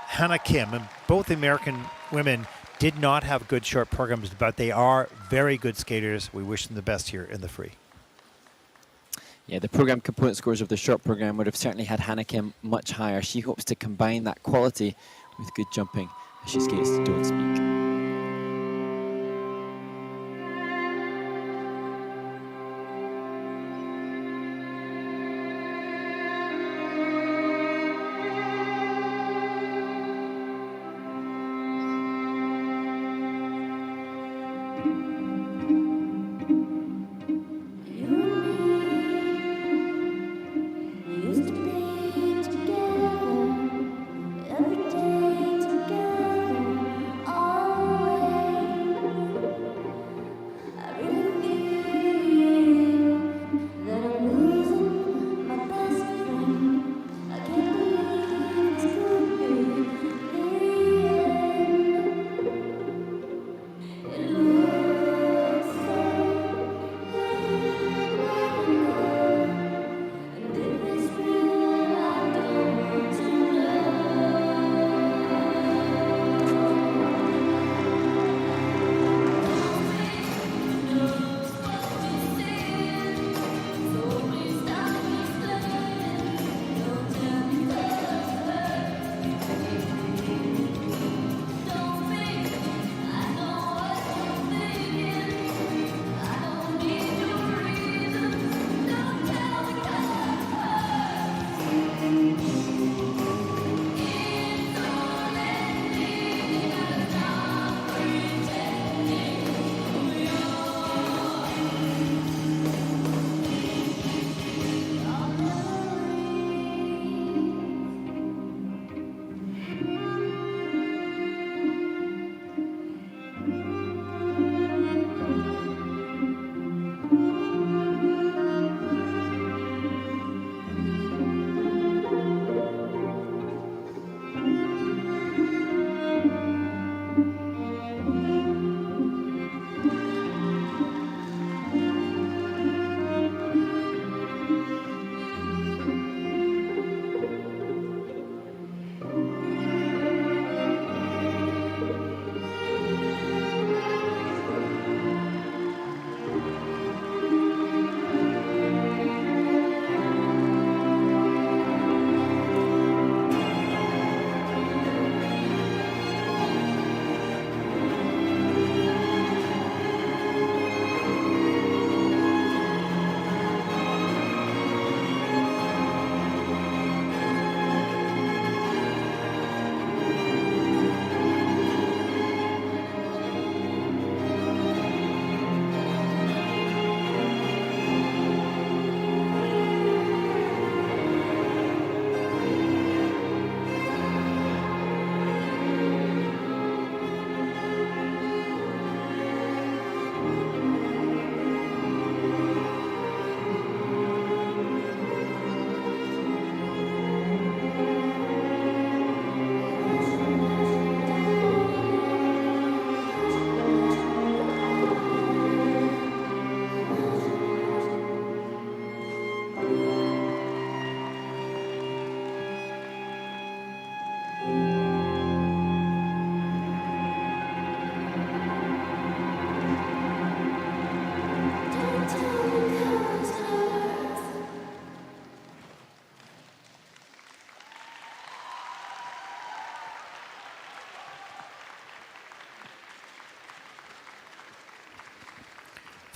Hannah Kim. And both American women did not have good short programs, but they are very good skaters. We wish them the best here in the free. Yeah, the program component scores of the short program would have certainly had Hannah Kim much higher. She hopes to combine that quality with good jumping as she skates Don't Speak.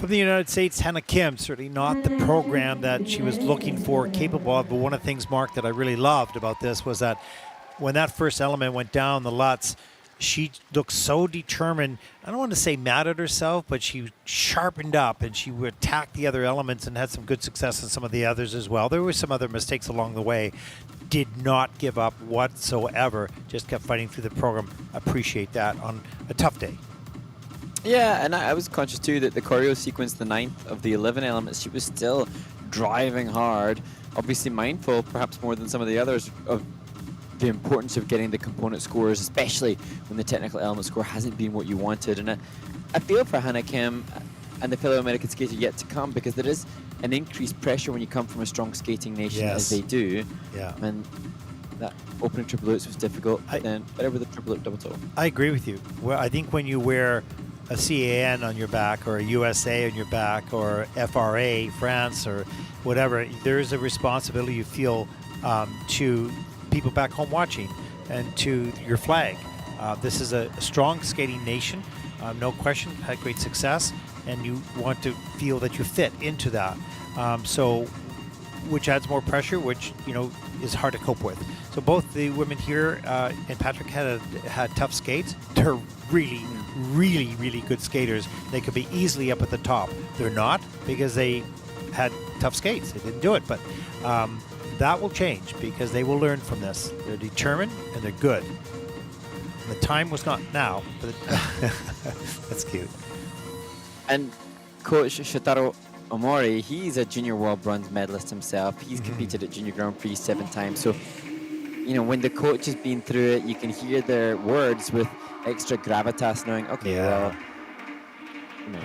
From the United States, Hannah Kim, certainly not the program that she was looking for, capable of, but one of the things, Mark, that I really loved about this was that when that first element went down the Lutz, she looked so determined. I don't want to say mad at herself, but she sharpened up and she would attack the other elements and had some good success in some of the others as well. There were some other mistakes along the way. Did not give up whatsoever. Just kept fighting through the program. Appreciate that on a tough day. Yeah, and I was conscious too that the choreo sequence, the 9th of the 11 elements, she was still driving hard. Obviously mindful, perhaps more than some of the others, of the importance of getting the component scores, especially when the technical element score hasn't been what you wanted. And I feel for Hannah Kim and the fellow American skater yet to come, because there is an increased pressure when you come from a strong skating nation as they do. Yeah. And that opening triple oops was difficult, but then better with a triple loop double toe. I agree with you. Well, I think when you wear a CAN on your back, or a USA on your back, or FRA, France, or whatever, there is a responsibility you feel to people back home watching and to your flag. This is a strong skating nation, no question, had great success, and you want to feel that you fit into that. So, which adds more pressure, which, you know, is hard to cope with. So both the women here and Patrick had tough skates. They're really, really, really good skaters. They could be easily up at the top. They're not, because they had tough skates. They didn't do it, but that will change, because they will learn from this. They're determined and they're good. And the time was not now, but that's cute. And Coach Shotaro Omori, he's a junior world bronze medalist himself. He's competed at Junior Grand Prix 7 times. So, you know, when the coach has been through it, you can hear their words with extra gravitas, knowing, okay, well, you know,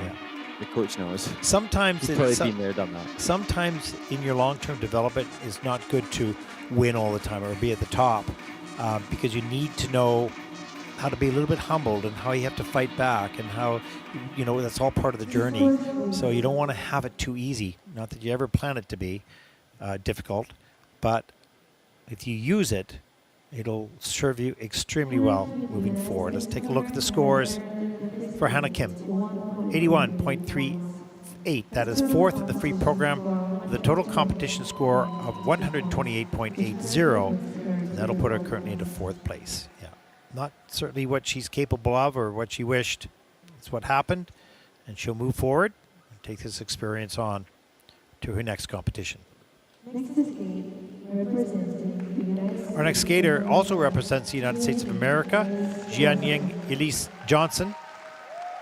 the coach knows. Sometimes he's probably been there, done that. Sometimes in your long-term development, it's not good to win all the time or be at the top, because you need to know how to be a little bit humbled and how you have to fight back, and how, you know, that's all part of the journey. So you don't want to have it too easy. Not that you ever plan it to be difficult, but if you use it, it'll serve you extremely well moving forward. Let's take a look at the scores for Hannah Kim. 81.38. That is fourth in the free program, with a total competition score of 128.80. And that'll put her currently into fourth place. Yeah, not certainly what she's capable of or what she wished. It's what happened, and she'll move forward and take this experience on to her next competition. Our next skater also represents the United States of America, Jianying Elise Johnson.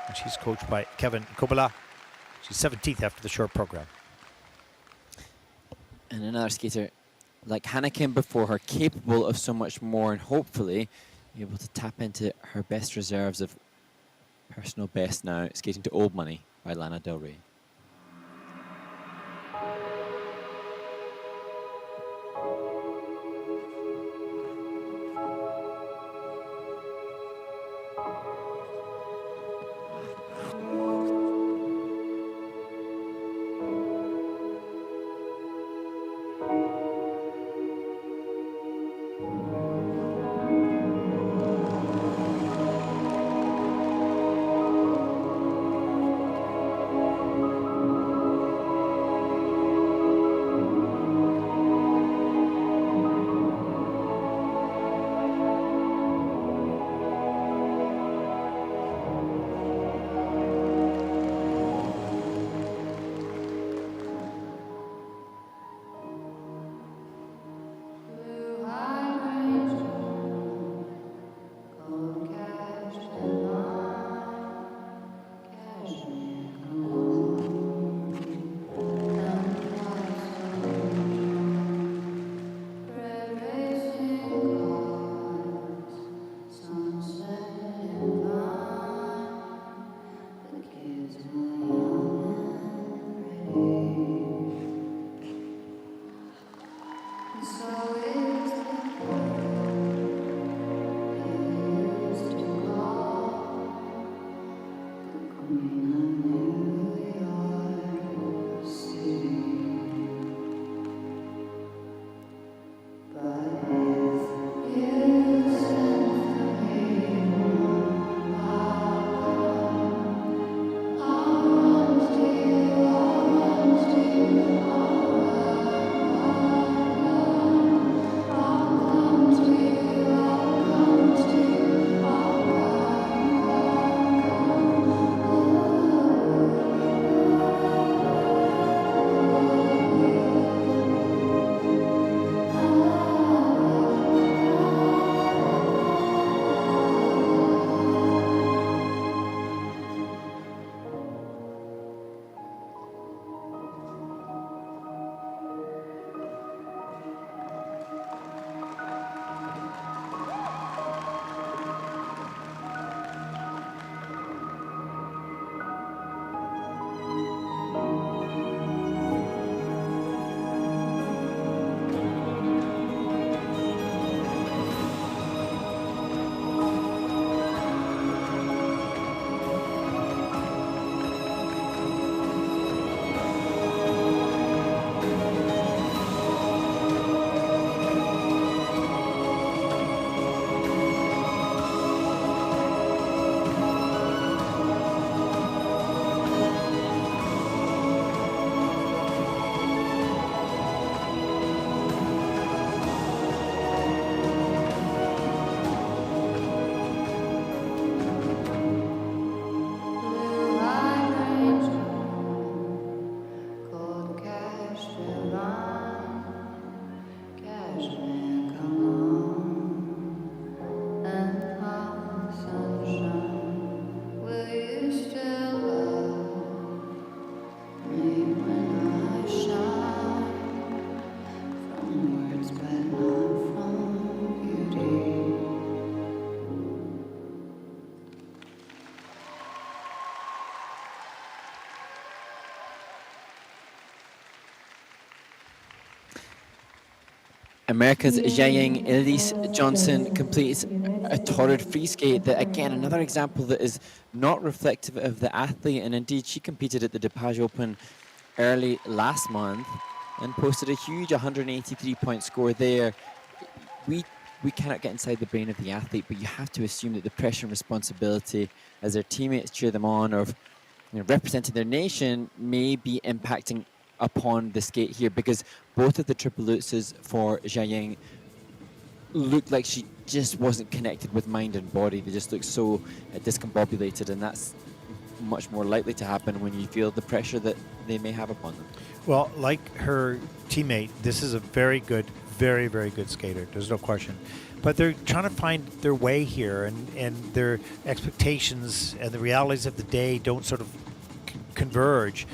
And she's coached by Kevin Kobala. She's 17th after the short program. And another skater like Hannah Kim before her, capable of so much more, and hopefully be able to tap into her best reserves of personal best now, skating to Old Money by Lana Del Rey. America's Jiaying Elise Johnson completes a torrid free skate that, again, another example that is not reflective of the athlete. And indeed, she competed at the DePage Open early last month and posted a huge 183-point score there. We cannot get inside the brain of the athlete, but you have to assume that the pressure and responsibility as their teammates cheer them on, or representing their nation, may be impacting upon the skate here, because both of the triple lutzes for Jiaying looked like she just wasn't connected with mind and body. They just looked so discombobulated, and that's much more likely to happen when you feel the pressure that they may have upon them. Well, like her teammate, this is a very good, very, very good skater. There's no question. But they're trying to find their way here, and their expectations and the realities of the day don't sort of converge.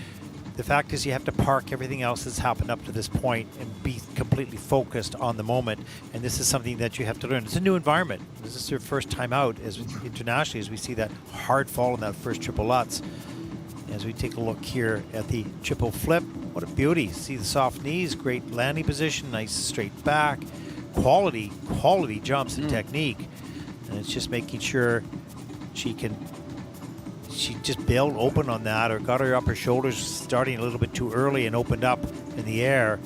The fact is, you have to park everything else that's happened up to this point and be completely focused on the moment. And this is something that you have to learn. It's a new environment. This is their first time out internationally, as we see that hard fall in that first triple lutz. As we take a look here at the triple flip, what a beauty. See the soft knees, great landing position, nice straight back, quality jumps and technique. And it's just making sure she just bailed open on that, or got her upper shoulders starting a little bit too early and opened up in the air.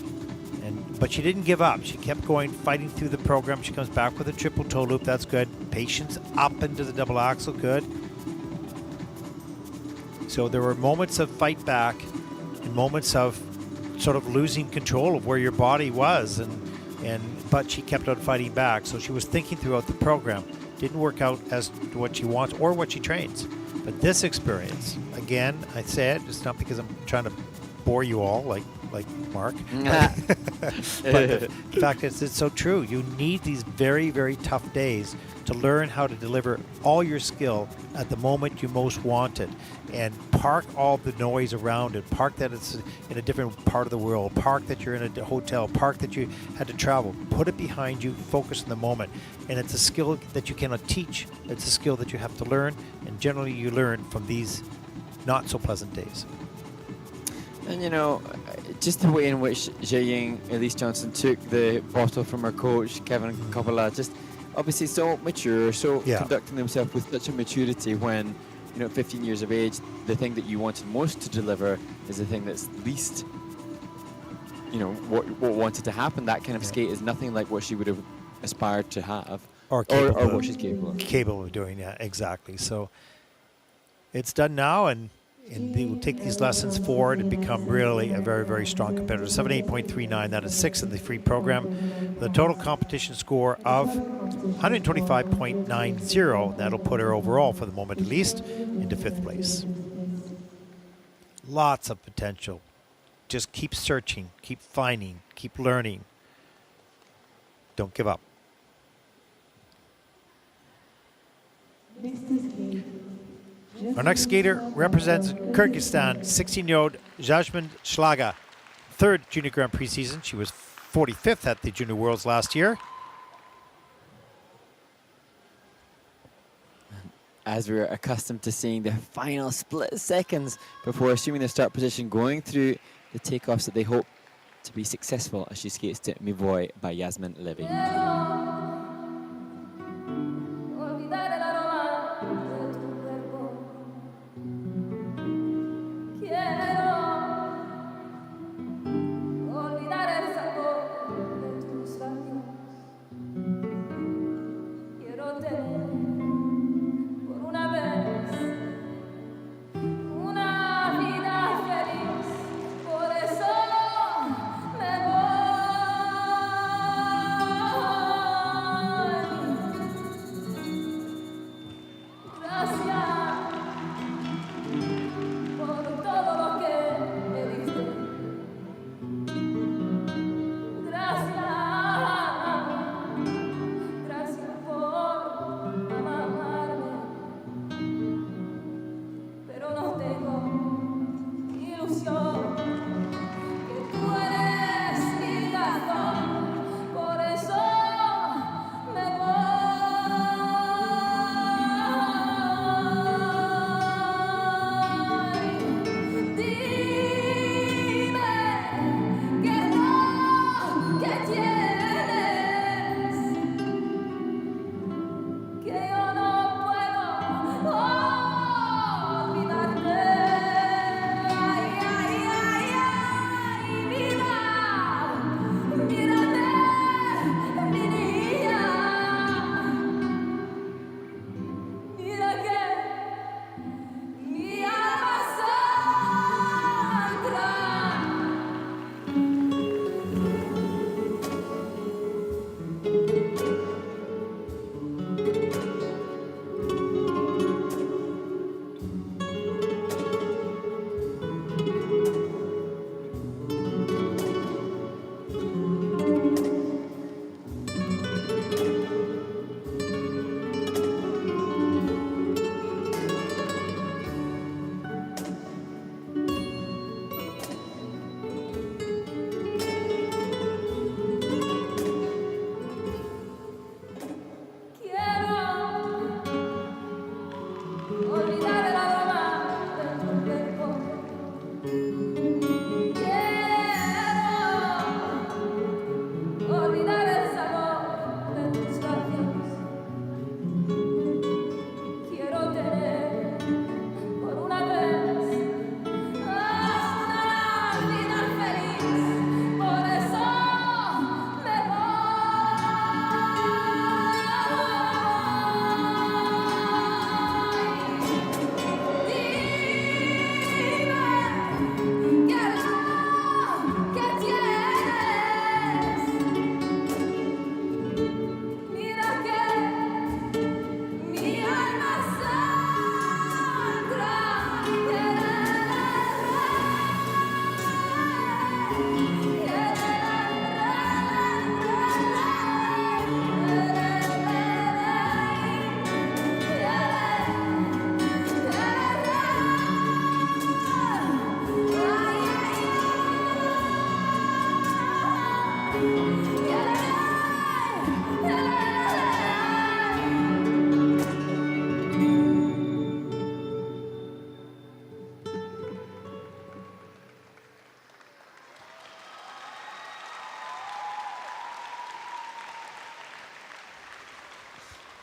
But she didn't give up. She kept going, fighting through the program. She comes back with a triple toe loop. That's good. Patience up into the double axel. Good. So there were moments of fight back and moments of sort of losing control of where your body was, but she kept on fighting back. So she was thinking throughout the program. Didn't work out as to what she wants or what she trains. But this experience, again, I say it, it's not because I'm trying to bore you all like Mark. But the fact is, it's so true. You need these very, very tough days to learn how to deliver all your skill at the moment you most want it, and park all the noise around it. Park that it's in a different part of the world. Park that you're in a hotel. Park that you had to travel. Put it behind you. Focus on the moment. And it's a skill that you cannot teach. It's a skill that you have to learn, and generally you learn from these not so pleasant days. And just the way in which Jiaying Elise Johnson took the bottle from her coach, Kevin Coppola, just obviously so mature, so conducting himself with such a maturity when, 15 years of age, the thing that you wanted most to deliver is the thing that's least, what wanted to happen. That kind of skate is nothing like what she would have aspired to have, or what she's capable of doing. Yeah, exactly. So it's done now, and they will take these lessons forward and become really a very, very strong competitor. 78.39, that is 6th in the free program. The total competition score of 125.90. That'll put her overall, for the moment at least, into 5th place. Lots of potential. Just keep searching, keep finding, keep learning. Don't give up. Our next skater represents Kyrgyzstan, 16-year-old Jasmine Schlager. 3rd Junior Grand Prix season. She was 45th at the Junior Worlds last year. As we're accustomed to seeing the final split seconds before assuming the start position, going through the takeoffs that they hope to be successful as she skates to Mi Voy by Yasmin Levy.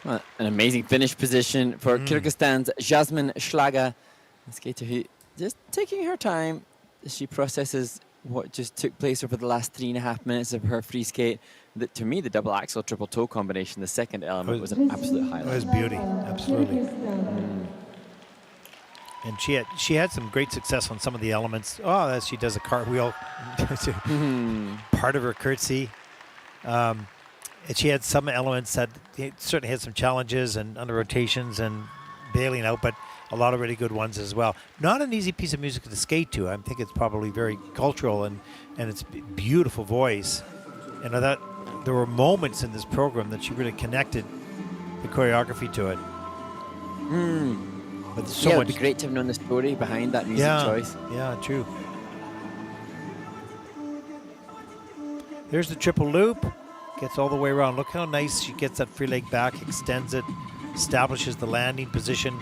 Well, an amazing finish position for Kyrgyzstan's Jasmine Schlager, a skater who just taking her time as she processes what just took place over the last 3.5 minutes of her free skate. That, to me, the double axel triple toe combination, the second element, was an absolute It highlight. was beauty, absolutely. And she had some great success on some of the elements. Oh, that she does a cartwheel, part of her curtsy. And she had some elements that certainly had some challenges and under rotations and bailing out, but a lot of really good ones as well. Not an easy piece of music to skate to. I think it's probably very cultural and it's beautiful voice. And I thought there were moments in this program that she really connected the choreography to it. But there's so It much. would be great to have known the story behind that music choice. Yeah, true. There's the triple loop. Gets all the way around. Look how nice she gets that free leg back, extends it, establishes the landing position.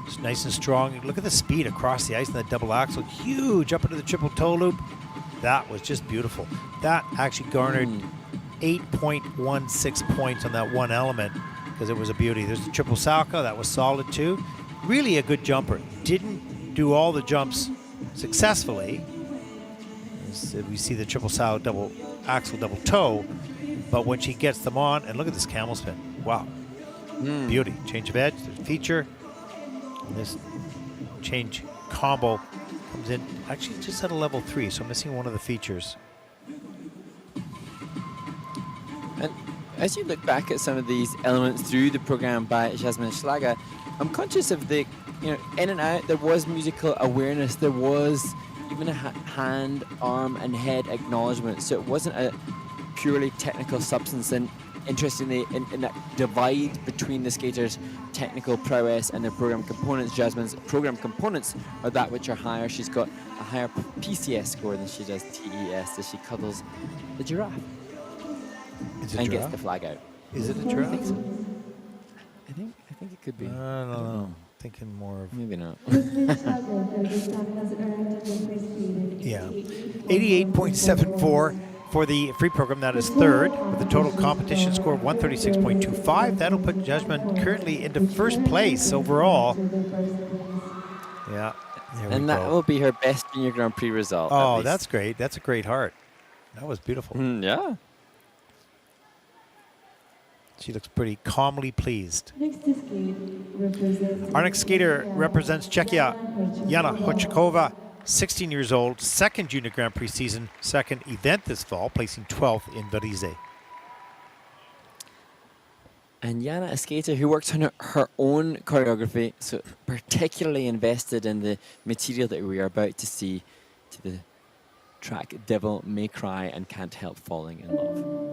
It's nice and strong. Look at the speed across the ice in that double axel. Huge up into the triple toe loop. That was just beautiful. That actually garnered 8.16 points on that one element because it was a beauty. There's the triple salchow. That was solid too. Really a good jumper. Didn't do all the jumps successfully. As we see the triple salchow, double axel, double toe. But when she gets them on, and look at this camel spin. Wow. Beauty. Change of edge, there's feature. And this change combo comes in. Actually, just at a level 3, so missing one of the features. And as you look back at some of these elements through the program by Jasmine Schlager, I'm conscious of the, in and out, there was musical awareness. There was even a hand, arm, and head acknowledgement. So it wasn't a purely technical substance. And interestingly, in that divide between the skaters' technical prowess and their program components, Jasmine's program components are that which are higher. She's got a higher PCS score than she does TES as she cuddles the giraffe and gets the flag out. Is it a giraffe? I think so. I think it could be. I don't know. Thinking more of. Maybe not. Yeah. 88.74 for the free program. That is third with a total competition score of 136.25. That'll put Jasmine currently into first place overall. Yeah. And that will be her best Junior Grand Prix result. Oh, that's great. That's a great heart. That was beautiful. Yeah. She looks pretty calmly pleased. Next to skate represents. Our next skater represents Czechia, Jana Hochkova, 16 years old, second Junior Grand Prix season, second event this fall, placing 12th in Varese. And Jana, a skater who works on her own choreography, so particularly invested in the material that we are about to see to the track Devil May Cry and Can't Help Falling in Love.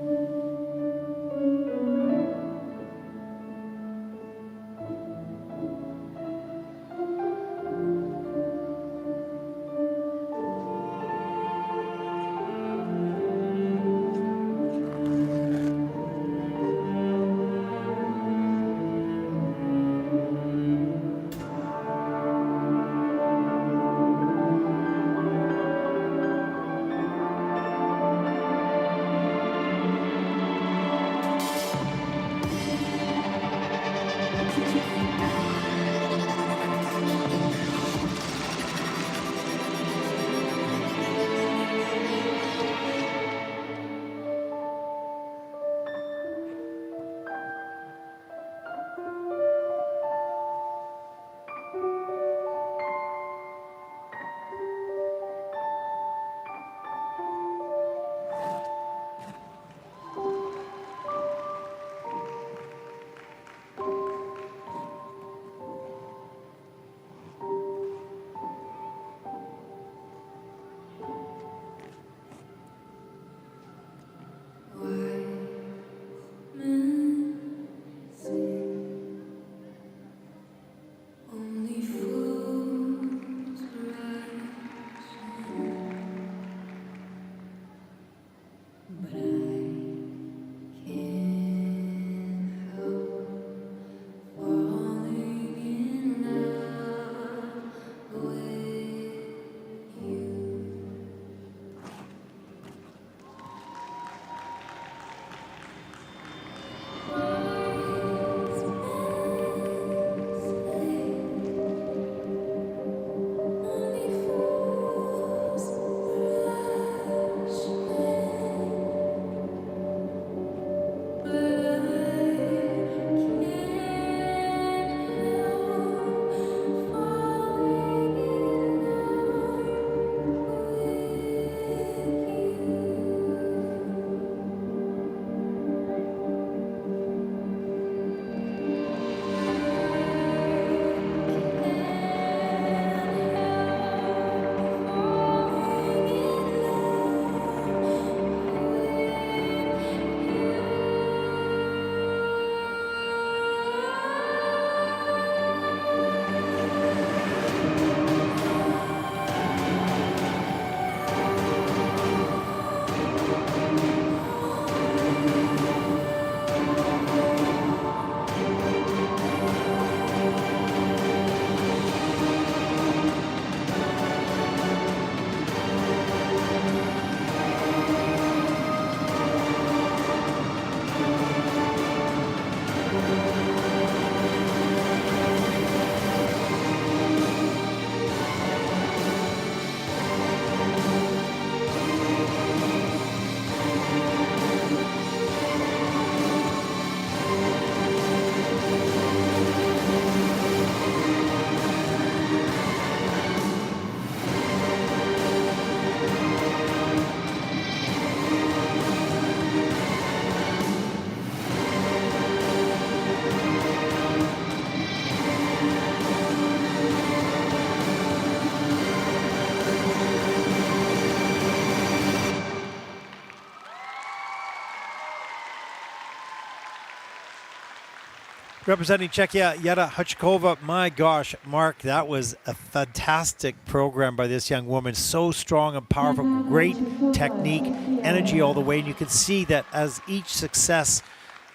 Representing Czechia, Jana Hyewon. My gosh, Mark, that was a fantastic program by this young woman. So strong and powerful, great technique, energy all the way. And you can see that as each success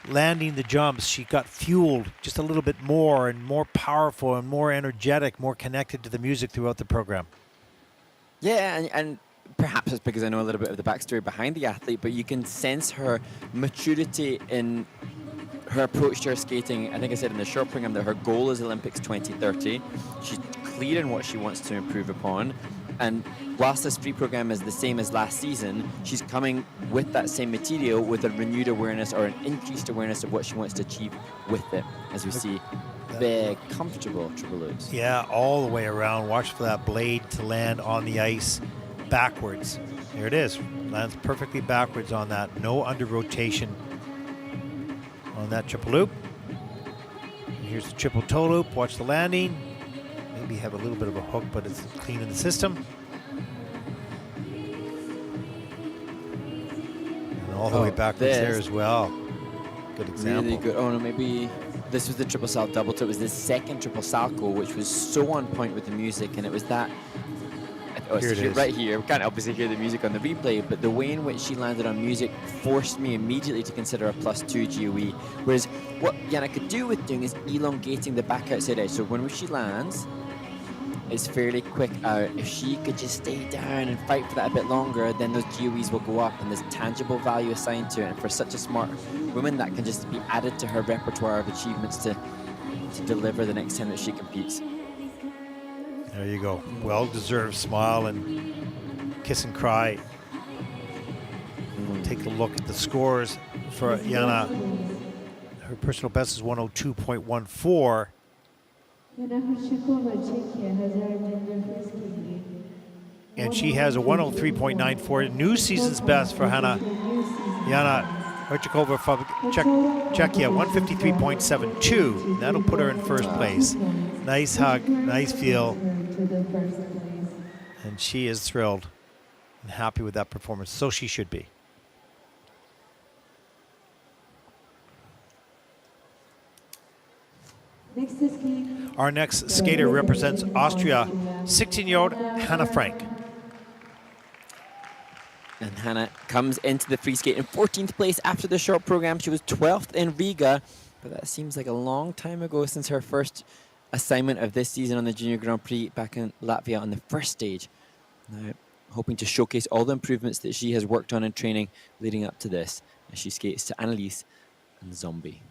landing the jumps, she got fueled just a little bit more and more powerful and more energetic, more connected to the music throughout the program. Yeah, and perhaps it's because I know a little bit of the backstory behind the athlete, but you can sense her maturity in her approach to her skating. I think I said in the short program that her goal is Olympics 2030. She's clear in what she wants to improve upon. And whilst this free program is the same as last season, she's coming with that same material with a renewed awareness or an increased awareness of what she wants to achieve with it. As we see, big, comfortable triple loops. Yeah, all the way around. Watch for that blade to land on the ice backwards. There it is. Lands perfectly backwards on that. No under rotation on that triple loop. And here's the triple toe loop. Watch the landing. Maybe have a little bit of a hook, but it's clean in the system. And all the way backwards there as well. Good example. Really good. Oh no, maybe this was the triple sal double toe. It was the second triple salco, which was so on point with the music, and it was that. Oh, Here it is. Right here. We can't obviously hear the music on the replay, but the way in which she landed on music forced me immediately to consider a +2 GOE. Whereas what Jana could do with doing is elongating the back outside edge. So when she lands, it's fairly quick out. If she could just stay down and fight for that a bit longer, then those GOEs will go up and there's tangible value assigned to it. And for such a smart woman, that can just be added to her repertoire of achievements to deliver the next time that she competes. There you go. Well-deserved smile and kiss and cry. We'll take a look at the scores for Jana. Her personal best is 102.14. And she has a 103.94. New season's best for Jana Hyewon from Czechia, 153.72. That'll put her in first place. Nice hug, nice feel. And she is thrilled and happy with that performance. So she should be. Our next skater represents Austria, 16-year-old Hannah Frank. And Hannah comes into the free skate in 14th place after the short program. She was 12th in Riga, but that seems like a long time ago since her first assignment of this season on the Junior Grand Prix back in Latvia on the first stage. Now, hoping to showcase all the improvements that she has worked on in training leading up to this as she skates to Annelies and Zombie.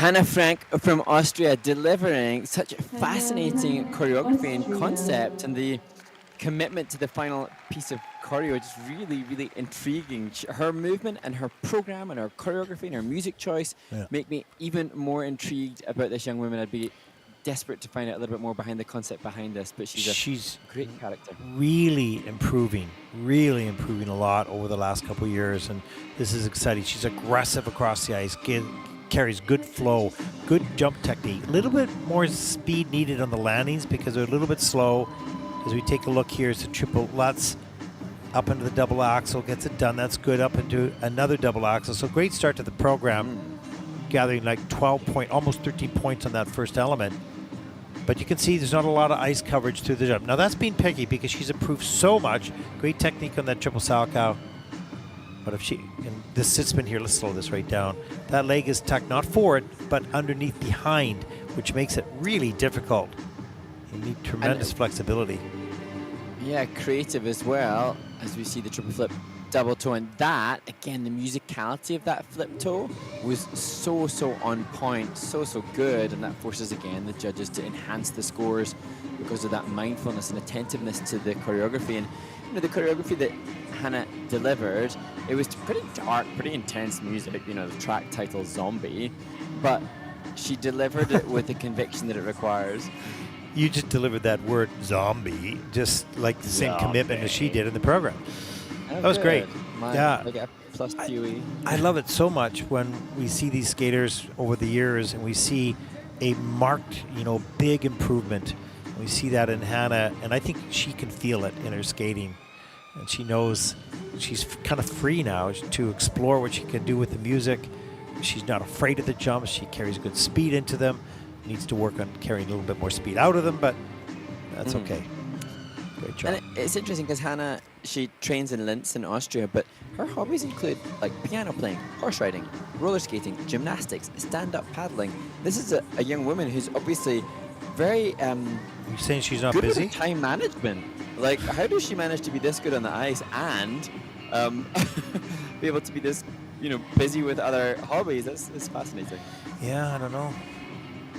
Hannah Frank from Austria delivering such fascinating choreography and concept, and the commitment to the final piece of choreo is really, really intriguing. Her movement and her program and her choreography and her music choice make me even more intrigued about this young woman. I'd be desperate to find out a little bit more behind the concept behind this, but she's a great character. Really improving a lot over the last couple of years, and this is exciting. She's aggressive across the ice, carries good flow, good jump technique. A little bit more speed needed on the landings because they're a little bit slow. As we take a look here, it's a triple Lutz up into the double axel, gets it done. That's good. Up into another double axel. So great start to the program, gathering like 12 almost 13 points on that first element. But you can see there's not a lot of ice coverage through the jump. Now that's being picky because she's improved so much. Great technique on that triple salchow. But if she, and this sit spin here, let's slow this right down. That leg is tucked not forward, but underneath behind, which makes it really difficult. You need tremendous flexibility. Yeah, creative as well, as we see the triple flip double toe. And that, again, the musicality of that flip toe was so on point, so good. And that forces, again, the judges to enhance the scores because of that mindfulness and attentiveness to the choreography. And the choreography that Hannah delivered, it was pretty dark, pretty intense music, the track title Zombie, but she delivered it with the conviction that it requires. You just delivered that word zombie, just like the same commitment as she did in the program. Oh, that was great. I get a plus QE. I love it so much when we see these skaters over the years and we see a marked, big improvement. We see that in Hannah, and I think she can feel it in her skating. And she knows she's kind of free now to explore what she can do with the music. She's not afraid of the jumps. She carries good speed into them. Needs to work on carrying a little bit more speed out of them, but that's okay. Great job. And it's interesting because Hannah, she trains in Linz in Austria, but her hobbies include like piano playing, horse riding, roller skating, gymnastics, stand-up paddling. This is a young woman who's obviously very You're saying she's not good busy? with time management. Like, how does she manage to be this good on the ice and be able to be this, busy with other hobbies? That's fascinating. Yeah, I don't know.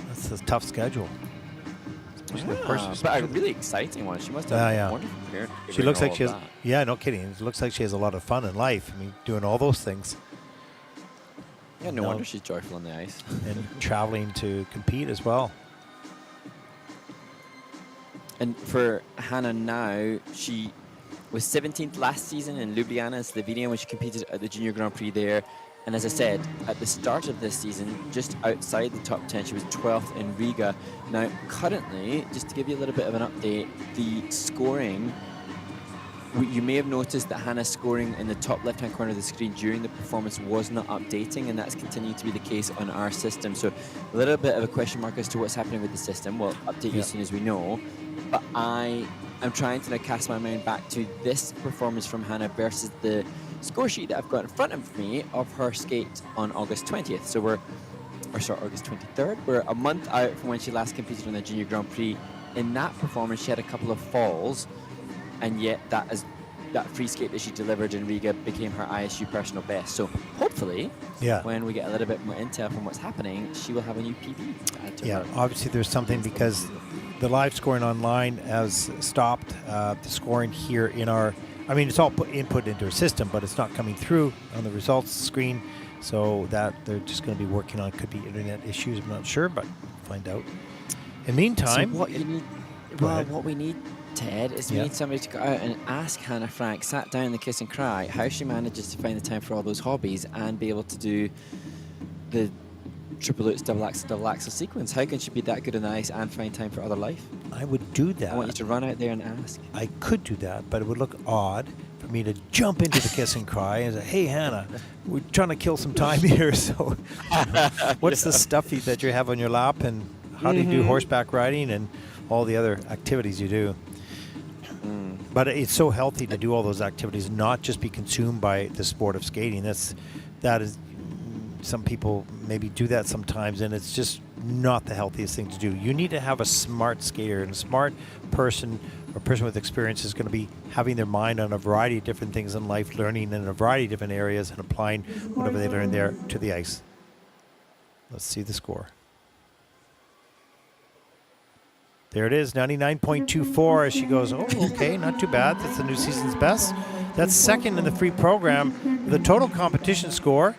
That's a tough schedule. But a really exciting one. She must have a wonderful parent. She looks like she has. Yeah, no kidding. It looks like she has a lot of fun in life. I mean, doing all those things. Yeah, no wonder she's joyful on the ice. And traveling to compete as well. And for Hannah now, she was 17th last season in Ljubljana, Slovenia, when she competed at the Junior Grand Prix there. And as I said, at the start of this season, just outside the top 10, she was 12th in Riga. Now, currently, just to give you a little bit of an update, the scoring, you may have noticed that Hannah's scoring in the top left-hand corner of the screen during the performance was not updating, and that's continued to be the case on our system. So a little bit of a question mark as to what's happening with the system. We'll update you as soon as we know. But I'm trying to now cast my mind back to this performance from Hannah versus the score sheet that I've got in front of me of her skate on August 20th. So August 23rd. We're a month out from when she last competed on the Junior Grand Prix. In that performance, she had a couple of falls, and yet that free skate that she delivered in Riga became her ISU personal best. So hopefully, when we get a little bit more intel from what's happening, she will have a new PB to add to her. Obviously there's something because the live scoring online has stopped. The scoring here in our, it's all input into our system, but it's not coming through on the results screen. So that they're just going to be working on, could be internet issues, I'm not sure, but find out. In the meantime, so what we need, Ted, is we need somebody to go out and ask Hannah Frank, sat down in the kiss and cry, how she manages to find the time for all those hobbies and be able to do the triple lutz, double axel sequence. How can she be that good on the ice and find time for other life? I would do that. I want you to run out there and ask. I could do that, but it would look odd for me to jump into the kiss and cry and say, hey, Hannah, we're trying to kill some time here. So what's the stuff that you have on your lap, and how do you do horseback riding and all the other activities you do? But it's so healthy to do all those activities, not just be consumed by the sport of skating. That is, some people maybe do that sometimes, and it's just not the healthiest thing to do. You need to have a smart skater, and a smart person or person with experience is going to be having their mind on a variety of different things in life, learning in a variety of different areas, and applying whatever they learn there to the ice. Let's see the score. There it is, 99.24 as she goes, oh, okay, not too bad. That's the new season's best. That's second in the free program with a total competition score,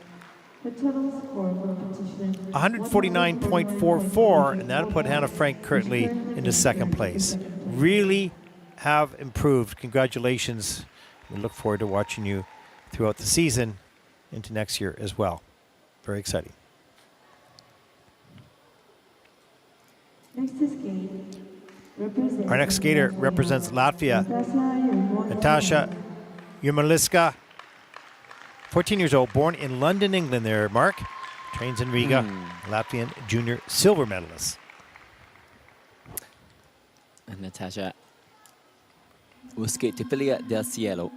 The total score for competition 149.44, and that put Hannah Frank currently into second place. Really have improved. Congratulations. We look forward to watching you throughout the season into next year as well. Very exciting. Next to skate. Our next skater represents Latvia, Natasha Jurmaliska, 14 years old, born in London, England there, Mark. Trains in Riga, Latvian junior silver medalist. And Natasha will skate to Filia del Cielo.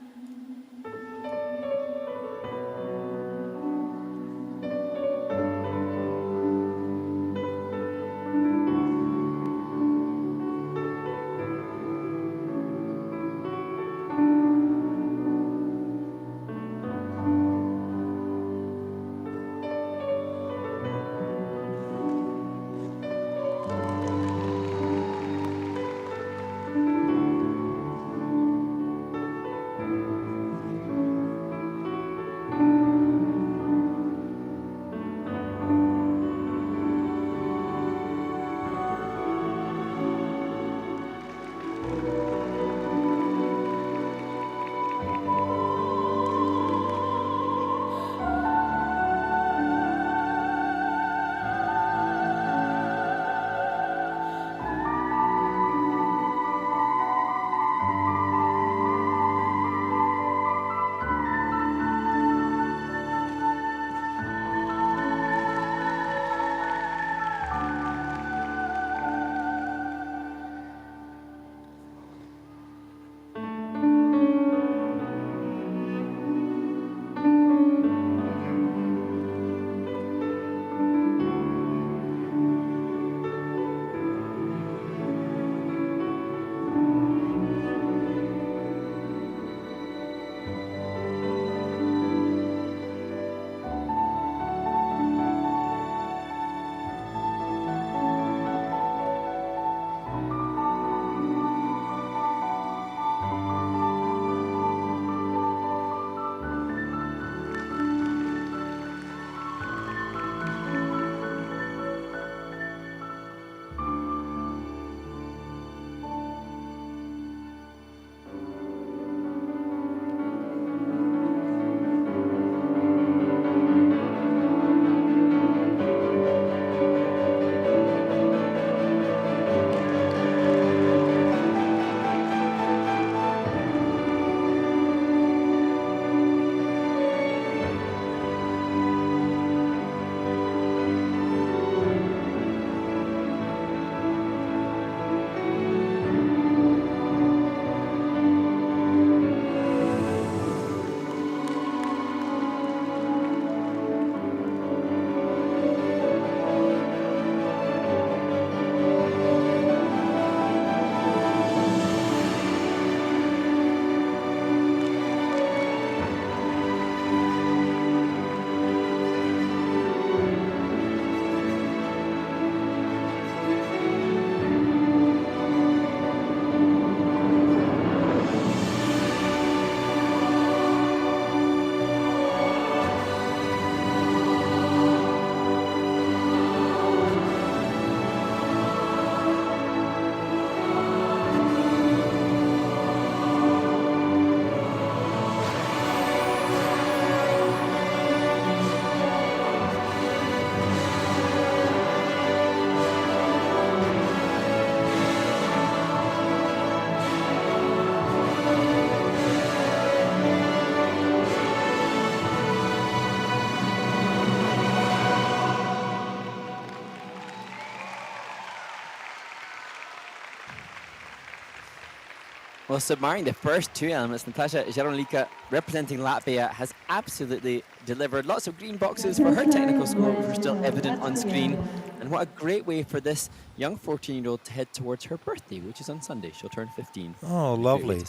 Well, submarring the first two elements, Natasha Jarolika, representing Latvia, has absolutely delivered lots of green boxes for her technical score, which were still evident on screen. And what a great way for this young 14-year-old to head towards her birthday, which is on Sunday. She'll turn 15. Oh, lovely.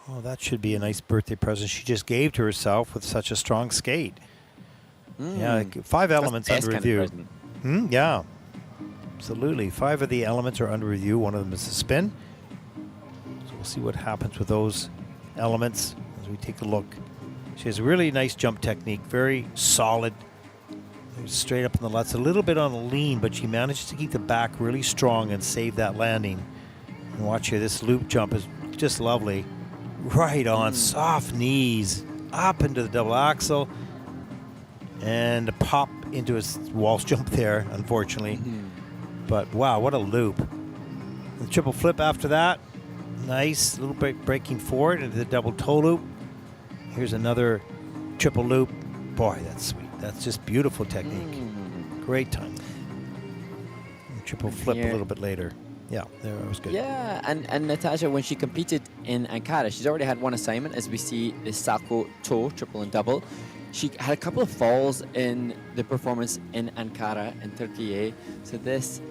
Oh, that should be a nice birthday present she just gave to herself with such a strong skate. Yeah, 5 elements under review. Yeah, absolutely. 5 of the elements are under review. One of them is the spin. So we'll see what happens with those elements as we take a look. She has a really nice jump technique, very solid, straight up in the lutz, a little bit on the lean, but she manages to keep the back really strong and save that landing. And watch here, this loop jump is just lovely. Right on, soft knees, up into the double axel, and a pop into his waltz jump there, unfortunately. But wow, what a loop. The triple flip after that. Nice, little bit breaking forward into the double toe loop. Here's another triple loop. Boy, that's sweet. That's just beautiful technique. Great time. Triple flip a little bit later. Yeah, there was good. Yeah, and Natasha, when she competed in Ankara, she's already had one assignment, as we see the Sako toe, triple and double. She had a couple of falls in the performance in Ankara in Turkey. So this,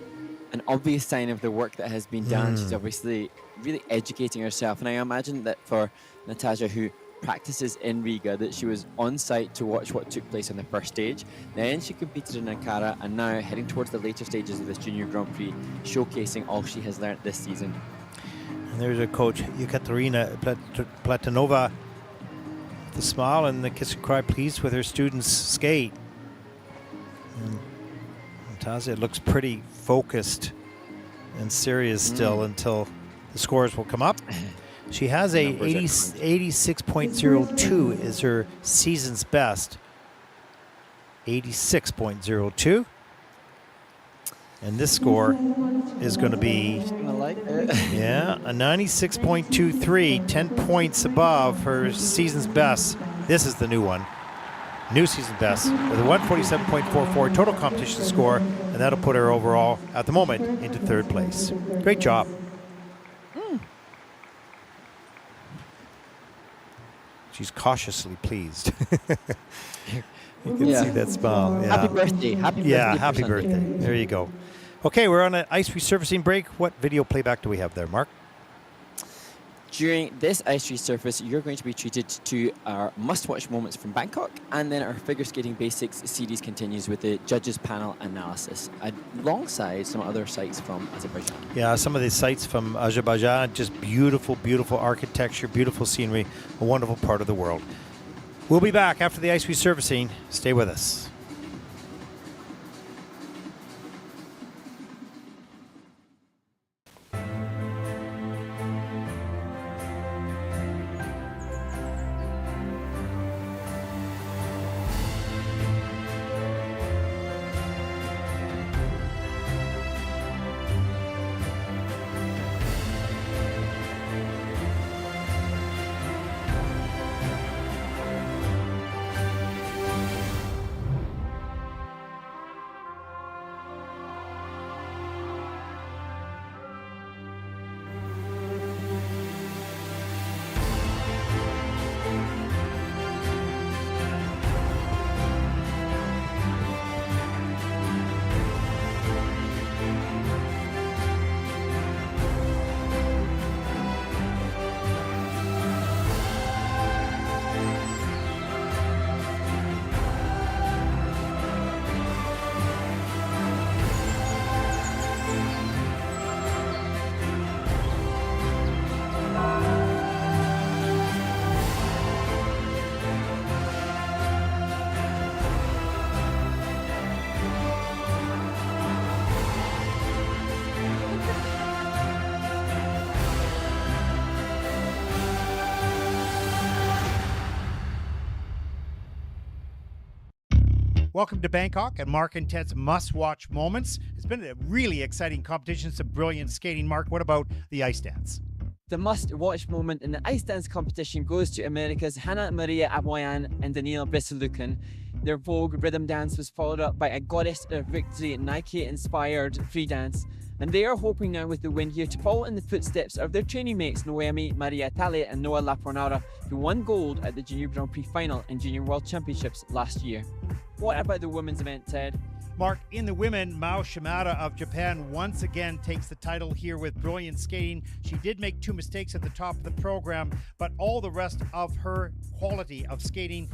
an obvious sign of the work that has been done. She's obviously really educating herself. And I imagine that for Natasha, who practices in Riga, that she was on site to watch what took place on the first stage. Then she competed in Ankara, and now heading towards the later stages of this Junior Grand Prix, showcasing all she has learnt this season. And there's her coach, Ekaterina Platonova, with a smile and the kiss and cry, pleased with her students' skate. And Natasha looks pretty focused and serious still until the scores will come up. She has a 86.02 is her season's best. 86.02. And this score is going to be, yeah, a 96.23, 10 points above her season's best. This is the new one. New season best with a 147.44 total competition score, and that'll put her overall at the moment into 3rd place. Great job. She's cautiously pleased. You can see that smile. Yeah. Happy birthday. Happy birthday. Yeah, happy birthday. There you go. Okay, we're on an ice resurfacing break. What video playback do we have there, Mark? During this ice resurface, you're going to be treated to our must-watch moments from Bangkok, and then our figure skating basics series continues with the judges panel analysis, alongside some other sites from Azerbaijan. Yeah, some of the sites from Azerbaijan, just beautiful, beautiful architecture, beautiful scenery, a wonderful part of the world. We'll be back after the ice resurfacing. Stay with us. Welcome to Bangkok and Mark and Ted's must-watch moments. It's been a really exciting competition, some brilliant skating. Mark, what about the ice dance? The must-watch moment in the ice dance competition goes to America's Hannah Maria Aboyan and Daniil Veselukin. Their Vogue rhythm dance was followed up by a Goddess of Victory Nike-inspired free dance. And they are hoping now with the win here to follow in the footsteps of their training mates Noemi Maria Tale and Noah Lapornara, who won gold at the Junior Grand Prix final and Junior World Championships last year. What about the women's event, Ted? Mark, in the women, Mao Shimada of Japan once again takes the title here with brilliant skating. She did make 2 mistakes at the top of the program, but all the rest of her quality of skating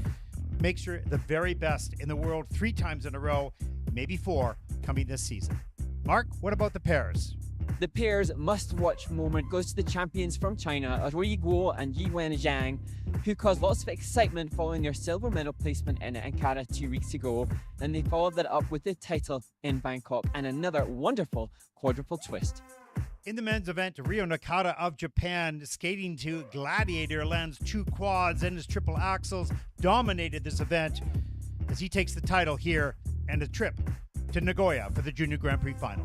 makes her the very best in the world 3 times in a row, maybe 4. coming this season. Mark, what about the pairs? The pair's must-watch moment goes to the champions from China, Rui Guo and Yiwen Zhang, who caused lots of excitement following their silver medal placement in Ankara 2 weeks ago. And they followed that up with the title in Bangkok and another wonderful quadruple twist. In the men's event, Ryo Nakata of Japan, skating to Gladiator, lands 2 quads and his triple axels, dominated this event as he takes the title here and a trip to Nagoya for the Junior Grand Prix final.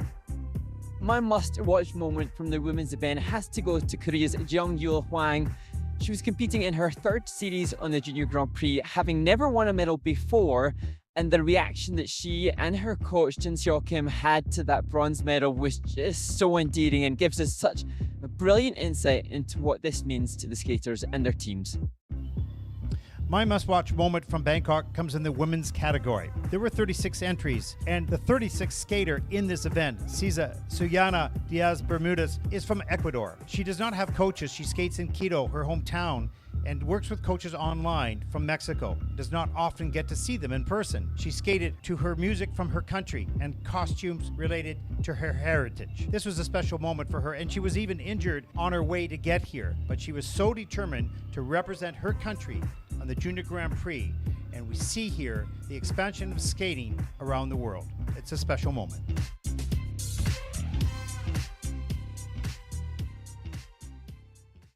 My must-watch moment from the women's event has to go to Korea's Jeongyul Hwang. She was competing in her 3rd series on the Junior Grand Prix, having never won a medal before, and the reaction that she and her coach Jin Seo Kim had to that bronze medal was just so endearing and gives us such a brilliant insight into what this means to the skaters and their teams. My must-watch moment from Bangkok comes in the women's category. There were 36 entries, and the 36th skater in this event, Cisa Suyana Diaz Bermudez, is from Ecuador. She does not have coaches. She skates in Quito, her hometown, and works with coaches online from Mexico. Does not often get to see them in person. She skated to her music from her country and costumes related to her heritage. This was a special moment for her, and she was even injured on her way to get here. But she was so determined to represent her country on the Junior Grand Prix, and we see here the expansion of skating around the world. It's a special moment.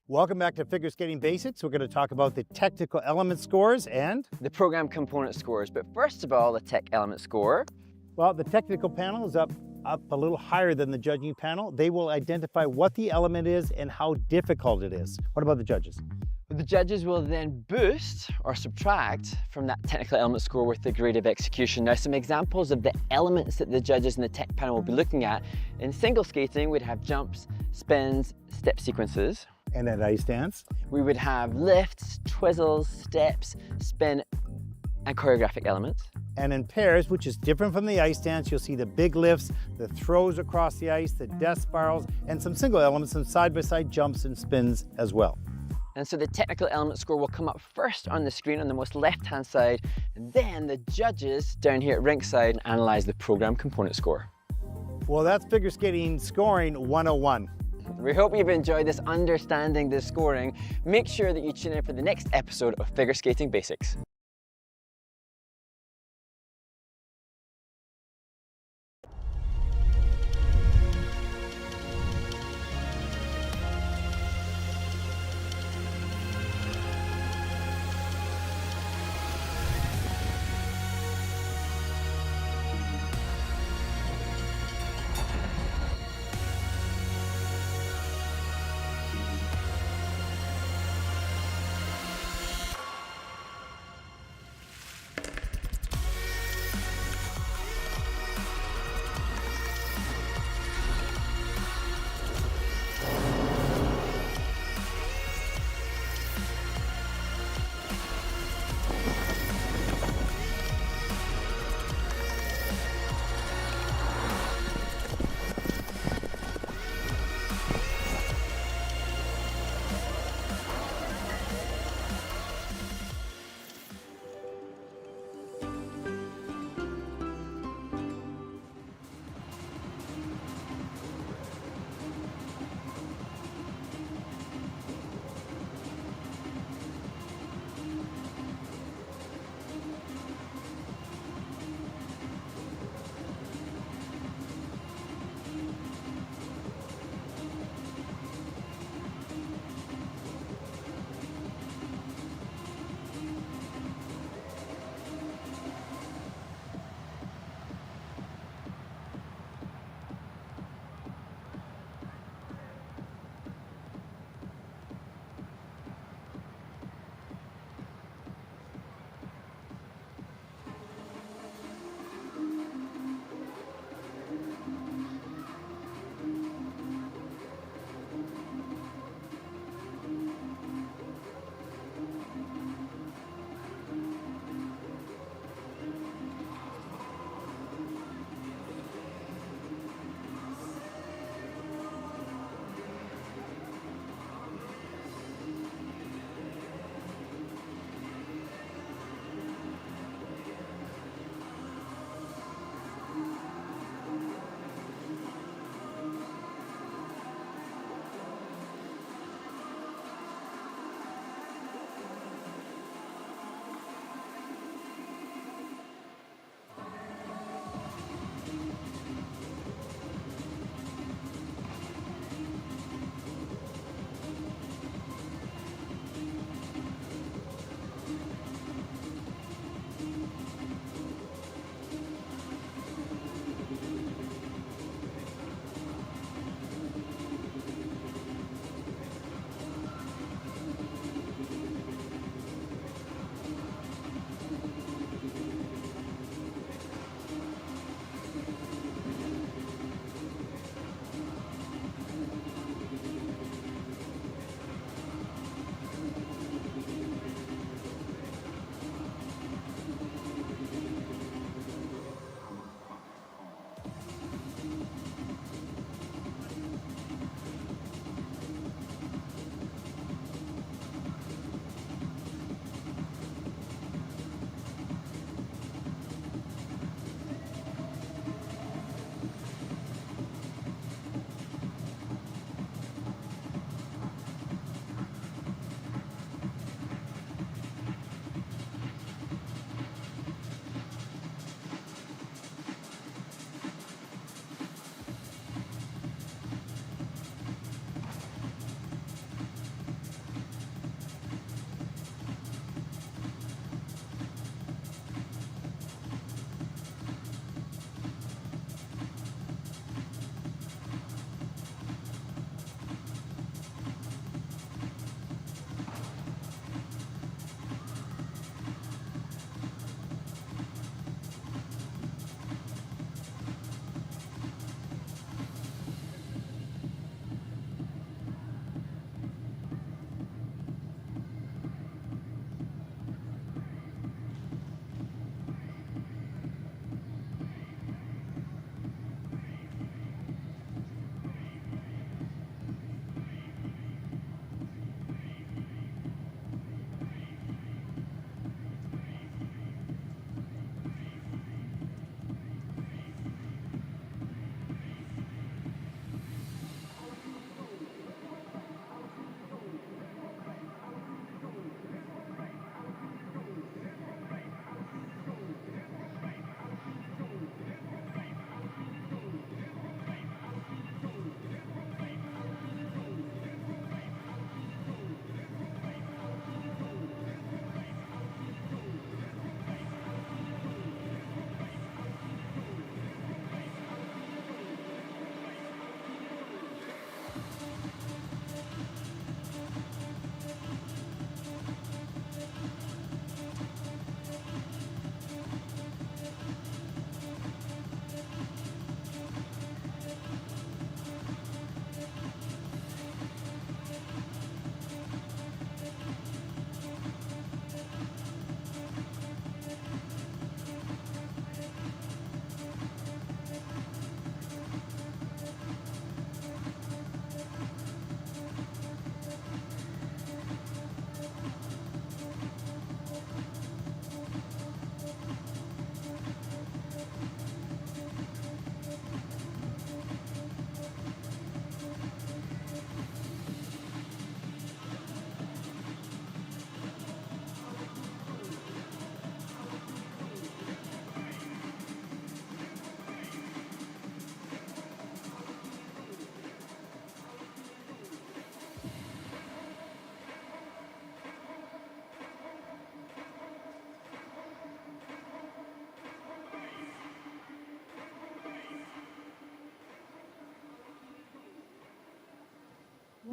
Welcome back to Figure Skating Basics. We're going to talk about the technical element scores and the program component scores. But first of all, the tech element score. well, the technical panel is up a little higher than the judging panel. They will identify what the element is and how difficult it is. What about the judges? The judges will then boost or subtract from that technical element score with the grade of execution. Now, some examples of the elements that the judges in the tech panel will be looking at. In single skating, we'd have jumps, spins, step sequences. And at ice dance? We would have lifts, twizzles, steps, spin, and choreographic elements. And in pairs, which is different from the ice dance, you'll see the big lifts, the throws across the ice, the death spirals, and some single elements, some side-by-side jumps and spins as well. And so the technical element score will come up first on the screen on the most left-hand side, and then the judges down here at rinkside analyze the program component score. Well, that's figure skating scoring 101. We hope you've enjoyed this understanding the scoring. Make sure that you tune in for the next episode of Figure Skating Basics.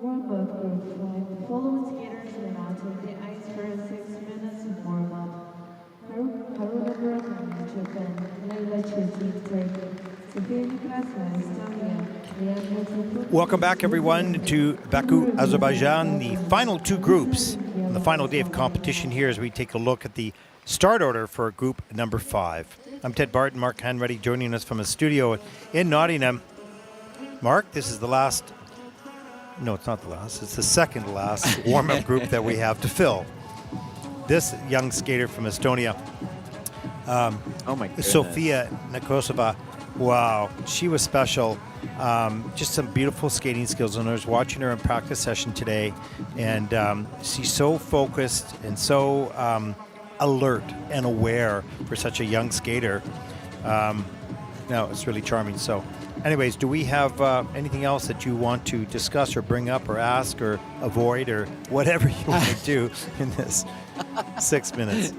Warm-up group 5. The following skaters will now take the ice for 6 minutes of warm-up. Haruna Japan, Leila Turkey, Sofia Estonia, Leah. Welcome back, everyone, to Baku, Azerbaijan, the final two groups on the final day of competition here as we take a look at the start order for group number 5. I'm Ted Barton, Mark Hanready joining us from a studio in Nottingham. Mark, this is the last, no, it's not the last, it's the second to last warm-up group that we have to fill. This young skater from Estonia, Oh my goodness. Sofia Nakosova, wow, she was special. Just some beautiful skating skills. And I was watching her in practice session today, and she's so focused and so alert and aware for such a young skater. No, it's really charming. So, anyways, do we have anything else that you want to discuss or bring up or ask or avoid or whatever you want to do in this 6 minutes?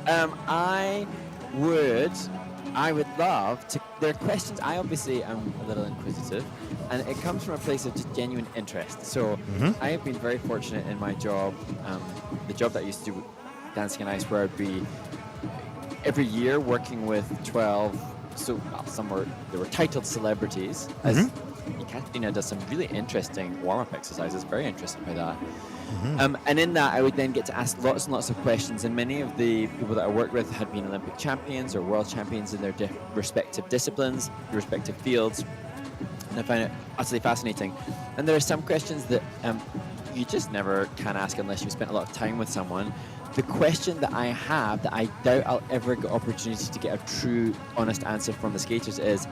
I would love to. There are questions. I obviously am a little inquisitive, and it comes from a place of just genuine interest. So I have been very fortunate in my job, the job that I used to do, dancing on ice, where I'd be every year working with 12. So they were titled celebrities. As Katrina does some really interesting warm-up exercises. Very interested by that. And in that, I would then get to ask lots and lots of questions, and many of the people that I worked with had been Olympic champions or world champions in their respective disciplines, their respective fields, and I find it utterly fascinating. And there are some questions that you just never can ask unless you've spent a lot of time with someone. The question that I have that I doubt I'll ever get opportunity to get a true, honest answer from the skaters is,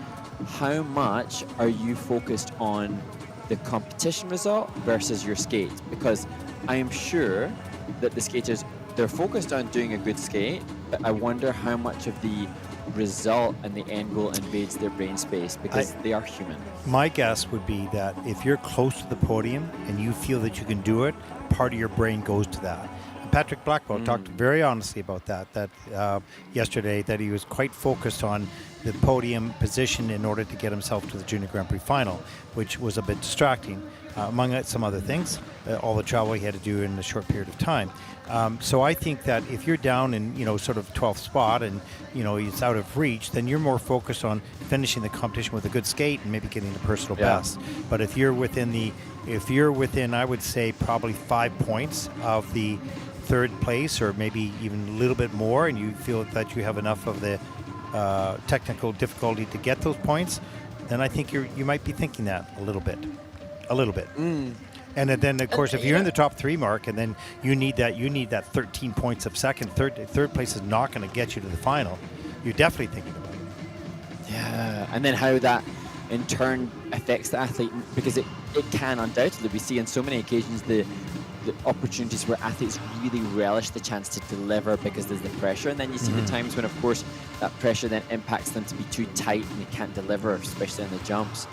how much are you focused on the competition result versus your skate? Because I am sure that the skaters, they're focused on doing a good skate, but I wonder how much of the result and the end goal invades their brain space, because they are human. My guess would be that if you're close to the podium and you feel that you can do it, part of your brain goes to that. Patrick Blackwell talked very honestly about that yesterday, that he was quite focused on the podium position in order to get himself to the Junior Grand Prix final, which was a bit distracting, among some other things, all the travel he had to do in a short period of time. So I think that if you're down in, sort of 12th spot and, it's out of reach, then you're more focused on finishing the competition with a good skate and maybe getting the personal best. But if you're within, I would say, probably 5 points of the third place, or maybe even a little bit more, and you feel that you have enough of the technical difficulty to get those points, then I think you might be thinking that a little bit. And then of course, if you're in the top 3, Mark, and then you need that 13 points of second, third place is not going to get you to the final. You're definitely thinking about it. Yeah, and then how that in turn affects the athlete, because it can undoubtedly, we see on so many occasions the opportunities where athletes really relish the chance to deliver because there's the pressure, and then you see the times when, of course, that pressure then impacts them to be too tight and they can't deliver, especially on the jumps.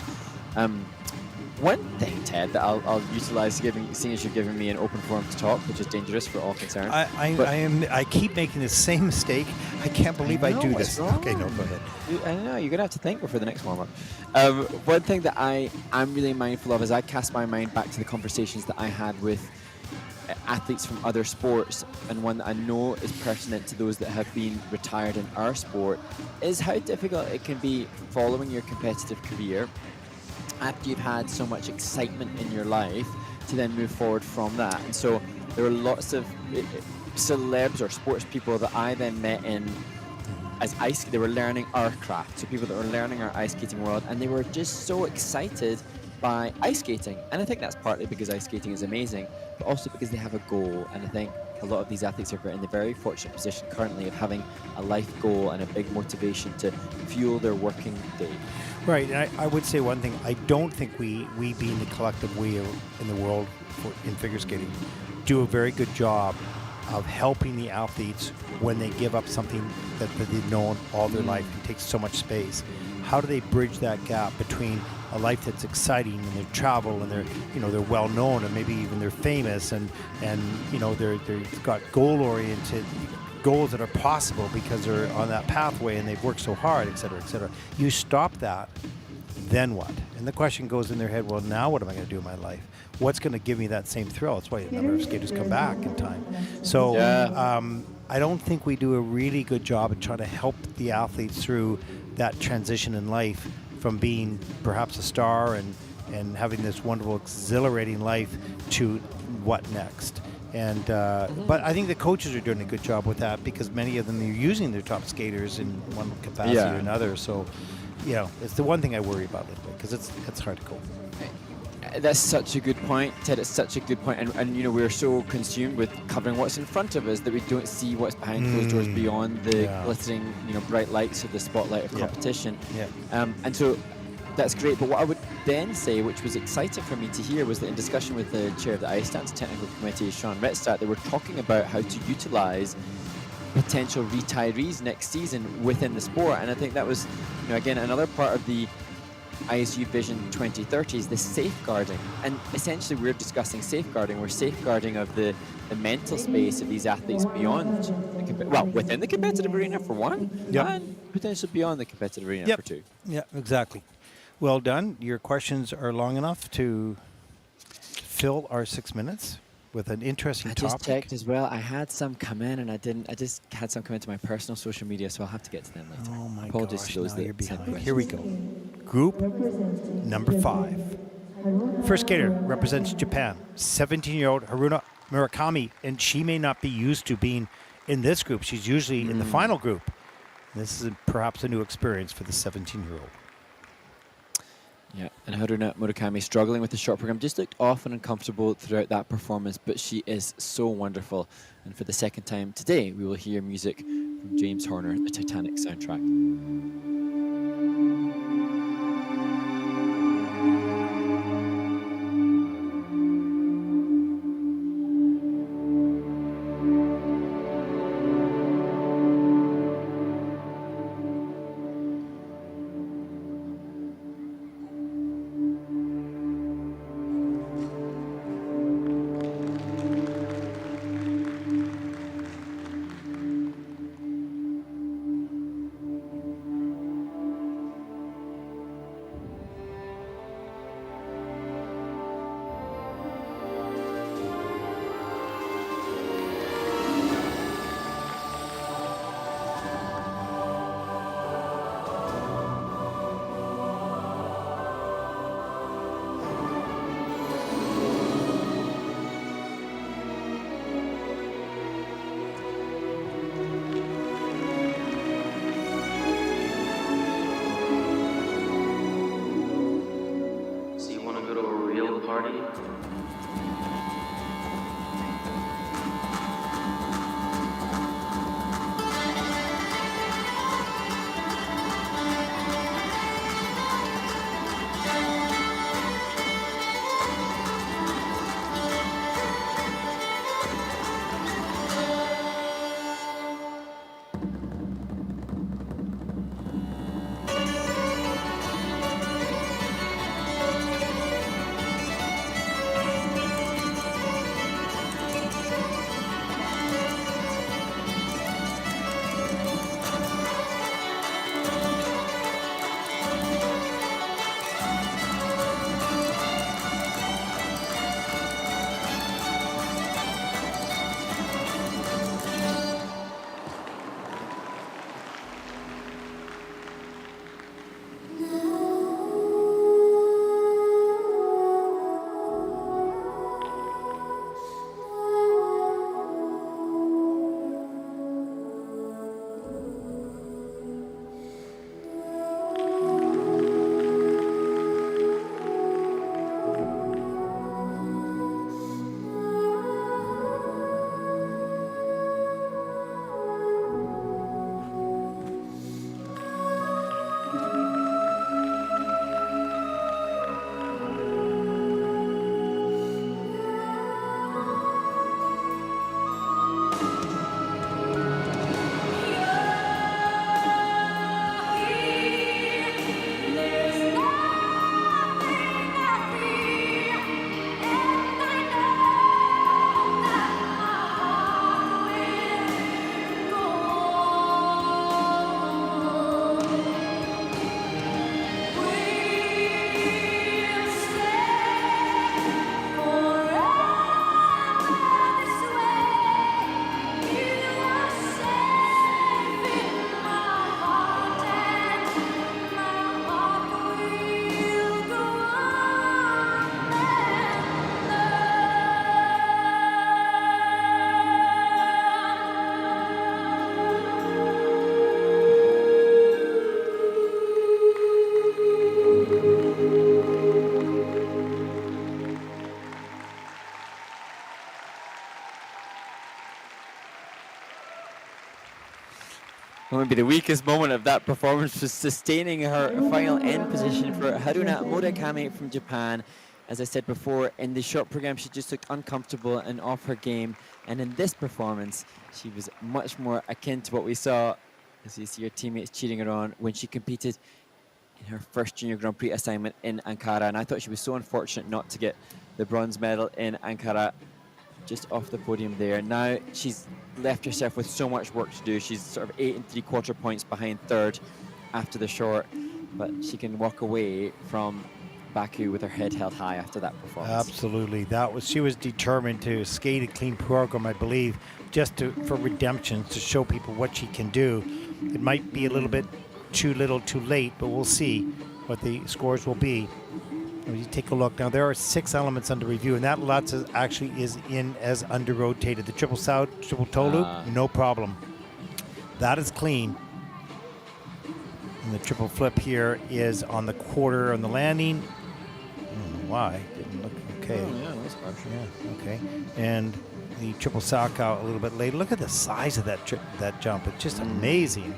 One thing, Ted, that I'll utilize, seeing as you're giving me an open forum to talk, which is dangerous for all concerned. I keep making the same mistake. I can't believe I do this. Okay, no, go ahead. I don't know, you're going to have to think before the next warm-up. One thing that I'm really mindful of is I cast my mind back to the conversations that I had with athletes from other sports, and one that I know is pertinent to those that have been retired in our sport is how difficult it can be following your competitive career after you've had so much excitement in your life to then move forward from that. And so there were lots of celebs or sports people that I then met in as they were learning our craft, so people that were learning our ice skating world, and they were just so excited by ice skating. And I think that's partly because ice skating is amazing, but also because they have a goal. And I think a lot of these athletes are in the very fortunate position currently of having a life goal and a big motivation to fuel their working day. Right, and I would say one thing. I don't think we being the collective we in the world in figure skating do a very good job of helping the athletes when they give up something that they've known all their life and takes so much space. How do they bridge that gap between a life that's exciting and they travel and they're well known and maybe even they're famous and they've got goal oriented goals that are possible because they're on that pathway and they've worked so hard, et cetera, et cetera. You stop that then what? And the question goes in their head, well, now what am I going to do in my life? What's going to give me that same thrill? That's why a number of skaters come back in time. So I don't think we do a really good job at trying to help the athletes through that transition in life from being perhaps a star and having this wonderful, exhilarating life to what next. And but I think the coaches are doing a good job with that because many of them are using their top skaters in one capacity or another. So, you know, it's the one thing I worry about it because it's hard to cope. That's such a good point, Ted. It's such a good point. And you know, we're so consumed with covering what's in front of us that we don't see what's behind closed doors beyond the glittering, you know, bright lights of the spotlight of competition. And so that's great. But what I would then say, which was exciting for me to hear, was that in discussion with the chair of the Ice Dance Technical Committee, Sean Rettstadt, they were talking about how to utilise potential retirees next season within the sport. And I think that was, you know, again, another part of the ISU Vision 2030 is the safeguarding. And essentially we're discussing safeguarding. We're safeguarding of the mental space of these athletes beyond, within the competitive arena for one, and potentially beyond the competitive arena for two. Yeah, exactly. Well done. Your questions are long enough to fill our 6 minutes with an interesting topic. I just checked as well. I had some come in and I didn't. I just had some come into my personal social media, so I'll have to get to them later. Oh my Apologies gosh, to those now that you're sent behind. questions. Here we go. Group number 5. First skater represents Japan, 17-year-old Haruna Murakami, and she may not be used to being in this group. She's usually in the final group. This is perhaps a new experience for the 17-year-old. Yeah, and Haruna Murakami struggling with the short program, just looked off and uncomfortable throughout that performance, but she is so wonderful. And for the second time today, we will hear music from James Horner, the Titanic soundtrack. Maybe the weakest moment of that performance was sustaining her final end position for Haruna Murakami from Japan. As I said before, in the short program, she just looked uncomfortable and off her game. And in this performance, she was much more akin to what we saw, as you see her teammates cheering her on, when she competed in her first Junior Grand Prix assignment in Ankara. And I thought she was so unfortunate not to get the bronze medal in Ankara, just off the podium there. Now she's left herself with so much work to do. She's sort of 8 3/4 points behind third after the short, but she can walk away from Baku with her head held high after that performance. Absolutely, she was determined to skate a clean program, I believe, just for redemption, to show people what she can do. It might be a little bit too little, too late, but we'll see what the scores will be. When you take a look now, there are 6 elements under review, and that lots actually is in as under rotated. The triple sow, triple toe loop, no problem. That is clean. And the triple flip here is on the quarter on the landing. I don't know why, didn't look okay. Oh, yeah, that's harsh. Yeah, okay. And the triple sock out a little bit later. Look at the size of that jump. It's just amazing.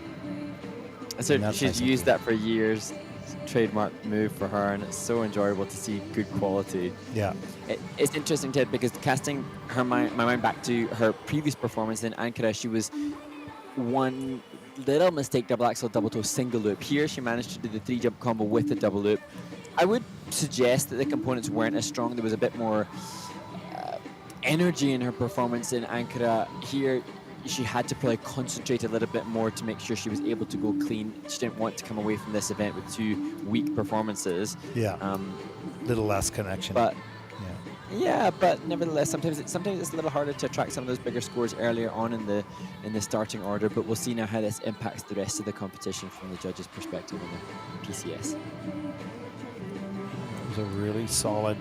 So she's used that for years. It's a trademark move for her, and it's so enjoyable to see good quality. Yeah. It's interesting, Ted, because casting my mind back to her previous performance in Ankara, she was one little mistake double axel double toe single loop. Here she managed to do the 3-jump combo with the double loop. I would suggest that the components weren't as strong. There was a bit more energy in her performance in Ankara. Here she had to probably concentrate a little bit more to make sure she was able to go clean. She didn't want to come away from this event with 2 weak performances. Yeah, little less connection. But yeah, but nevertheless, sometimes it's a little harder to attract some of those bigger scores earlier on in the starting order. But we'll see now how this impacts the rest of the competition from the judges' perspective on the PCS. It was a really solid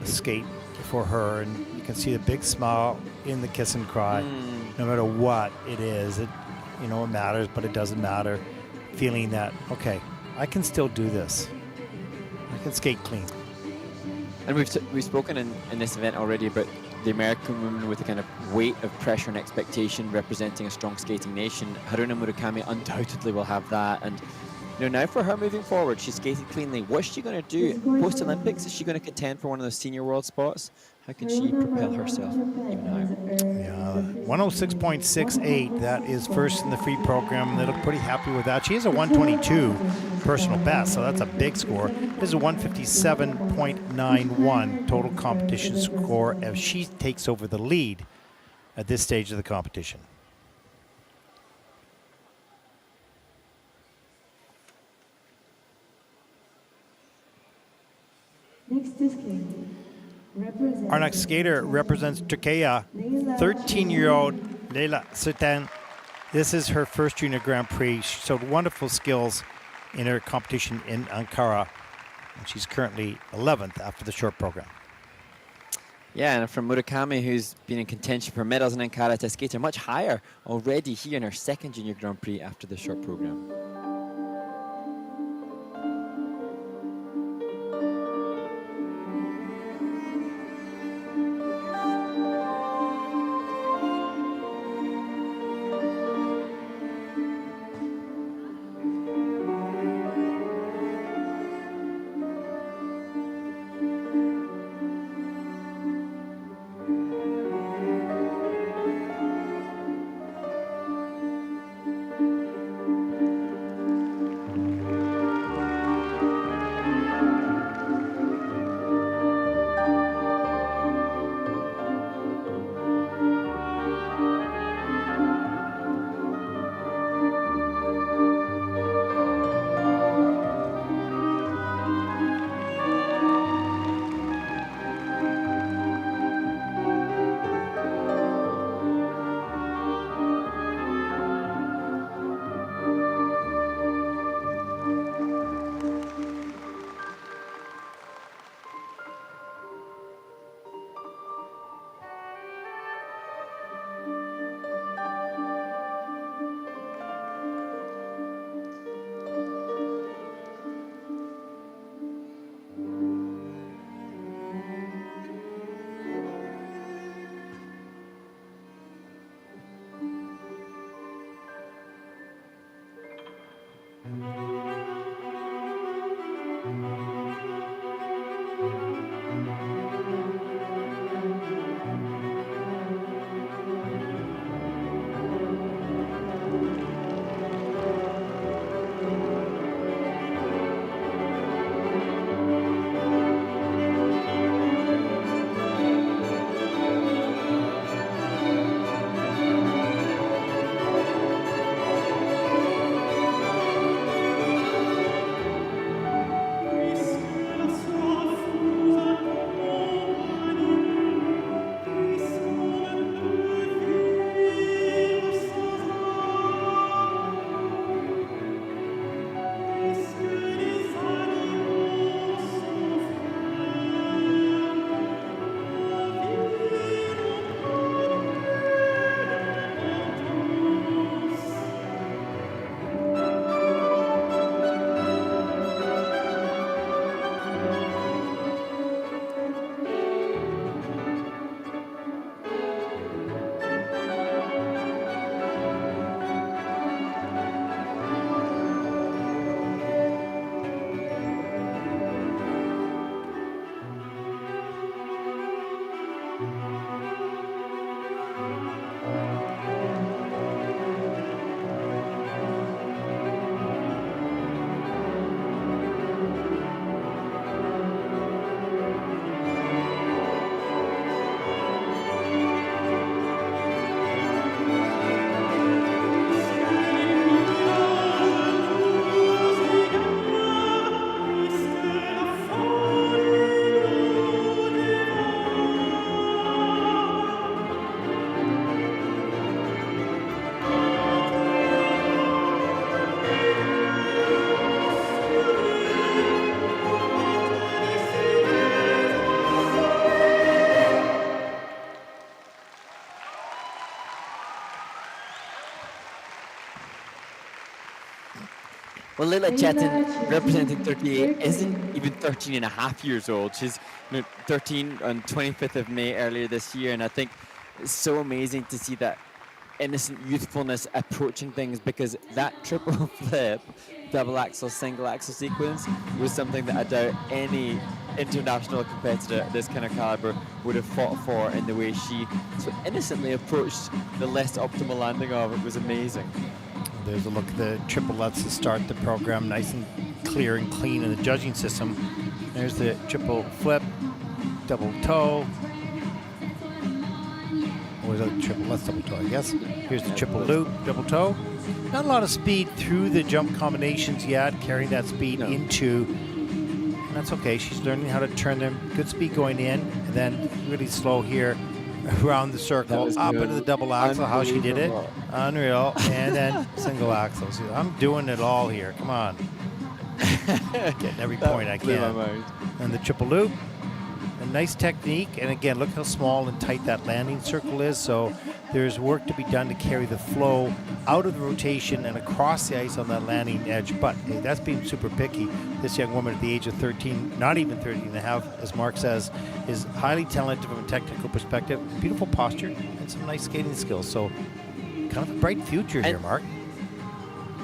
skate for her, and you can see the big smile in the kiss and cry. No matter what it is, it matters, but it doesn't matter. Feeling that, okay, I can still do this. I can skate clean. And we've spoken in this event already about the American women with the kind of weight of pressure and expectation representing a strong skating nation. Haruna Murakami undoubtedly will have that. And now for her moving forward, she skated cleanly. What's she going to do post-Olympics? Is she going to contend for one of those senior world spots? How can she propel herself even higher? Yeah, 106.68. That is first in the free program. They look pretty happy with that. She has a 122 personal best, so that's a big score. This is a 157.91 total competition score as she takes over the lead at this stage of the competition. Next is King. Our next skater represents Turkey, 13-year-old Leila Sultan. This is her first Junior Grand Prix. She showed wonderful skills in her competition in Ankara, and she's currently 11th after the short program. Yeah, and from Murakami, who's been in contention for medals in Ankara, to skate much higher already here in her second Junior Grand Prix after the short program. Well, Leila Chetin, representing Turkey, isn't even 13 and a half years old. She's 13 on 25th of May earlier this year, and I think it's so amazing to see that innocent youthfulness approaching things, because that triple flip, double axel, single axel sequence was something that I doubt any international competitor at this kind of caliber would have fought for in the way she so innocently approached the less optimal landing of it. Was amazing. There's a look at the triplets to start the program, nice and clear and clean in the judging system. There's the triple flip, double toe. Or is that the triple? That's double toe, I guess. Here's the triple loop, double toe. Not a lot of speed through the jump combinations yet, carrying that speed into. And that's okay. She's learning how to turn them. Good speed going in, and then really slow here around the circle, up into the double axle. How she did it, unreal. And then single axle. See, I'm doing it all here. Come on, getting every point I can. And the triple loop, a nice technique. And again, look how small and tight that landing circle is. So there's work to be done to carry the flow out of the rotation and across the ice on that landing edge. But hey, that's being super picky. This young woman at the age of 13, not even 13 and a half, as Mark says, is highly talented from a technical perspective. Beautiful posture and some nice skating skills. So kind of a bright future here, Mark.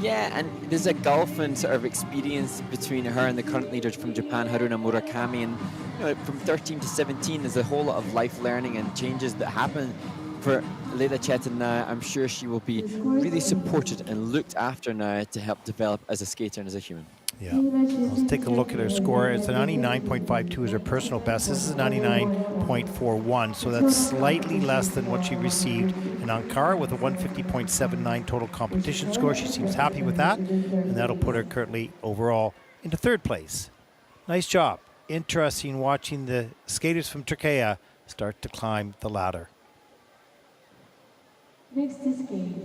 Yeah, and there's a gulf in sort of experience between her and the current leaders from Japan, Haruna Murakami. And from 13 to 17, there's a whole lot of life learning and changes that happen for Leila Chetin now. I'm sure she will be really supported and looked after now to help develop as a skater and as a human. Yeah, let's take a look at her score. It's a 99.52 is her personal best. This is 99.41, so that's slightly less than what she received in Octar with a 150.79 total competition score. She seems happy with that, and that'll put her currently overall into third place. Nice job. Interesting watching the skaters from Turkey start to climb the ladder. Next to skate,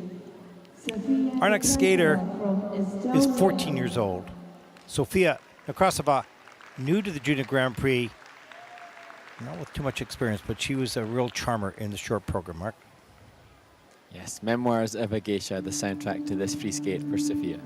Sofia. Our next skater is 14 years old. Sofia Nakrasova, new to the Junior Grand Prix, not with too much experience, but she was a real charmer in the short program, Mark. Yes, Memoirs of a Geisha, the soundtrack to this free skate for Sofia.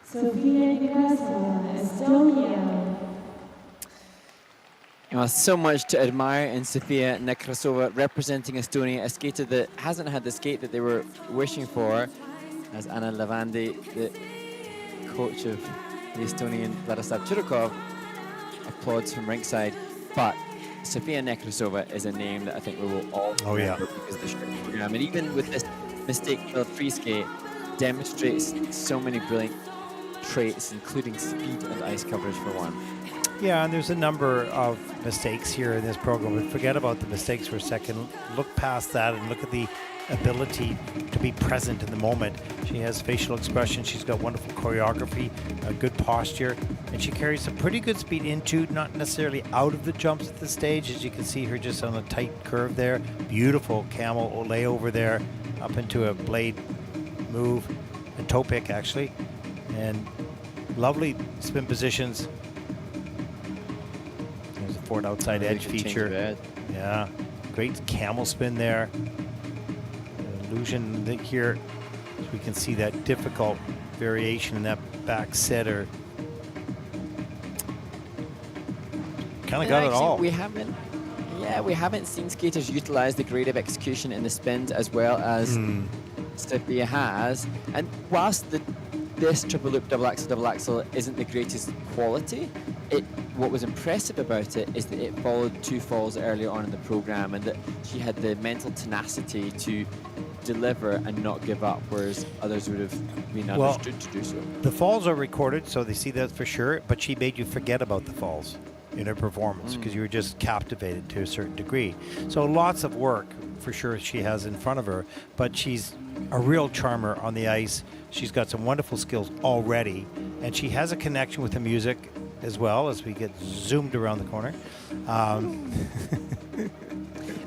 Sofia Nekrasova, Estonia. Well, so much to admire in Sofia Nekrasova representing Estonia, a skater that hasn't had the skate that they were wishing for, as Anna Lavandi, the coach of the Estonian Vladislav Chirikov, applauds from ringside. But Sofia Nekrasova is a name that I think we will all remember because of the short program. And even with this mistake-filled free skate, demonstrates so many brilliant traits, including speed and ice coverage for one. Yeah, and there's a number of mistakes here in this program. But forget about the mistakes for a second. Look past that and look at the ability to be present in the moment. She has facial expression. She's got wonderful choreography, a good posture, and she carries some pretty good speed into, not necessarily out of the jumps at this stage. As you can see her just on a tight curve there. Beautiful camel ole over there, up into a blade move, a toe pick actually, and lovely spin positions. There's a forward outside edge feature. Yeah, great camel spin there. Illusion here, we can see that difficult variation in that back setter. Kind of got it all. We haven't seen skaters utilize the grade of execution in the spins as well as Sofia has. And whilst this triple loop double axel isn't the greatest quality, what was impressive about it is that it followed two falls earlier on in the program, and that she had the mental tenacity to deliver and not give up, whereas others would have been understood to do so. The falls are recorded, so they see that for sure, but she made you forget about the falls in her performance because you were just captivated to a certain degree. So lots of work for sure she has in front of her, but she's a real charmer on the ice. She's got some wonderful skills already, and she has a connection with the music as well as we get zoomed around the corner.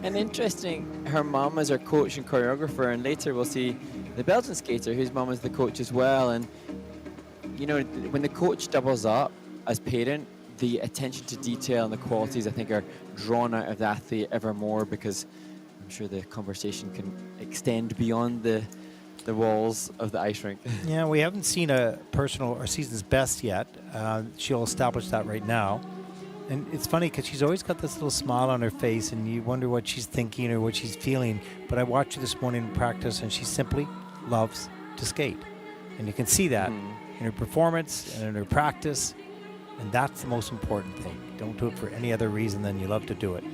And interesting, her mom is her coach and choreographer, and later we'll see the Belgian skater whose mom is the coach as well. And you know, when the coach doubles up as parent, the attention to detail and the qualities I think are drawn out of the athlete ever more, because I'm sure the conversation can extend beyond the walls of the ice rink. Yeah, we haven't seen a personal or season's best yet. She'll establish that right now. And it's funny because she's always got this little smile on her face, and you wonder what she's thinking or what she's feeling. But I watched her this morning in practice, and she simply loves to skate. And you can see that in her performance and in her practice. And that's the most important thing. Don't do it for any other reason than you love to do it.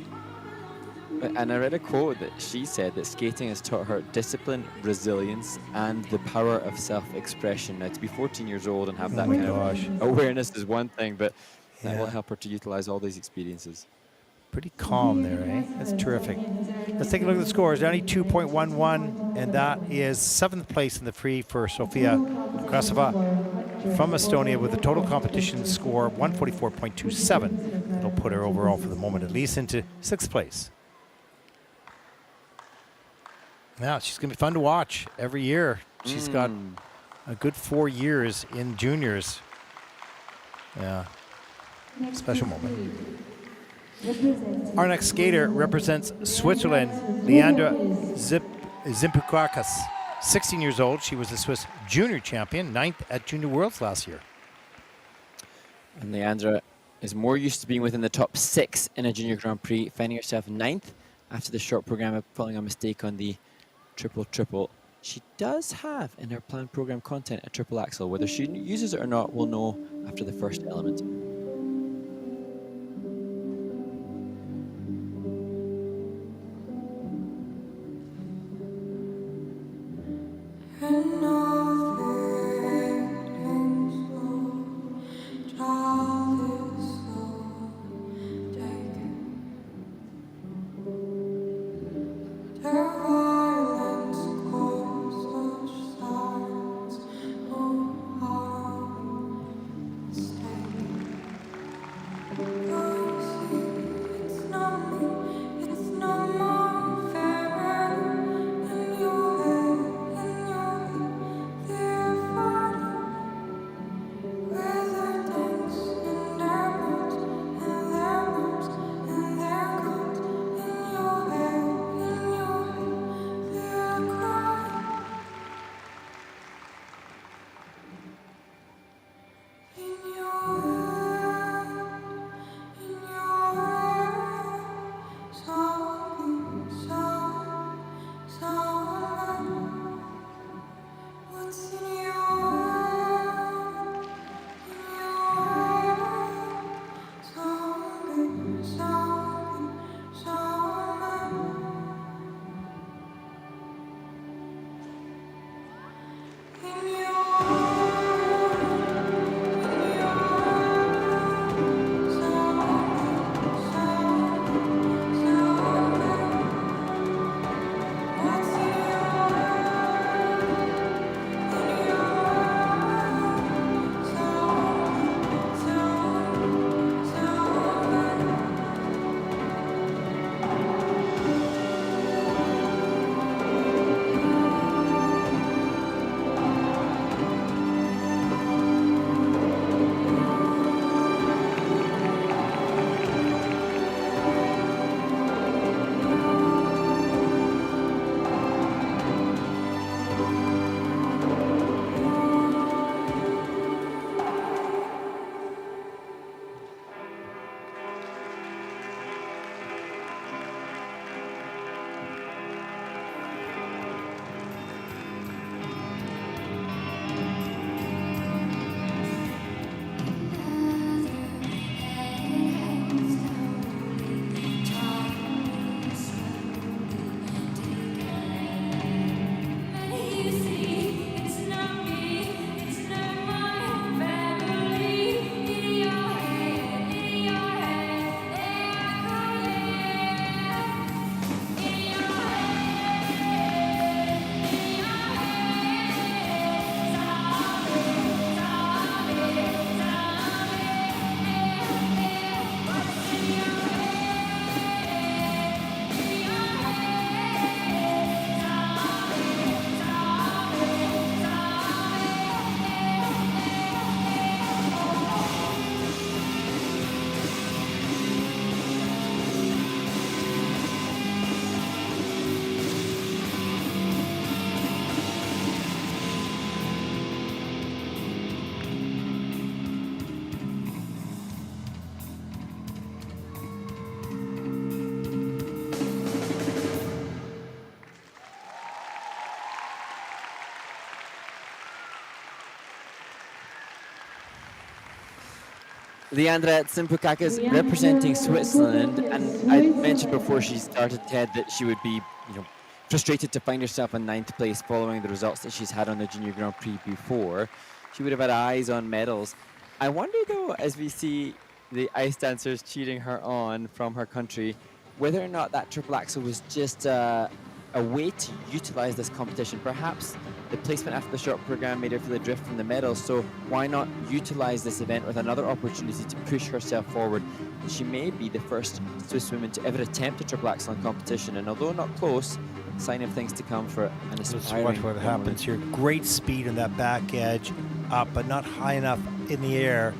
And I read a quote that she said that skating has taught her discipline, resilience, and the power of self-expression. Now, to be 14 years old and have that kind of awareness is one thing, but that will help her to utilize all these experiences. Pretty calm there, eh? That's terrific. Let's take a look at the scores. 92.11, and that is 7th place in the free for Sofia Nekrasova from Estonia with a total competition score of 144.27. That'll put her overall for the moment at least into 6th place. Now, she's going to be fun to watch every year. She's got a good 4 years in juniors. Yeah, special moment. Our next skater represents Switzerland, Leandra Zimpukakis. 16 years old, she was the Swiss junior champion, 9th at Junior Worlds last year. And Leandra is more used to being within the top 6 in a junior Grand Prix, finding herself 9th after the short program of following a mistake on the triple. She does have in her planned program content a triple axel. Whether she uses it or not, we'll know after the first element. Leandra Tsimpukakis representing Switzerland, and I mentioned before she started, Ted, that she would be, frustrated to find herself in 9th place following the results that she's had on the Junior Grand Prix before. She would have had eyes on medals. I wonder, though, as we see the ice dancers cheering her on from her country, whether or not that triple axel was just a way to utilize this competition. Perhaps the placement after the short program made her feel adrift from the medals, so why not utilize this event with another opportunity to push herself forward? And she may be the first Swiss woman to ever attempt a triple axel in competition, and although not close, sign of things to come for an aspiring Watch what happens here. Great speed on that back edge, up, but not high enough in the air.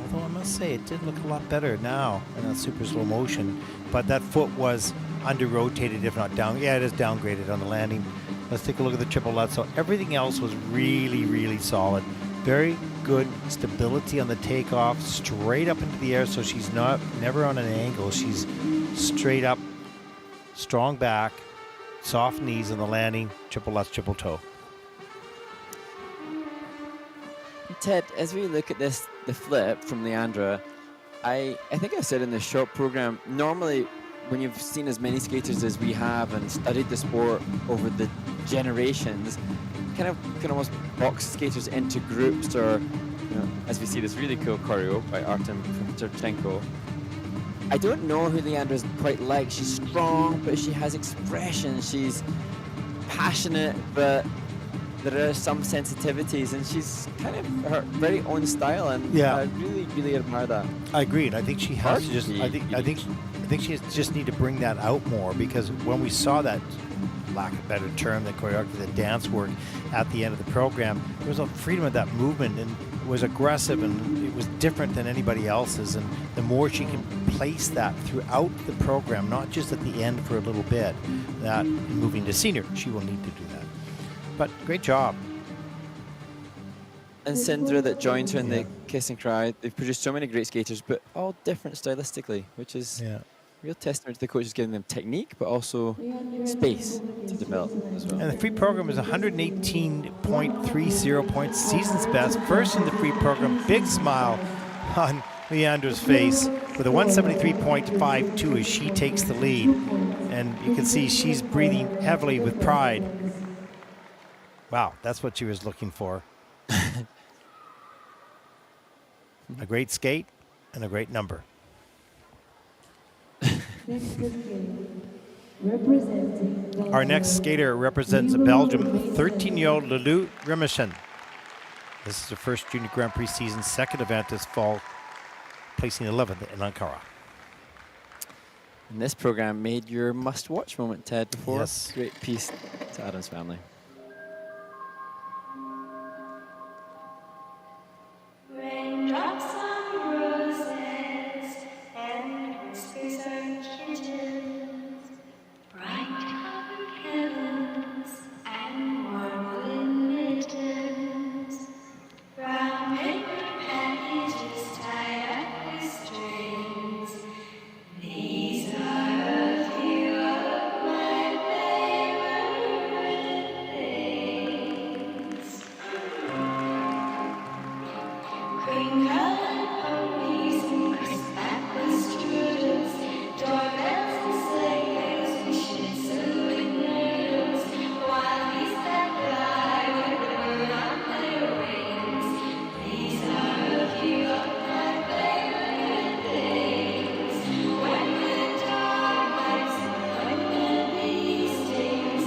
Although I must say, it did look a lot better now in that super slow motion. But that foot was under-rotated, if not down. Yeah, it is downgraded on the landing. Let's take a look at the triple Lutz. So everything else was really, really solid. Very good stability on the takeoff, straight up into the air, so she's never on an angle. She's straight up, strong back, soft knees on the landing, triple Lutz, triple toe. Ted, as we look at this, the flip from Leandra, I think I said in the short program, normally when you've seen as many skaters as we have and studied the sport over the generations, kind of can almost box skaters into groups, or as we see this really cool choreo by Artem Turchenko. I don't know who Leandra's quite like. She's strong, but she has expression. She's passionate, but there are some sensitivities, and she's kind of her very own style, and I really, really admire that. I agree, and I think she has to just. I think she just need to bring that out more, because when we saw that, lack of a better term, the choreography, the dance work at the end of the program, there was a freedom of that movement, and it was aggressive, and it was different than anybody else's. And the more she can place that throughout the program, not just at the end for a little bit, that moving to senior, she will need to do that. But great job. And Sindra that joins her in the Kiss and Cry. They've produced so many great skaters, but all different stylistically, which is real testament to the coaches giving them technique, but also space to develop as well. And the free program is 118.30 points, season's best. First in the free program, big smile on Leandra's face with a 173.52 as she takes the lead. And you can see she's breathing heavily with pride. Wow, that's what she was looking for. A great skate and a great number. Our next skater represents Belgium, 13-year-old Lulu Rimishen. This is her first Junior Grand Prix season, second event this fall, placing 11th in Ankara. And this program made your must-watch moment, Ted, before. Yes. Great piece to Adam's family. Raindrops on roses and whispers on kittens, bright cotton heavens and warm woolen mittens, brown paper packages tied up with strings. These are a few of my favorite things. Cream-colored ponies and crisp-apple strudels, doorbells and sleighs, wishes and windows, while geese that fly with the moon on their wings. These are a few of my favorite things. When the dark nights and these days,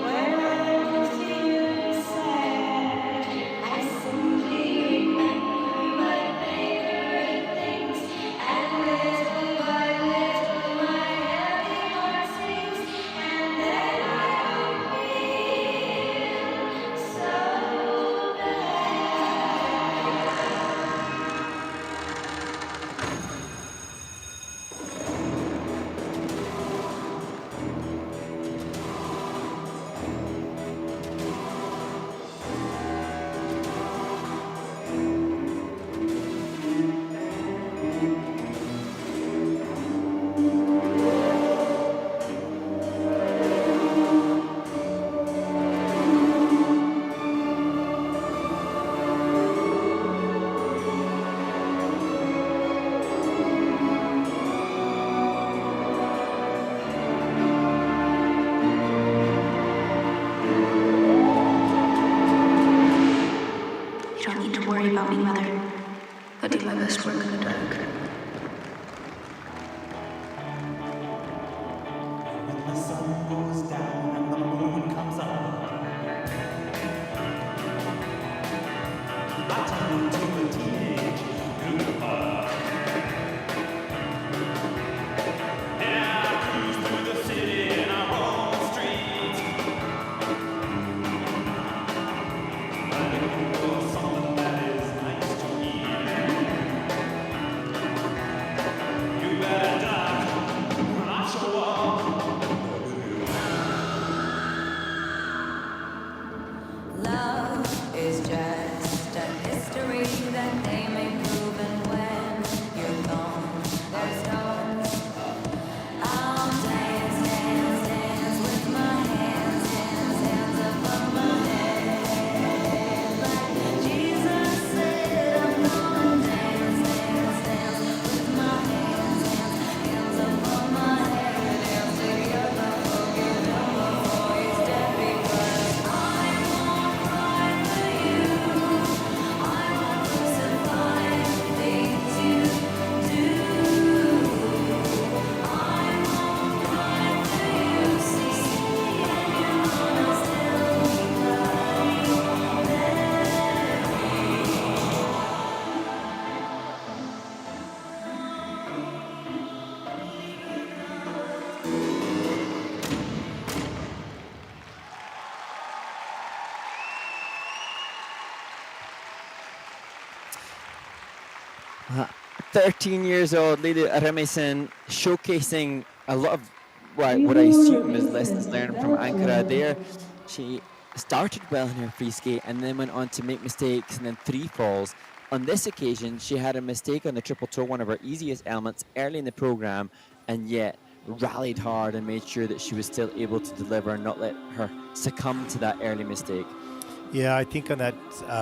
when I'm feeling sad, I simply remember my worry about me, Mother. I do my best work in the dark. When the sun goes down and the moon comes up, I turn into a teenage Uutela. And I cruise through the city and I roam the streets. I'm looking for something that is nice to eat. You better die when I show up. Love is just a history that they may prove, and when you're gone, there's no. I'll dance, dance, dance with my hands, hands, hands above my head. Like Jesus said, I'm gonna dance, dance, dance with my hands, hands, hands above my head. Dance together, forgive him before he's dead, because I won't cry for you. I won't crucify things you do. I won't cry for you, see, and you're gonna still be Uh, 13 years old, Leila Remesen, showcasing a lot of what I assume is lessons learned from Ankara there. She started well in her free skate and then went on to make mistakes and then 3 falls. On this occasion, she had a mistake on the triple toe, one of her easiest elements early in the program, and yet rallied hard and made sure that she was still able to deliver and not let her succumb to that early mistake. Yeah, I think on that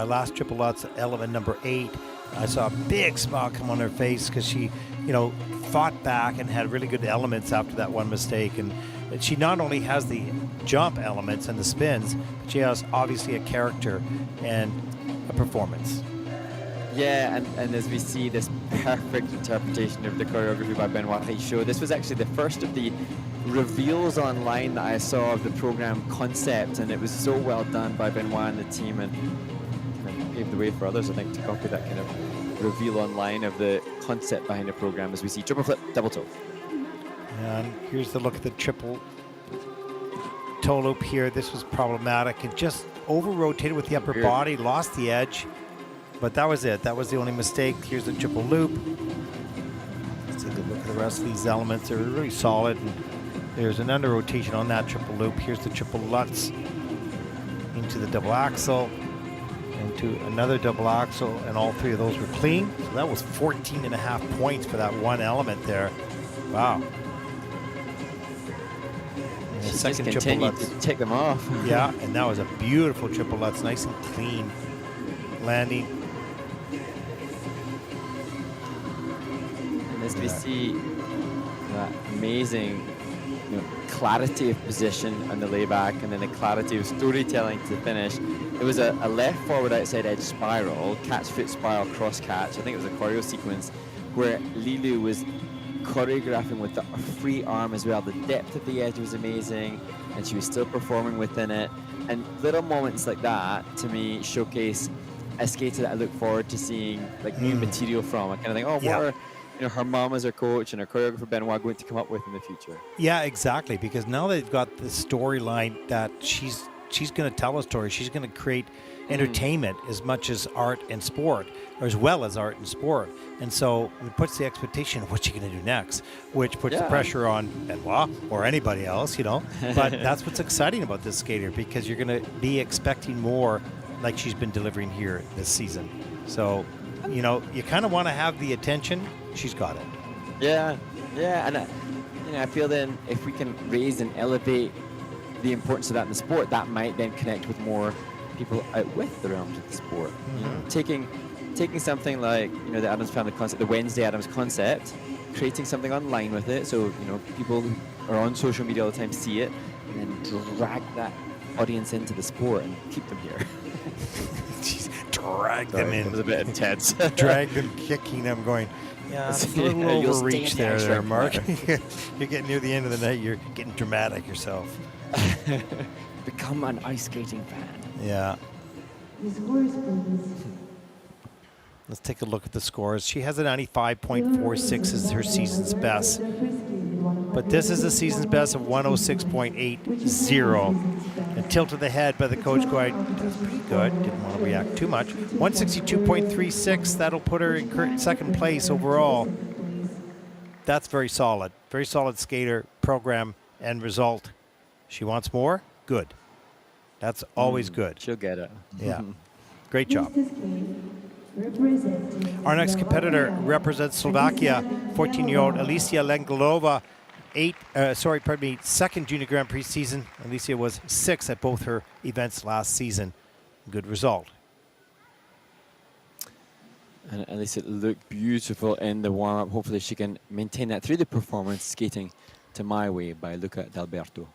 last triple Lutz element number 8, I saw a big smile come on her face because she, fought back and had really good elements after that one mistake. And she not only has the jump elements and the spins, but she has obviously a character and a performance. Yeah, and as we see this perfect interpretation of the choreography by Benoit Richaud, this was actually the first of the reveals online that I saw of the program concept, and it was so well done by Benoit and the team, and paved the way for others, I think, to copy that kind of reveal online of the concept behind the program as we see triple flip, double toe. And here's the look at the triple toe loop here. This was problematic and just over-rotated with the upper body, lost the edge. But that was it. That was the only mistake. Here's the triple loop. Let's take a look at the rest of these elements. They're really solid. And there's an under rotation on that triple loop. Here's the triple Lutz into the double axel, into another double axel, and all 3 of those were clean. So that was 14.5 points for that one element there. Wow. And the She second just triple continued Lutz. to take them off. Yeah, and that was a beautiful triple Lutz, nice and clean landing. And as we see that amazing clarity of position on the layback and then the clarity of storytelling to the finish. It was a left forward outside edge spiral, catch foot spiral, cross catch. I think it was a choreo sequence where Lilu was choreographing with the free arm as well. The depth of the edge was amazing and she was still performing within it. And little moments like that, to me, showcase a skater that I look forward to seeing like new material from. I kind of think, what are her mom as her coach and her choreographer Benoit going to come up with in the future? Yeah, exactly. Because now they've got the storyline that she's going to tell a story. She's going to create entertainment as much as art and sport, or as well as art and sport. And so it puts the expectation of what she's going to do next, which puts the pressure on Benoit or anybody else, But that's what's exciting about this skater, because you're going to be expecting more like she's been delivering here this season. So, you kind of want to have the attention. She's got it. Yeah, and I feel then if we can raise and elevate the importance of that in the sport, that might then connect with more people out with the realms of the sport. Taking something like the Adams Family concept, the Wednesday Adams concept, creating something online with it, so people who are on social media all the time see it, and then drag that audience into the sport and keep them here. drag them It in. was a bit intense. Drag them, kicking them, going, yeah, it's a little You'll stay overreach in the ice there, rink, Mark. Mark. You're getting near the end of the night. You're getting dramatic yourself. Become an ice skating fan. Yeah. The scores, please. Let's take a look at the scores. She has a 95.46 as her season's best. But this is a season's best of 106.80. And tilt of the head by the coach going, that's pretty good. Didn't want to react too much. 162.36, that'll put her in second place overall. That's very solid. Very solid skater, program, and result. She wants more? Good. That's always good. She'll get it. Yeah. Great job. Representing Our next competitor represents Slovakia, 14-year-old Alicia Lenglova, second Junior Grand Prix season. Alicia was 6th at both her events last season. Good result. And Alicia looked beautiful in the warm-up. Hopefully she can maintain that through the performance, skating to My Way by Luca D'Alberto.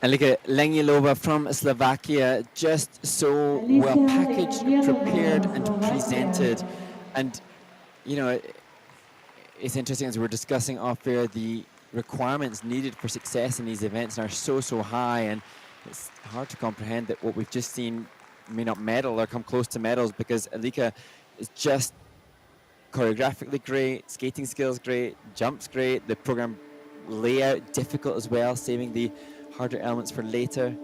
Alika Lengyilova from Slovakia, just so well packaged, prepared, and presented. And, you know, it's interesting as we're discussing off air, the requirements needed for success in these events are so, so high. And it's hard to comprehend that what we've just seen may not medal or come close to medals, because Alika is just choreographically great, skating skills great, jumps great, the program layout difficult as well, saving the harder elements for later.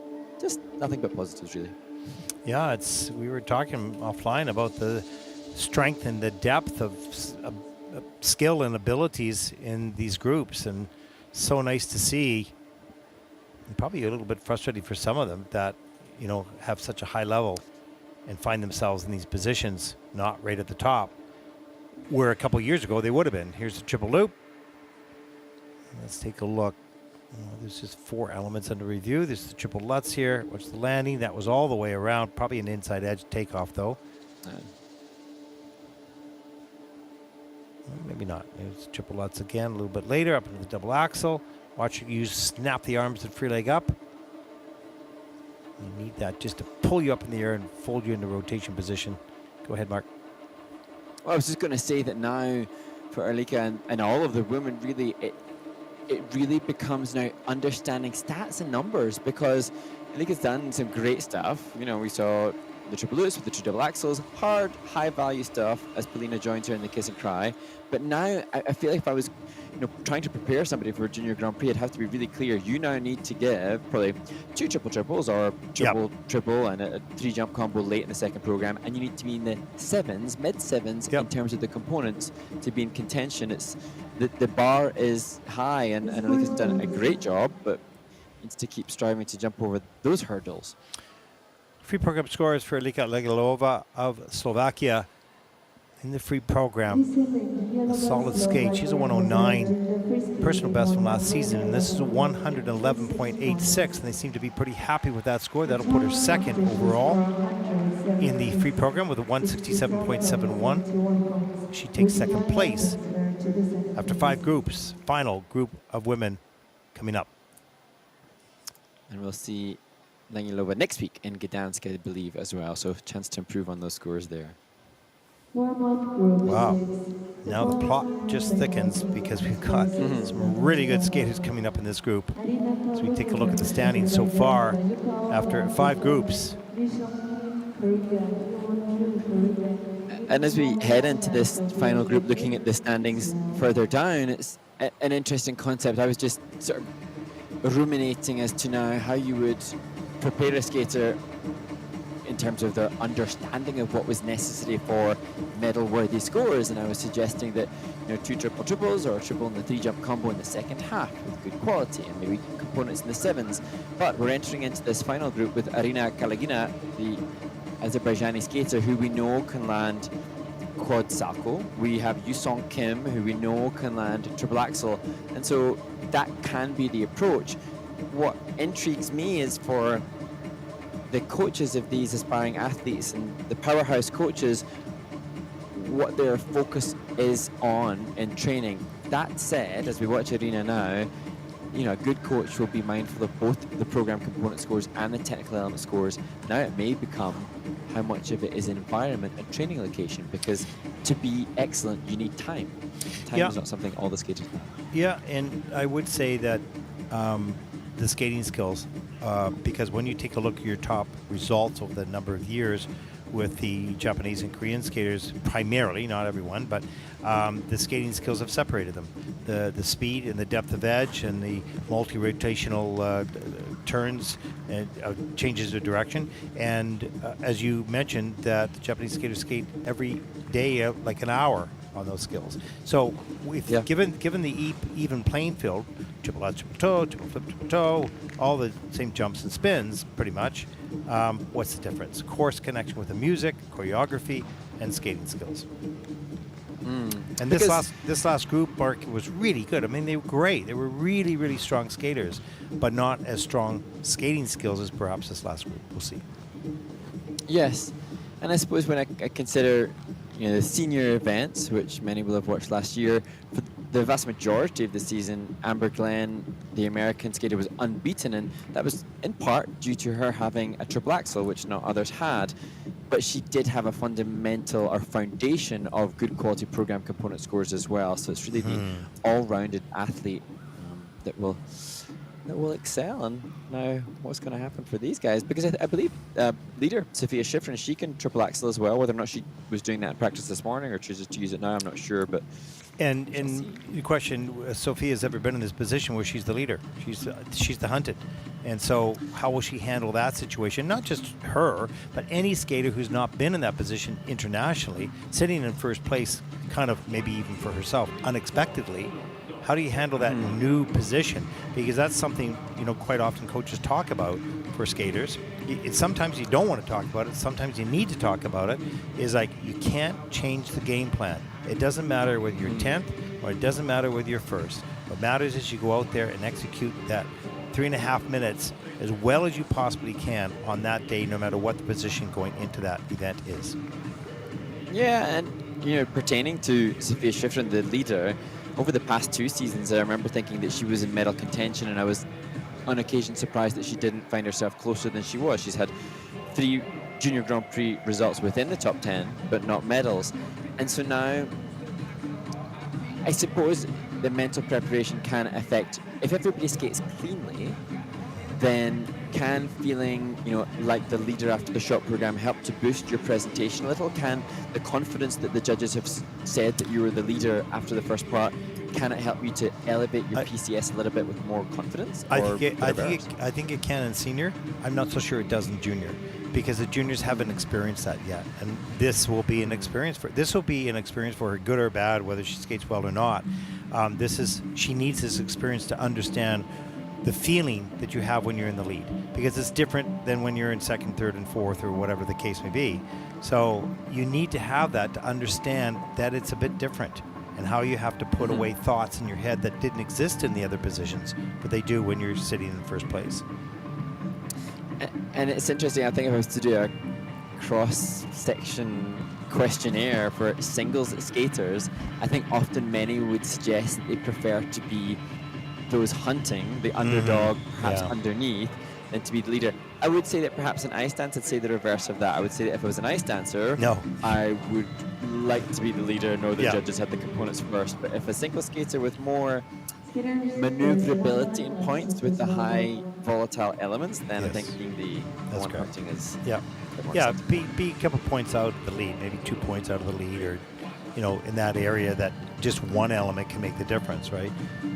Just nothing but positives, really. Yeah, we were talking offline about the strength and the depth of skill and abilities in these groups, and so nice to see, and probably a little bit frustrating for some of them that, you know, have such a high level and find themselves in these positions not right at the top, where a couple years ago they would have been. Here's the triple loop. Let's take a look. There's just 4 elements under review. There's the triple lutz here. Watch the landing. That was all the way around. Probably an inside edge takeoff, though. Maybe not. There's triple lutz again a little bit later, up into the double axle. Watch you snap the arms and free leg up. You need that just to pull you up in the air and fold you into rotation position. Go ahead, Mark. Well, I was just going to say that now for Alika and all of the women, really, it really becomes now understanding stats and numbers, because Alika's done some great stuff. You know, we saw the triple lutz with the 2 double axles, hard, high-value stuff as Polina joins her in the kiss and cry. But now I feel like if I was, you know, trying to prepare somebody for a junior Grand Prix, it'd have to be really clear. You now need to give probably 2 triple triples or triple and a 3 jump combo late in the second program, and you need to be in the 7s, mid 7s in terms of the components to be in contention. It's the bar is high, and Alika's done a great job, but needs to keep striving to jump over those hurdles. Free program scores for Alika Lengyilova of Slovakia in the free program. A solid skate. She's a 109 personal best from last season, and this is a 111.86, and they seem to be pretty happy with that score. That'll put her second overall in the free program with a 167.71. She takes second place after 5 groups. Final group of women coming up. And we'll see Lengyilova next week in Gdansk, I believe, as well. So chance to improve on those scores there. Wow. Now the plot just thickens, because we've got some really good skaters coming up in this group. So we take a look at the standings so far after 5 groups. And as we head into this final group, looking at the standings further down, it's an interesting concept. I was just sort of ruminating as to now how you would prepare a skater in terms of their understanding of what was necessary for medal-worthy scores, and I was suggesting that, you know, 2 triple triples or a triple and the 3 jump combo in the second half with good quality, and maybe components in the 7s. But we're entering into this final group with Arina Kalagina, the Azerbaijani skater who we know can land quad salcho. We have Yuseong Kim, who we know can land triple axel, and so that can be the approach. What intrigues me is for the coaches of these aspiring athletes and the powerhouse coaches, what their focus is on in training. That said, as we watch Arina now, you know, a good coach will be mindful of both the program component scores and the technical element scores. Now it may become how much of it is environment and training location, because to be excellent, you need time. Time is not something all the skaters have. Yeah, and I would say that the skating skills, because when you take a look at your top results over the number of years with the Japanese and Korean skaters, primarily, not everyone, but the skating skills have separated them. The speed and the depth of edge and the multi-rotational turns and changes of direction. And as you mentioned, that the Japanese skaters skate every day like an hour on those skills. So if given the even playing field, triple out, triple toe, triple flip, triple toe, all the same jumps and spins, pretty much, what's the difference? Course connection with the music, choreography, and skating skills. And this last group, Mark, was really good. I mean, they were great. They were really, really strong skaters, but not as strong skating skills as perhaps this last group. We'll see. Yes, and I suppose when I consider, you know, the senior events, which many will have watched last year, for the vast majority of the season, Amber Glenn, the American skater, was unbeaten, and that was in part due to her having a triple axel, which not others had. But she did have a fundamental or foundation of good quality program component scores as well. So it's really the all-rounded athlete that will excel. And now what's going to happen for these guys? Because I believe leader Sofia Schifrin, she can triple axel as well. Whether or not she was doing that in practice this morning or chooses to use it now, I'm not sure. But And the question, Sophia's ever been in this position where she's the leader. She's the hunted. And so how will she handle that situation? Not just her, but any skater who's not been in that position internationally, sitting in first place, kind of maybe even for herself, unexpectedly. How do you handle that new position? Because that's something, quite often coaches talk about for skaters. Sometimes you don't want to talk about it. Sometimes you need to talk about it. Is like, you can't change the game plan. It doesn't matter whether you're 10th or it doesn't matter whether you're first. What matters is you go out there and execute that 3.5 minutes as well as you possibly can on that day, no matter what the position going into that event is. Yeah, and pertaining to Sofia Schifrin, the leader, over the past 2 seasons, I remember thinking that she was in medal contention, and I was on occasion surprised that she didn't find herself closer than she was. She's had 3 Junior Grand Prix results within the top 10, but not medals. And so now, I suppose the mental preparation can affect, if everybody skates cleanly, then can feeling, like the leader after the shot program help to boost your presentation a little? Can the confidence that the judges have said that you were the leader after the first part, can it help you to elevate your PCS a little bit with more confidence? I think it can in senior. I'm not so sure it does in junior, because the juniors haven't experienced that yet, and this will be an experience for her, good or bad, whether she skates well or not. She needs this experience to understand the feeling that you have when you're in the lead, because it's different than when you're in second, third, and fourth, or whatever the case may be. So you need to have that to understand that it's a bit different, and how you have to put away thoughts in your head that didn't exist in the other positions, but they do when you're sitting in first place. And it's interesting, I think if I was to do a cross-section questionnaire for singles skaters, I think often many would suggest that they prefer to be those hunting, the underdog, perhaps underneath, than to be the leader. I would say that perhaps an ice dance, I'd say the reverse of that. I would say that if I was an ice dancer, I would like to be the leader, know the judges had the components first. But if a single skater with more maneuverability in points with the high volatile elements, then I think being the one hunting is be a couple points out of the lead, maybe 2 points out of the lead, or in that area that just one element can make the difference, right?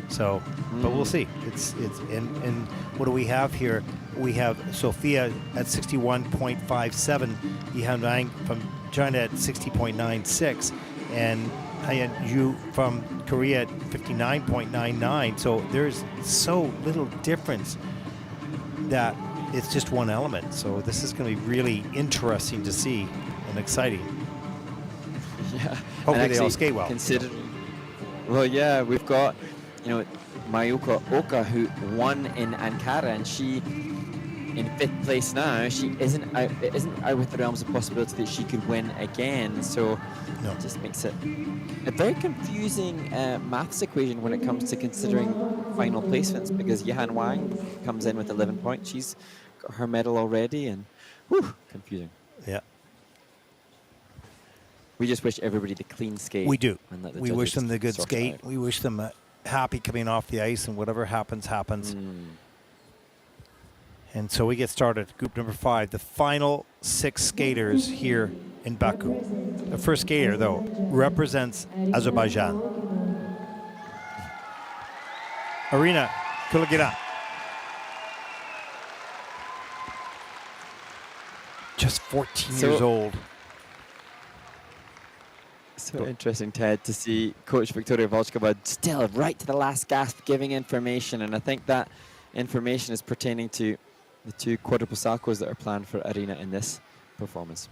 So, but we'll see. It's and what do we have here? We have Sofia at 61.57, Yihan from China at 60.96, and Hyewon Joo from Korea at 59.99. So there's so little difference that it's just one element. So this is going to be really interesting to see and exciting. Yeah. Hopefully they all skate well. Well, yeah, we've got, Mayoko Oka, who won in Ankara, and she, in 5th place now, she isn't out with the realms of possibility that she could win again. So it just makes it a very confusing maths equation when it comes to considering final placements, because Yihan Wang comes in with 11 points. She's got her medal already, and confusing. Yeah. We just wish everybody the clean skate. We do. And let the We wish judges them the good sort it skate. out. We wish them happy coming off the ice, and whatever happens, happens. And so we get started. Group number 5, the final 6 skaters here in Baku. The first skater, though, represents Azerbaijan. Arina Kuligina. Just 14 years old. So interesting, Ted, to see Coach Viktoriya Volchkova still right to the last gasp giving information, and I think that information is pertaining to the 2 quadruple salchos that are planned for Arina in this performance.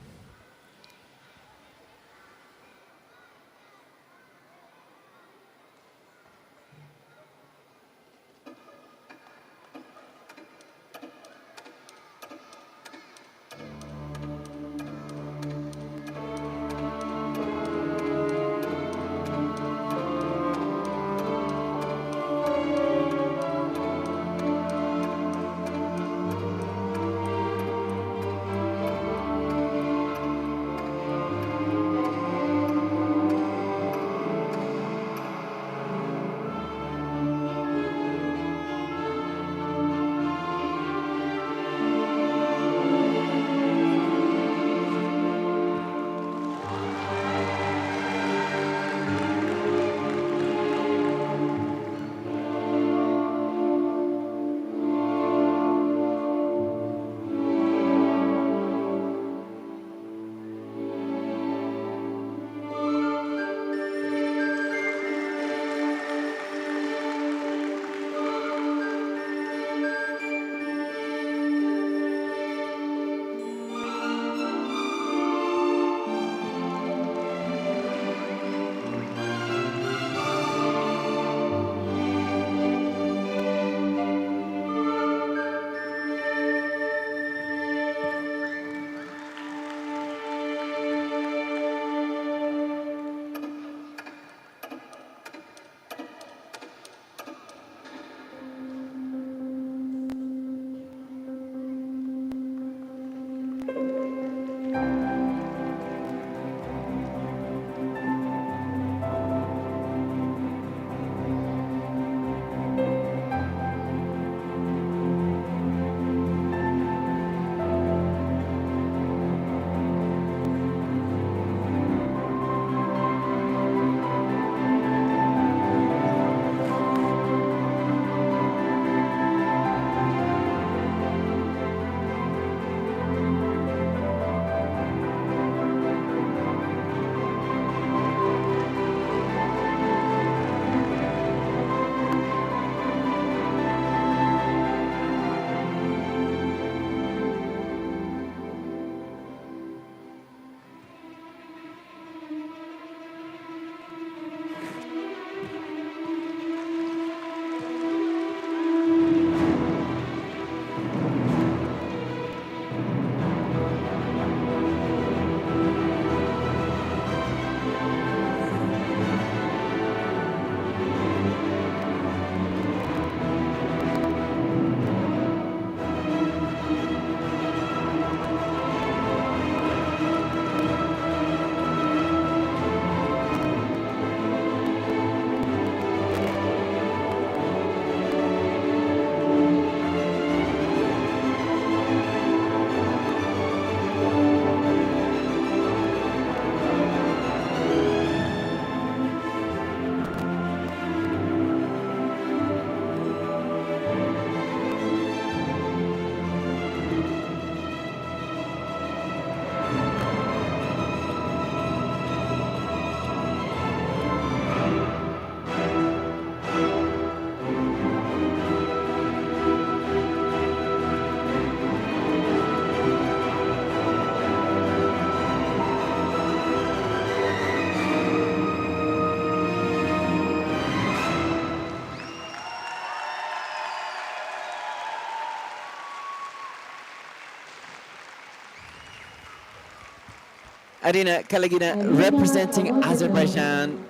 Arina Kaligina representing Azerbaijan,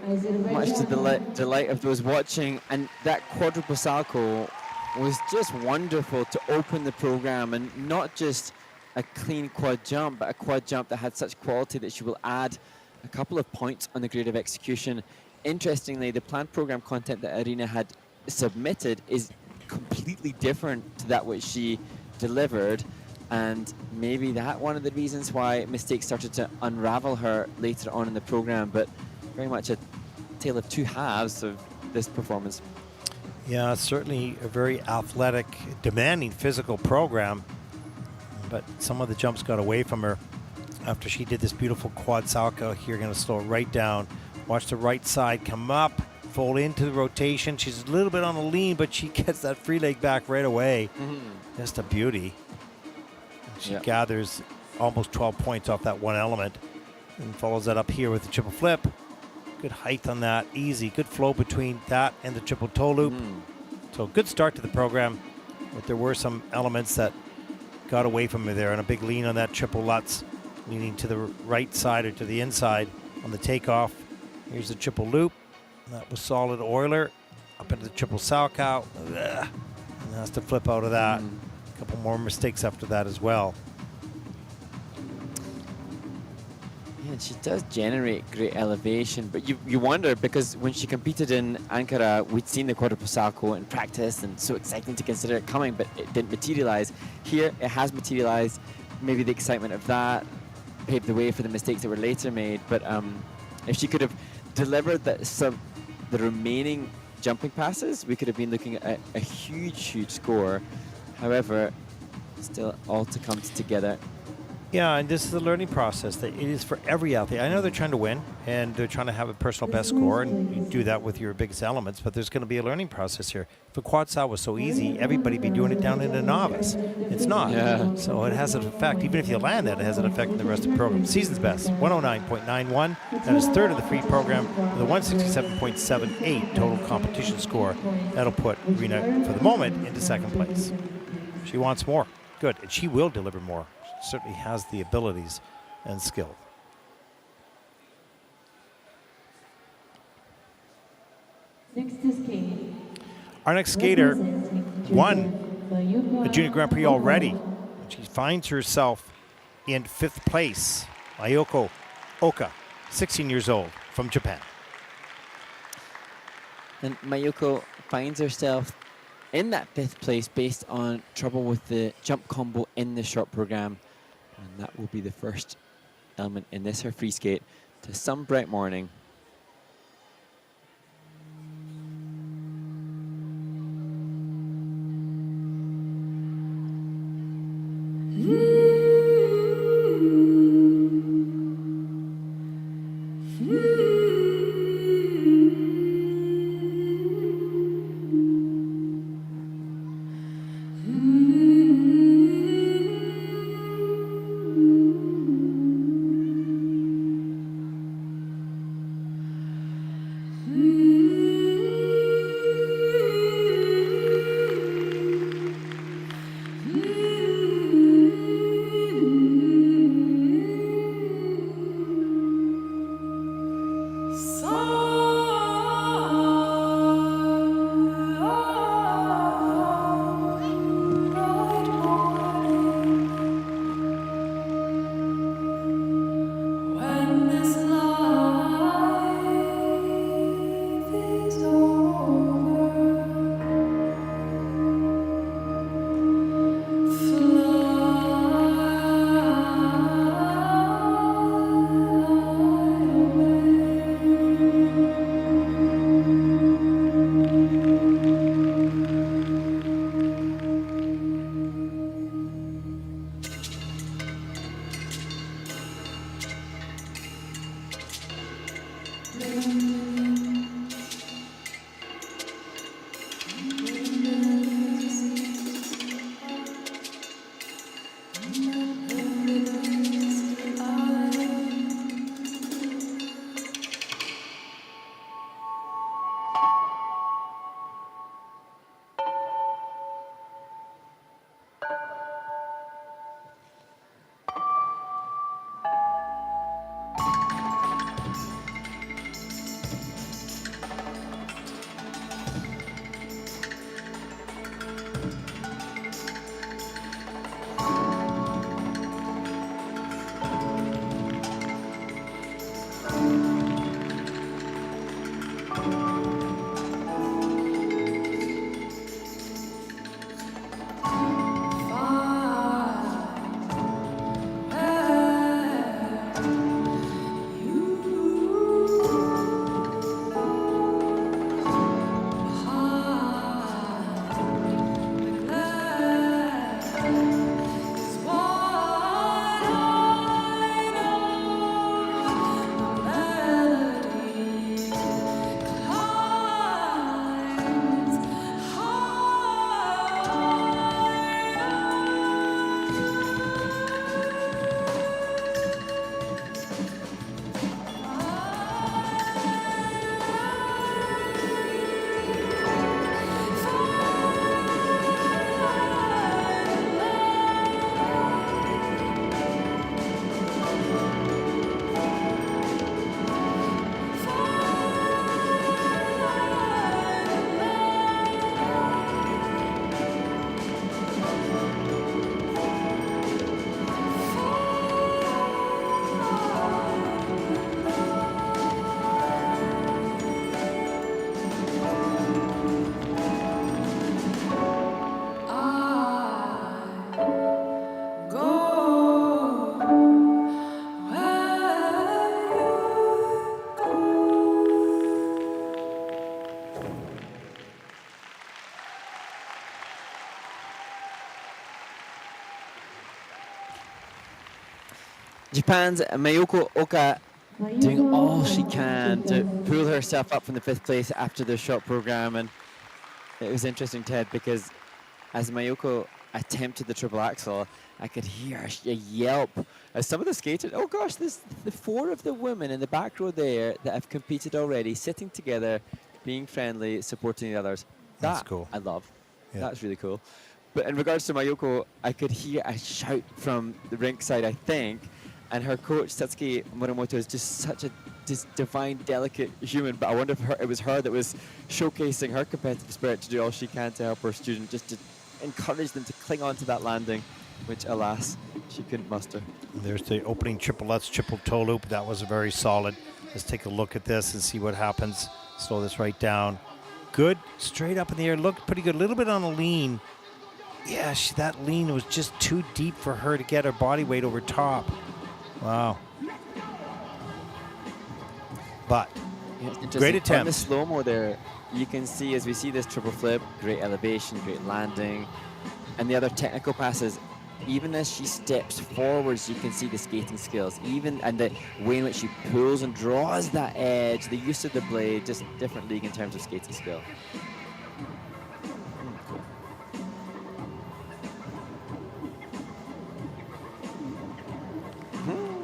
much to the delight of those watching. And that quadruple salto was just wonderful to open the program, and not just a clean quad jump, but a quad jump that had such quality that she will add a couple of points on the grade of execution. Interestingly, the planned program content that Arina had submitted is completely different to that which she delivered, and maybe that one of the reasons why mistakes started to unravel her later on in the program, but very much a tale of two halves of this performance. Yeah, certainly a very athletic, demanding physical program, but some of the jumps got away from her after she did this beautiful quad salto. Here, going to slow it right down. Watch the right side come up, fold into the rotation. She's a little bit on a lean, but she gets that free leg back right away. Just a beauty. She gathers almost 12 points off that one element and follows that up here with the triple flip. Good height on that, easy. Good flow between that and the triple toe loop. So good start to the program, but there were some elements that got away from her there, and a big lean on that triple Lutz, leaning to the right side or to the inside on the takeoff. Here's the triple loop. That was solid Euler. Up into the triple salchow. And has to flip out of that. A couple more mistakes after that as well. Yeah, and she does generate great elevation, but you wonder, because when she competed in Ankara, we'd seen the quadruple salto in practice, and so exciting to consider it coming, but it didn't materialize. Here, it has materialized. Maybe the excitement of that paved the way for the mistakes that were later made, but if she could have delivered the remaining jumping passes, we could have been looking at a huge score. However, still all to come together. Yeah, and this is a learning process. That it is for every athlete. I know they're trying to win, and they're trying to have a personal best score, and you do that with your biggest elements, but there's going to be a learning process here. If a quad sal was so easy, everybody'd be doing it down in a novice. It's not. Yeah. So it has an effect. Even if you land that, it has an effect on the rest of the program. Season's best, 109.91. That is third of the free program with a 167.78 total competition score. That'll put Rena, for the moment, into second place. She wants more. Good. And she will deliver more. She certainly has the abilities and skill. Next to skate. Our next skater Representing won Mayoko a Junior Grand Prix Oka. already. She finds herself in 5th place. Mayoko Oka, 16 years old, from Japan. And Mayoko finds herself in that 5th place based on trouble with the jump combo in the short program. And that will be the first element in this, her free skate, to some bright morning. When this life is over, Japan's Mayoko Oka doing all she can to pull herself up from the 5th place after the short program. And it was interesting, Ted, because as Mayoko attempted the triple axel, I could hear a yelp as some of the skaters, oh gosh, there's the 4 of the women in the back row there that have competed already, sitting together, being friendly, supporting the others. That's That cool. I love. Yeah. That's really cool. But in regards to Mayoko, I could hear a shout from the rink side, I think, and her coach, Satsuki Muramoto, is just such a divine, delicate human, but I wonder if it was her that was showcasing her competitive spirit to do all she can to help her student, just to encourage them to cling on to that landing, which, alas, she couldn't muster. There's the opening triple Lutz, triple toe loop. That was very solid. Let's take a look at this and see what happens. Slow this right down. Good, straight up in the air. Looked pretty good. A little bit on a lean. Yeah, that lean was just too deep for her to get her body weight over top. Wow. But Yeah, it's interesting. great On attempt. the slow-mo there, you can see, as we see this triple flip, great elevation, great landing, and the other technical passes. Even as she steps forwards, you can see the skating skills, and the way in which she pulls and draws that edge, the use of the blade, just different league in terms of skating skill. Cool.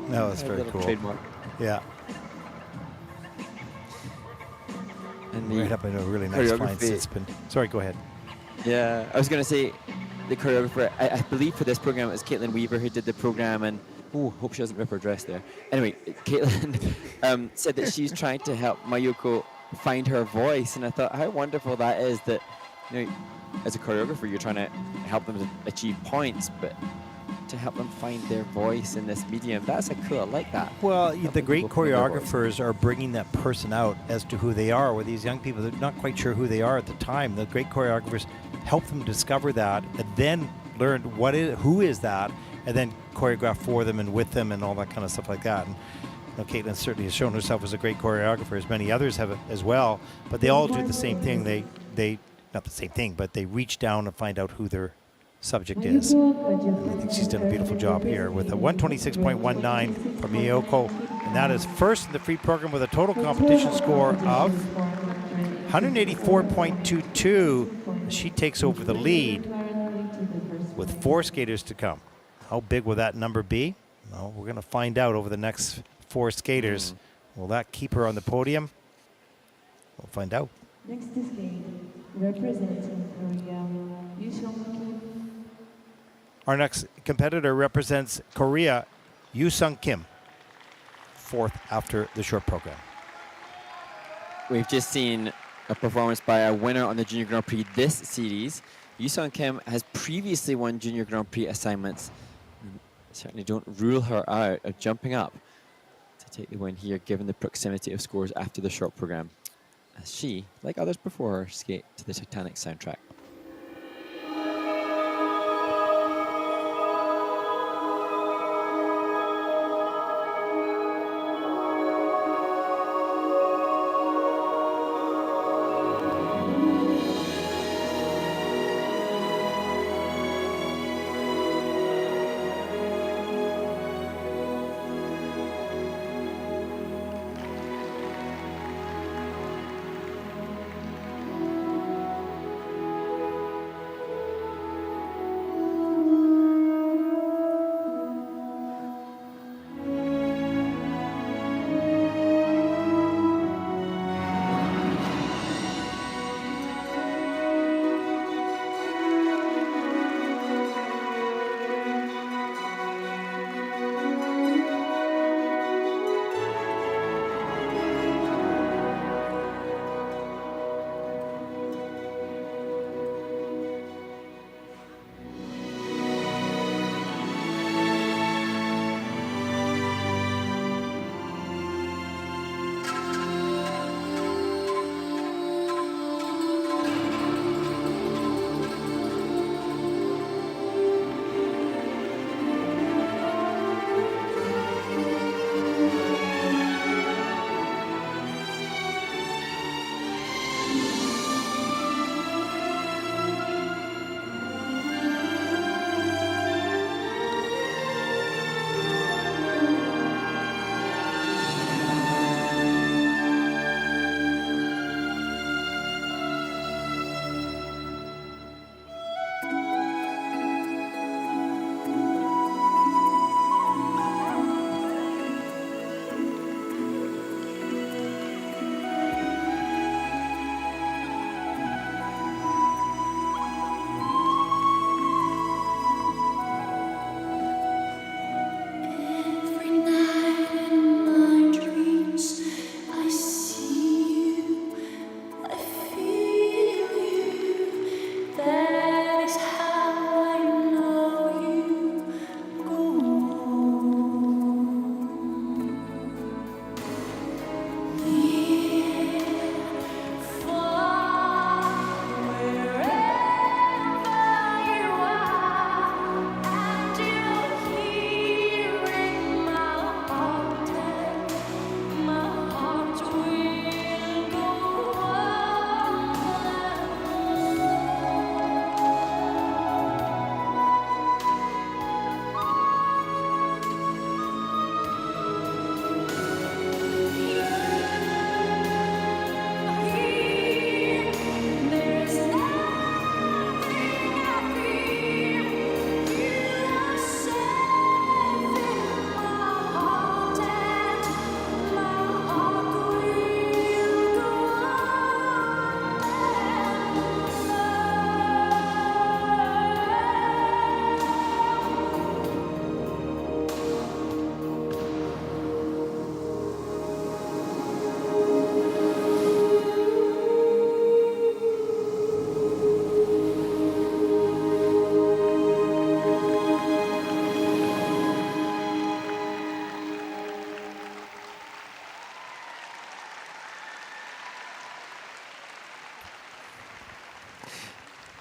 That was A very little cool. Trademark. Yeah. And the Right up in a really nice flying choreography. sit spin. Sorry, go ahead. Yeah, I was going to say the choreographer, I believe for this program it was Caitlin Weaver who did the program, and hope she doesn't rip her dress there. Anyway, Caitlin said that she's trying to help Mayoko find her voice, and I thought how wonderful that is that, as a choreographer you're trying to help them to achieve points, but to help them find their voice in this medium, that's a cool, I like that. Well, the Helping great people find their voice. choreographers are bringing that person out as to who they are. Where these young people, they're not quite sure who they are at the time. The great choreographers help them discover that, and then learn who is that, and then choreograph for them and with them and all that kind of stuff like that. And Caitlin certainly has shown herself as a great choreographer, as many others have as well. But they all do the same thing. They not the same thing, but they reach down and find out who their subject is. I think she's done a beautiful job here with a 126.19 from Mayoko, and that is first in the free program with a total competition score of 184.22. She takes over the lead with 4 skaters to come. How big will that number be? Well, we're going to find out over the next 4 skaters. Will that keep her on the podium? We'll find out. Next to skate, representing Korea, Yuseong Kim. Our next competitor represents Korea, Yuseong Kim, 4th after the short program. We've just seen a performance by a winner on the Junior Grand Prix this series. Yuseong Kim has previously won Junior Grand Prix assignments. Certainly don't rule her out of jumping up to take the win here, given the proximity of scores after the short program, as she, like others before her, skate to the Titanic soundtrack.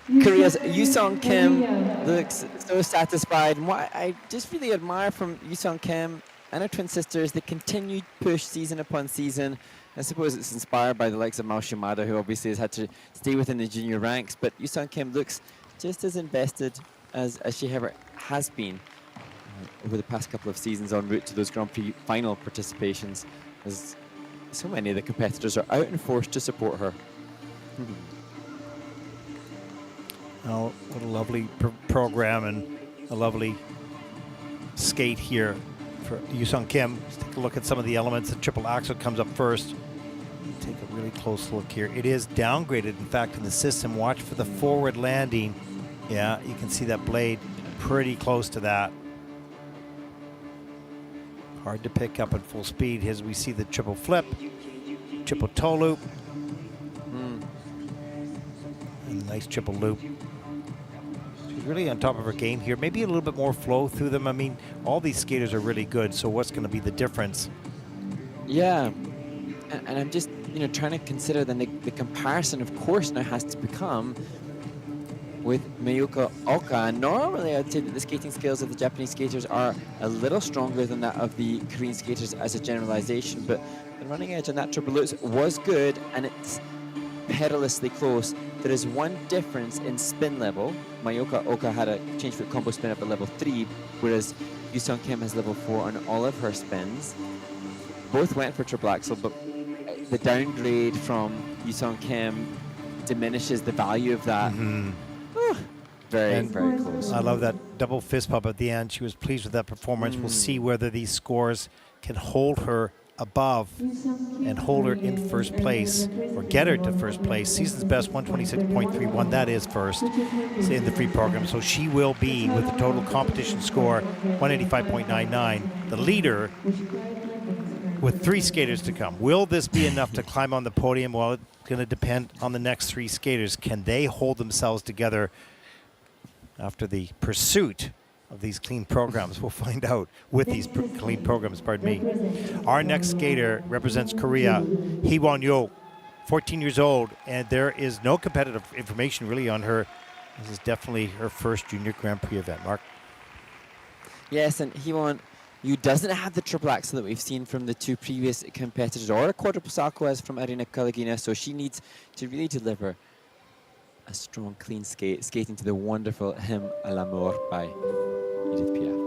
Korea's Yuseong Kim looks so satisfied. And what I just really admire from Yuseong Kim and her twin sisters, the continued push season upon season. I suppose it's inspired by the likes of Mao Shimada, who obviously has had to stay within the junior ranks, but Yuseong Kim looks just as invested as she ever has been over the past couple of seasons en route to those Grand Prix final participations, as so many of the competitors are out in force to support her. Oh, what a lovely program and a lovely skate here for Yuseong Kim. Let's take a look at some of the elements. The triple axel comes up first. Take a really close look here. It is downgraded, in fact, in the system. Watch for the forward landing. Yeah, you can see that blade pretty close to that. Hard to pick up at full speed as we see the triple flip, triple toe loop, and a nice triple loop. She's really on top of her game here. Maybe a little bit more flow through them. I mean, all these skaters are really good, so what's going to be the difference? Yeah, and I'm just, trying to consider then the comparison, of course, now has to become with Mayoko Oka. And normally I'd say that the skating skills of the Japanese skaters are a little stronger than that of the Korean skaters as a generalization, but the running edge on that triple loops was good, and it's perilously close. There is one difference in spin level. Mayoko Oka had a change foot combo spin up at level 3, whereas Yuseong Kim has level 4 on all of her spins. Both went for triple axel, but the downgrade from Yuseong Kim diminishes the value of that. Very close. I love that double fist pump at the end. She was pleased with that performance. We'll see whether these scores can hold her above and hold her in first place, or get her to first place. Season's best 126.31, that is first in the free program. So she will be, with the total competition score 185.99, the leader with 3 skaters to come. Will this be enough to climb on the podium? Well, it's going to depend on the next 3 skaters. Can they hold themselves together after the pursuit of these clean programs? We'll find out with these clean programs, pardon me. Our next skater represents Korea, Hyewon Joo, 14 years old, and there is no competitive information really on her. This is definitely her first junior Grand Prix event. Mark? Yes, and Hyewon Joo doesn't have the triple axel that we've seen from the 2 previous competitors, or a quadruple salchow as from Irina Kalagina, so she needs to really deliver a strong, clean skate, skating to the wonderful Hymne à l'amour by Edith Piaf.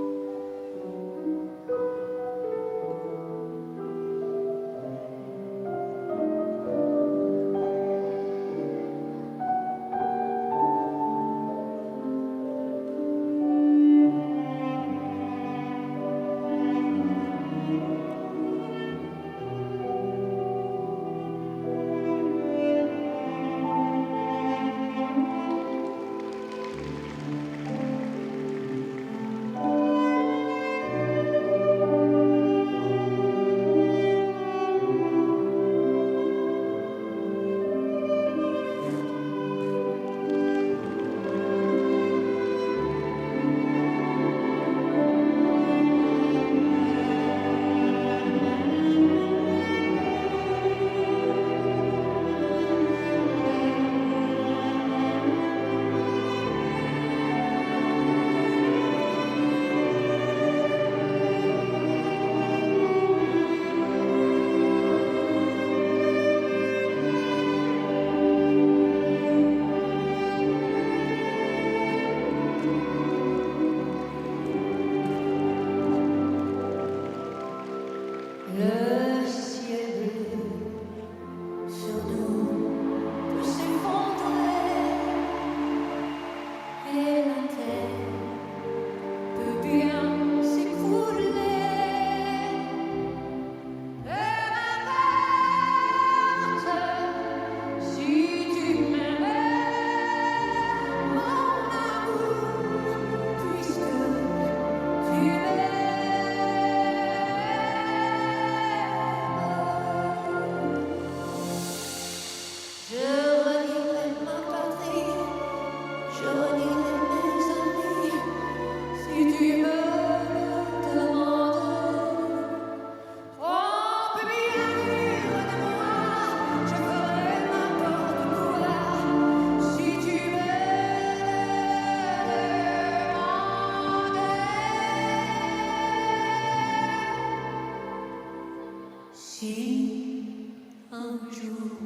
Si un jour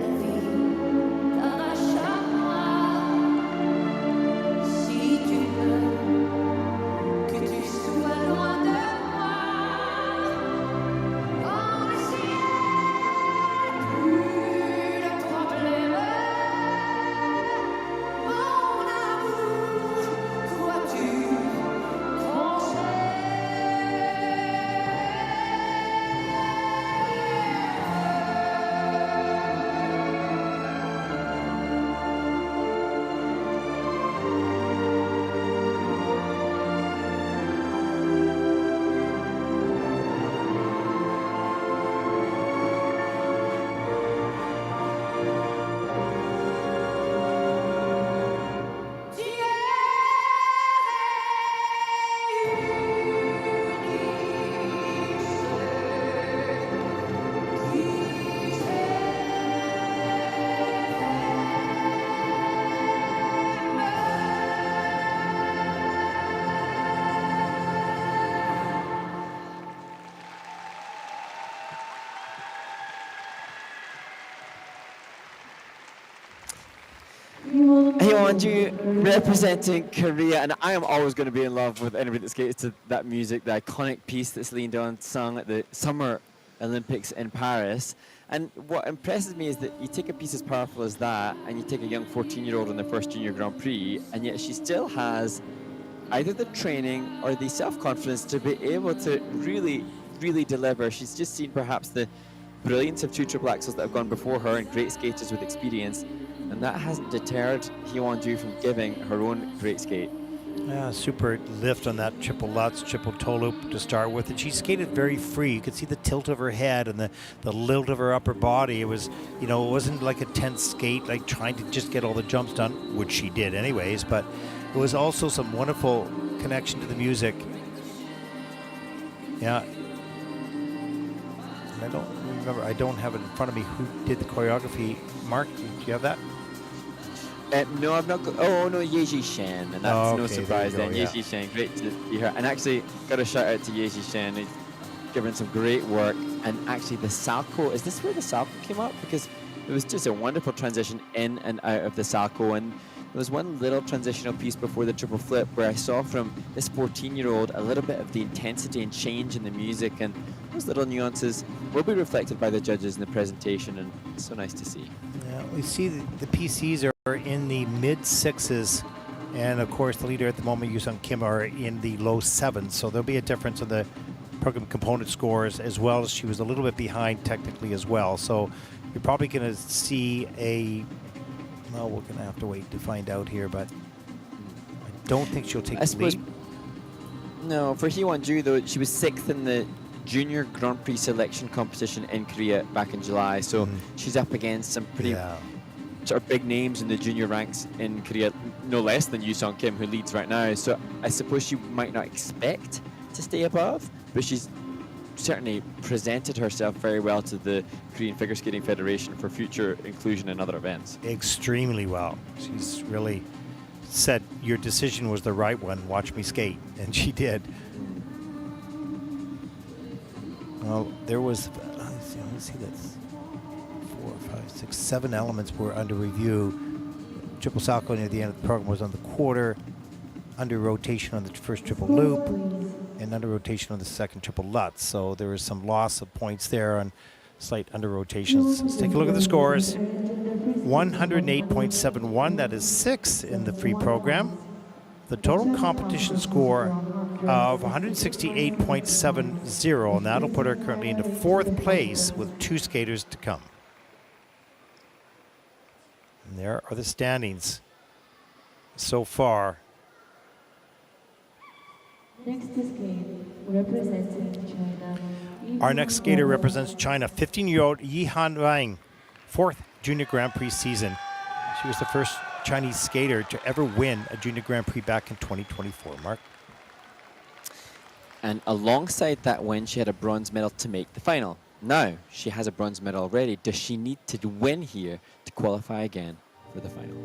la vie t'arrache à moi, si tu veux que tu sois loin de moi, dans le ciel, plus de problème. Mon amour, crois-tu qu'on Hyewon Joo representing Korea, and I am always going to be in love with anybody that skates to that music, the iconic piece that Celine Dion sung at the Summer Olympics in Paris. And what impresses me is that you take a piece as powerful as that, and you take a young 14-year-old in the first Junior Grand Prix, and yet she still has either the training or the self-confidence to be able to really, really deliver. She's just seen perhaps the brilliance of two triple axels that have gone before her and great skaters with experience, and that hasn't deterred Hyewon Joo from giving her own great skate. Yeah, super lift on that triple Lutz, triple toe loop to start with. And she skated very free. You could see the tilt of her head and the lilt of her upper body. It was, you know, it wasn't like a tense skate, like trying to just get all the jumps done, which she did anyways, but it was also some wonderful connection to the music. Yeah. And I don't remember, I don't have it in front of me who did the choreography. Mark, do you have that? No, I've not got. Oh, no, Yeji Shen, and that's no okay, surprise there then. you go, Yeji Shen, great to be here. And actually, got a shout out to Yeji Shen. He's given some great work. And actually, the Salco, is this where the Salco came up? Because it was just a wonderful transition in and out of the Salco. And there was one little transitional piece before the triple flip where I saw from this 14-year-old a little bit of the intensity and change in the music. And those little nuances will be reflected by the judges in the presentation. And it's so nice to see. Yeah, we see the PCs are in the mid sixes, and of course the leader at the moment, Yuseong Kim, are in the low sevens. So there'll be a difference in the program component scores, as well as she was a little bit behind technically as well. So you're probably going to see a. Well, we're going to have to wait to find out here, but I don't think she'll take the lead. No, for Hyewon Joo though, she was 6th in the Junior Grand Prix selection competition in Korea back in July. So she's up against some pretty sort of big names in the junior ranks in Korea, no less than Yuseong Kim, who leads right now. So I suppose she might not expect to stay above, but she's certainly presented herself very well to the Korean Figure Skating Federation for future inclusion in other events. Extremely well. She's really said, your decision was the right one, watch me skate, and she did. Well, there was, let's see, that's 4, 5, 6, 7 elements were under review. Triple Salco near the end of the program was on the quarter, under rotation on the first triple loop, and under rotation on the second triple Lutz. So there was some loss of points there on slight under rotations. Let's take a look at the scores. 108.71, that is 6th in the free program. The total competition score of 168.70, and that'll put her currently into 4th place with 2 skaters to come. And there are the standings so far. Next to skate, representing China. Our next skater represents China, 15-year-old Yihan Wang, 4th Junior Grand Prix season. She was the first Chinese skater to ever win a Junior Grand Prix back in 2024. Mark? And alongside that win, she had a bronze medal to make the final. Now, she has a bronze medal already. Does she need to win here to qualify again for the final?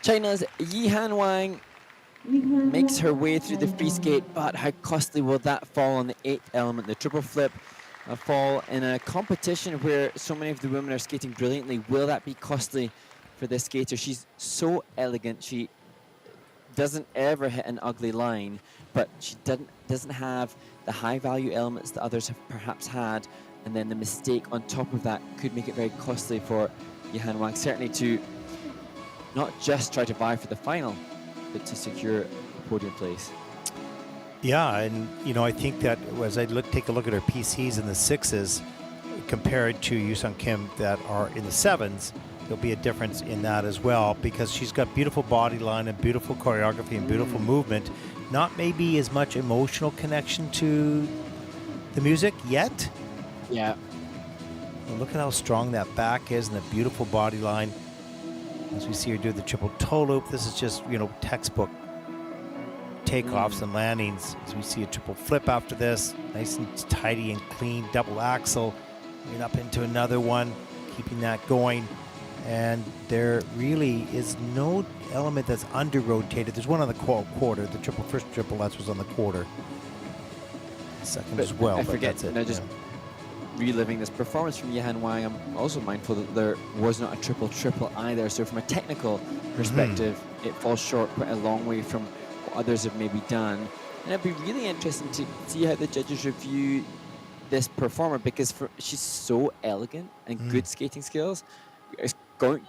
China's Yi Han Wang makes her way through the free skate, but how costly will that fall on the 8th element, the triple flip? A fall in a competition where so many of the women are skating brilliantly. Will that be costly for this skater? She's so elegant. She doesn't ever hit an ugly line, but she doesn't have the high value elements that others have perhaps had. And then the mistake on top of that could make it very costly for Yihan Wang, certainly to not just try to vie for the final, but to secure a podium place. Yeah, and I think that as I take a look at her PCs in the 6s compared to Yuseong Kim that are in the 7s, there'll be a difference in that as well, because she's got beautiful body line and beautiful choreography and beautiful movement. Not maybe as much emotional connection to the music yet. Yeah. Well, look at how strong that back is and the beautiful body line. As we see her do the triple toe loop, this is just, textbook takeoffs and landings. As we see a triple flip after this, nice and tidy and clean, double axle, and up into another one, keeping that going. And there really is no element that's under rotated. There's one on the quarter, the first triple X was on the quarter. Second as well, I but forget, that's it. now just reliving this performance from Yihan Wang, I'm also mindful that there was not a triple either. So from a technical perspective, it falls short quite a long way from what others have maybe done. And it'd be really interesting to see how the judges review this performer, because she's so elegant and good skating skills. It's great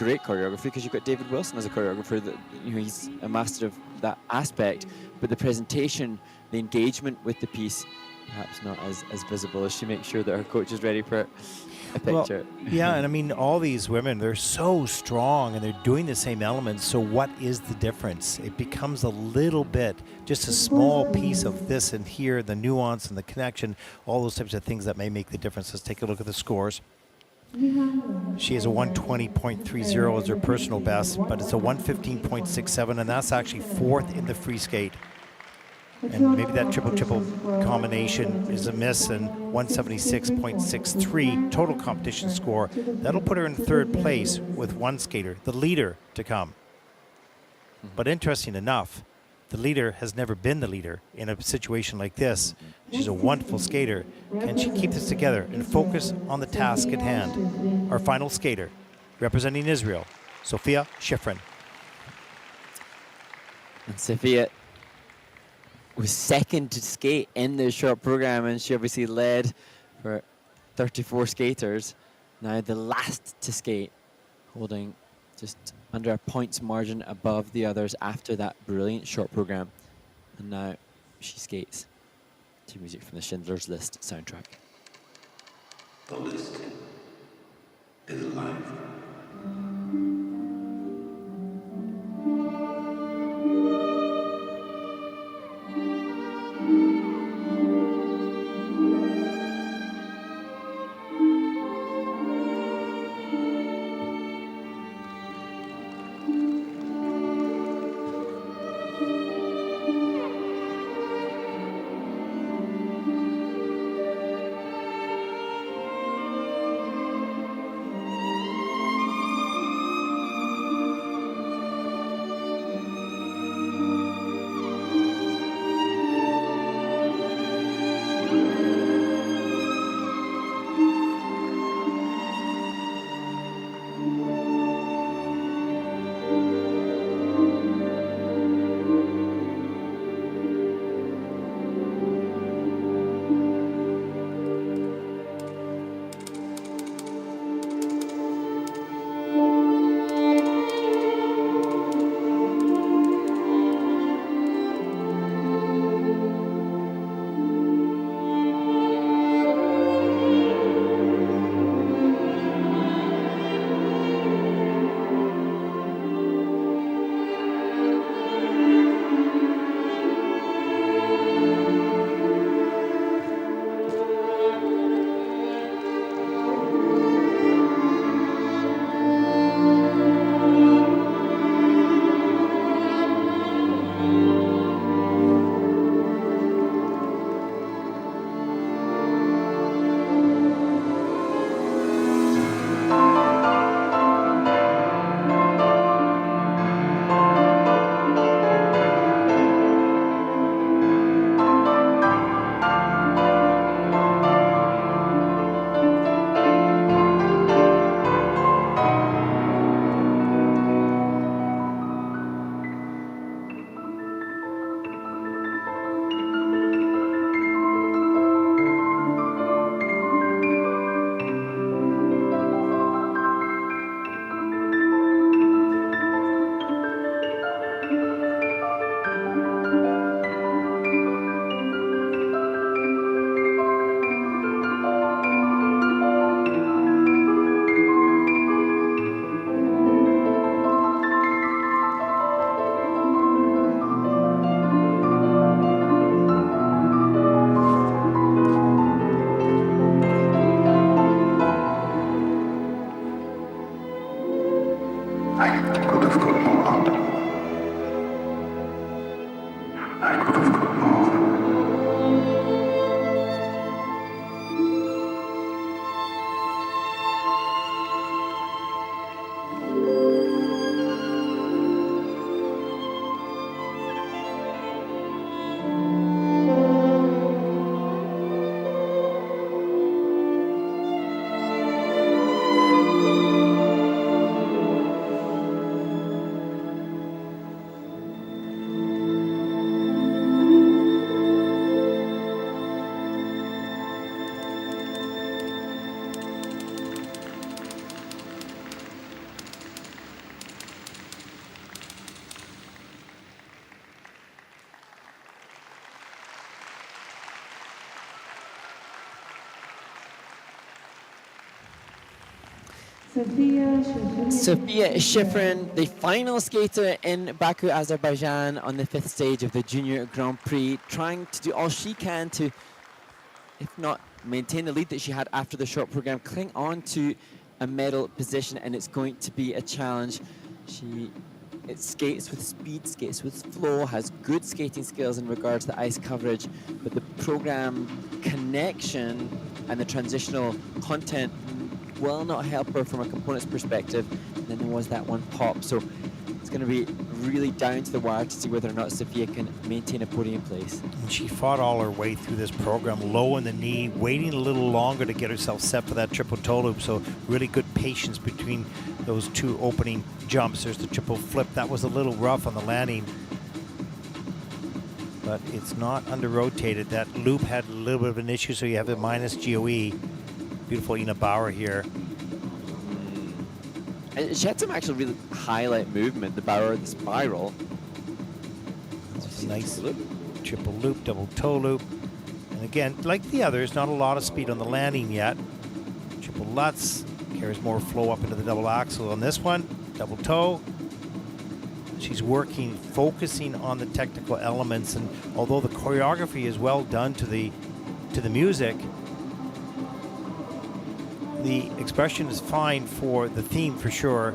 choreography, because you've got David Wilson as a choreographer. That he's a master of that aspect, but the presentation, the engagement with the piece, perhaps not as visible as she makes sure that her coach is ready for a picture. Well, yeah, and I mean, all these women, they're so strong and they're doing the same elements. So what is the difference? It becomes a little bit, just a small piece of this and here, the nuance and the connection, all those types of things that may make the difference. Let's take a look at the scores. She has a 120.30 as her personal best, but it's a 115.67, and that's actually 4th in the free skate. And maybe that triple combination is a miss, and 176.63 total competition score. That'll put her in 3rd place with one skater, the leader, to come. But interesting enough, the leader has never been the leader in a situation like this. She's a wonderful skater. Can she keep this together and focus on the task at hand? Our final skater, representing Israel, Sofia Shifrin. And Sofia was second to skate in the short program, and she obviously led for 34 skaters. Now the last to skate, holding just under a points margin above the others after that brilliant short program. And now she skates to music from the Schindler's List soundtrack. The list is life. Sofia Shiffrin, the final skater in Baku, Azerbaijan on the 5th stage of the Junior Grand Prix, trying to do all she can to, if not maintain the lead that she had after the short program, cling on to a medal position, and it's going to be a challenge. It skates with speed, skates with flow, has good skating skills in regards to ice coverage, but the program connection and the transitional content will not help her from a components perspective. And then there was that one pop, so it's going to be really down to the wire to see whether or not Sofia can maintain a podium place. And she fought all her way through this program, low in the knee, waiting a little longer to get herself set for that triple toe loop. So really good patience between those two opening jumps. There's the triple flip. That was a little rough on the landing, but it's not under rotated. That loop had a little bit of an issue, so you have the minus GOE. Beautiful Ina Bauer here. And she had some actual really highlight movement, the Bauer, the spiral. Nice loop. Triple loop, double toe loop. And again, like the others, not a lot of speed on the landing yet. Triple Lutz carries more flow up into the double axel on this one. Double toe. She's working, focusing on the technical elements, and although the choreography is well done to the music, the expression is fine for the theme for sure.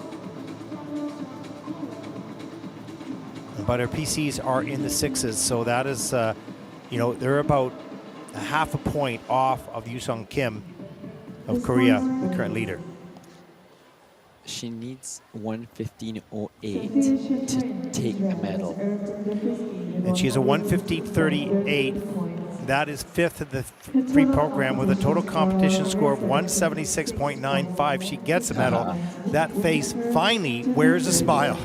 But her PCs are in the 6s, so that is, they're about a half a point off of Yuseong Kim of Korea, the current leader. She needs 1:15.08 to take a medal. And she has a 1:15.38. That is 5th of the free program with a total competition score of 176.95. She gets a medal. That face finally wears a smile.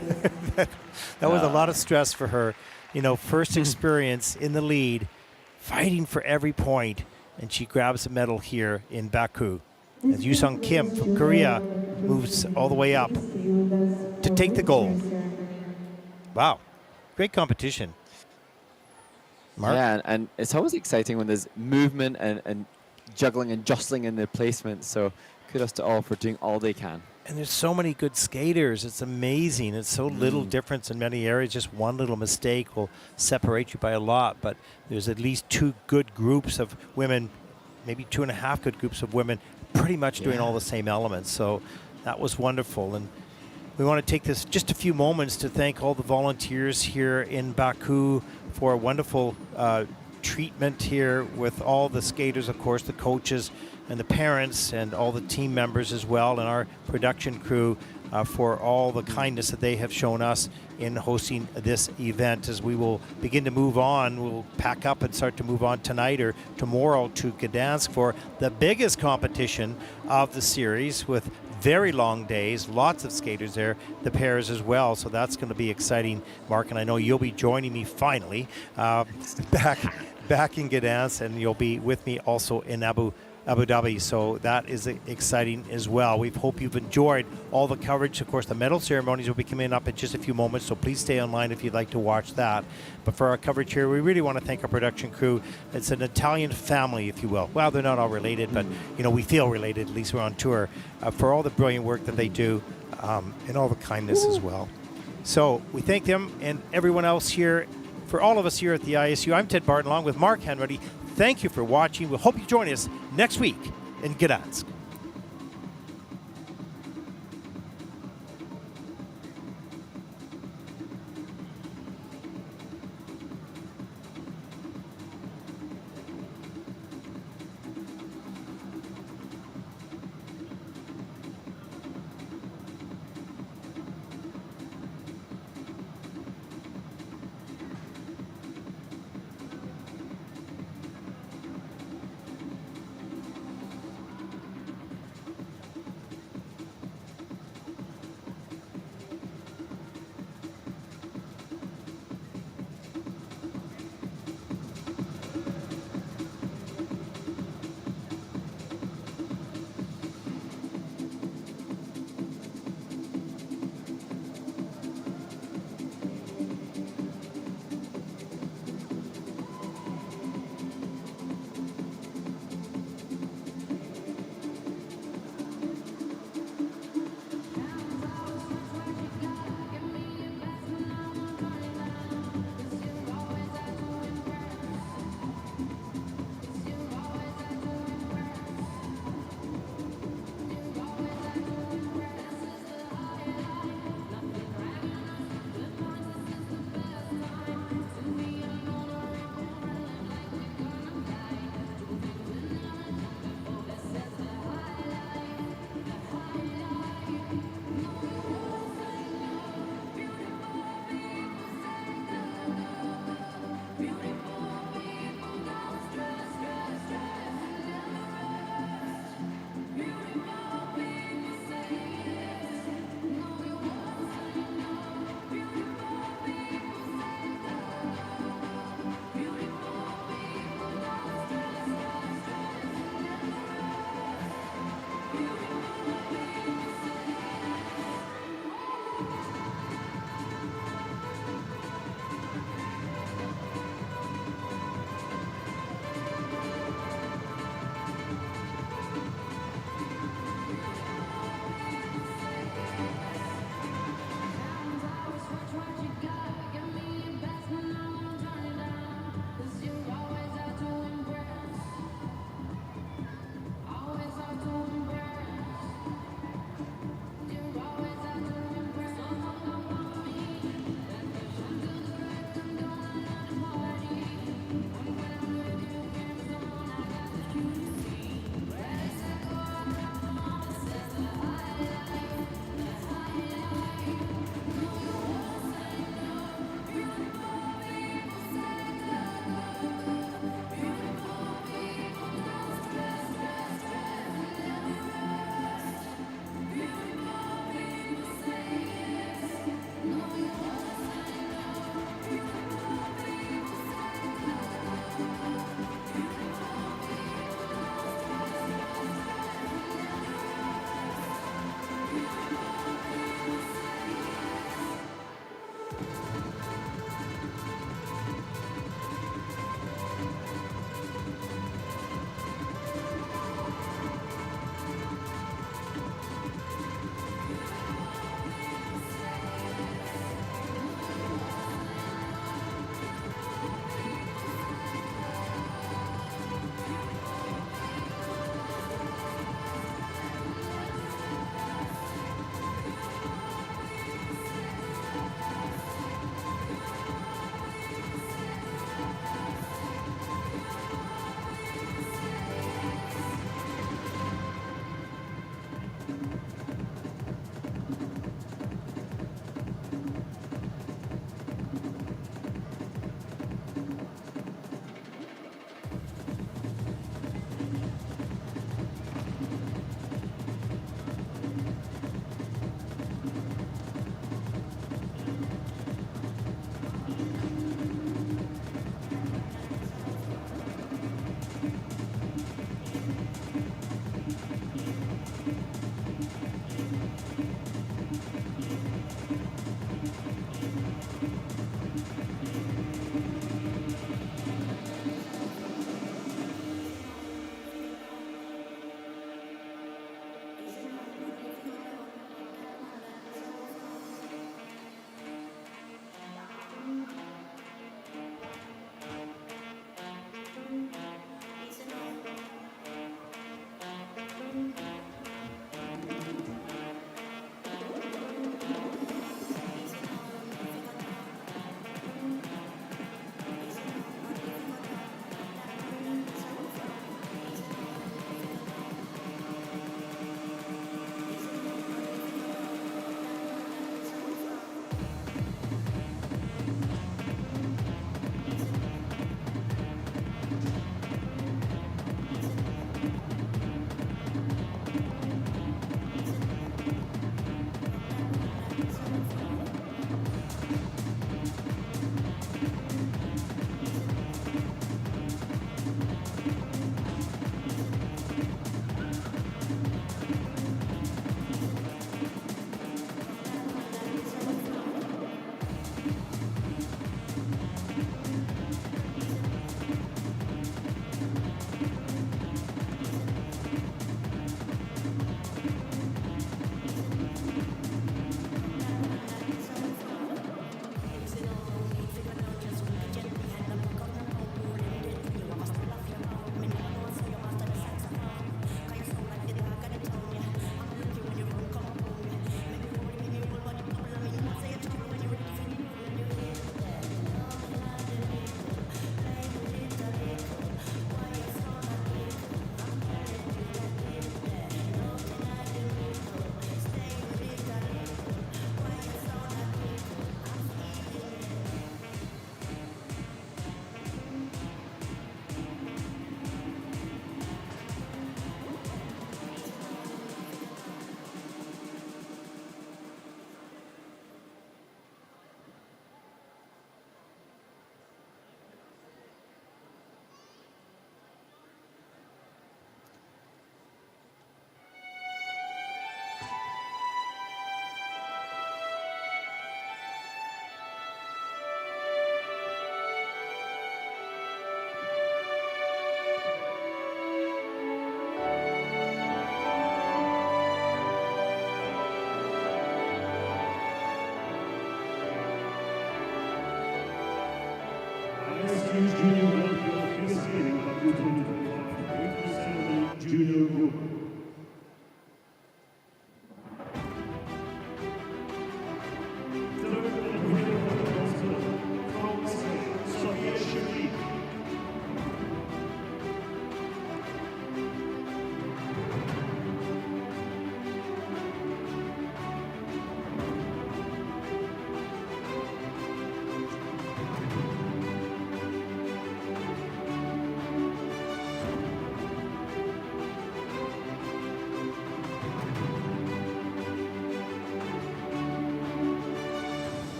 That was a lot of stress for her. First experience in the lead, fighting for every point, and she grabs a medal here in Baku. As Yuseong Kim from Korea moves all the way up to take the gold. Wow, great competition. Mark? Yeah, and it's always exciting when there's movement and juggling and jostling in the placement. So kudos to all for doing all they can. And there's so many good skaters. It's amazing. It's so little difference in many areas. Just one little mistake will separate you by a lot. But there's at least 2 good groups of women, maybe 2.5 good groups of women, pretty much doing all the same elements. So that was wonderful. And we want to take this just a few moments to thank all the volunteers here in Baku for a wonderful treatment here with all the skaters, of course, the coaches and the parents and all the team members as well, and our production crew for all the kindness that they have shown us in hosting this event. As we will begin to move on, we'll pack up and start to move on tonight or tomorrow to Gdansk for the biggest competition of the series with very long days, lots of skaters there, the pairs as well. So that's going to be exciting, Mark. And I know you'll be joining me finally back in Gdansk, and you'll be with me also in Abu Dhabi. So that is exciting as well. We hope you've enjoyed all the coverage. Of course, the medal ceremonies will be coming up in just a few moments, so please stay online if you'd like to watch that. But for our coverage here, we really want to thank our production crew. It's an Italian family, if you will. Well, they're not all related, but we feel related, at least we're on tour, for all the brilliant work that they do and all the kindness as well. So we thank them and everyone else here. For all of us here at the ISU, I'm Ted Barton, along with Mark Henry. Thank you for watching. We hope you join us next week in Gdansk.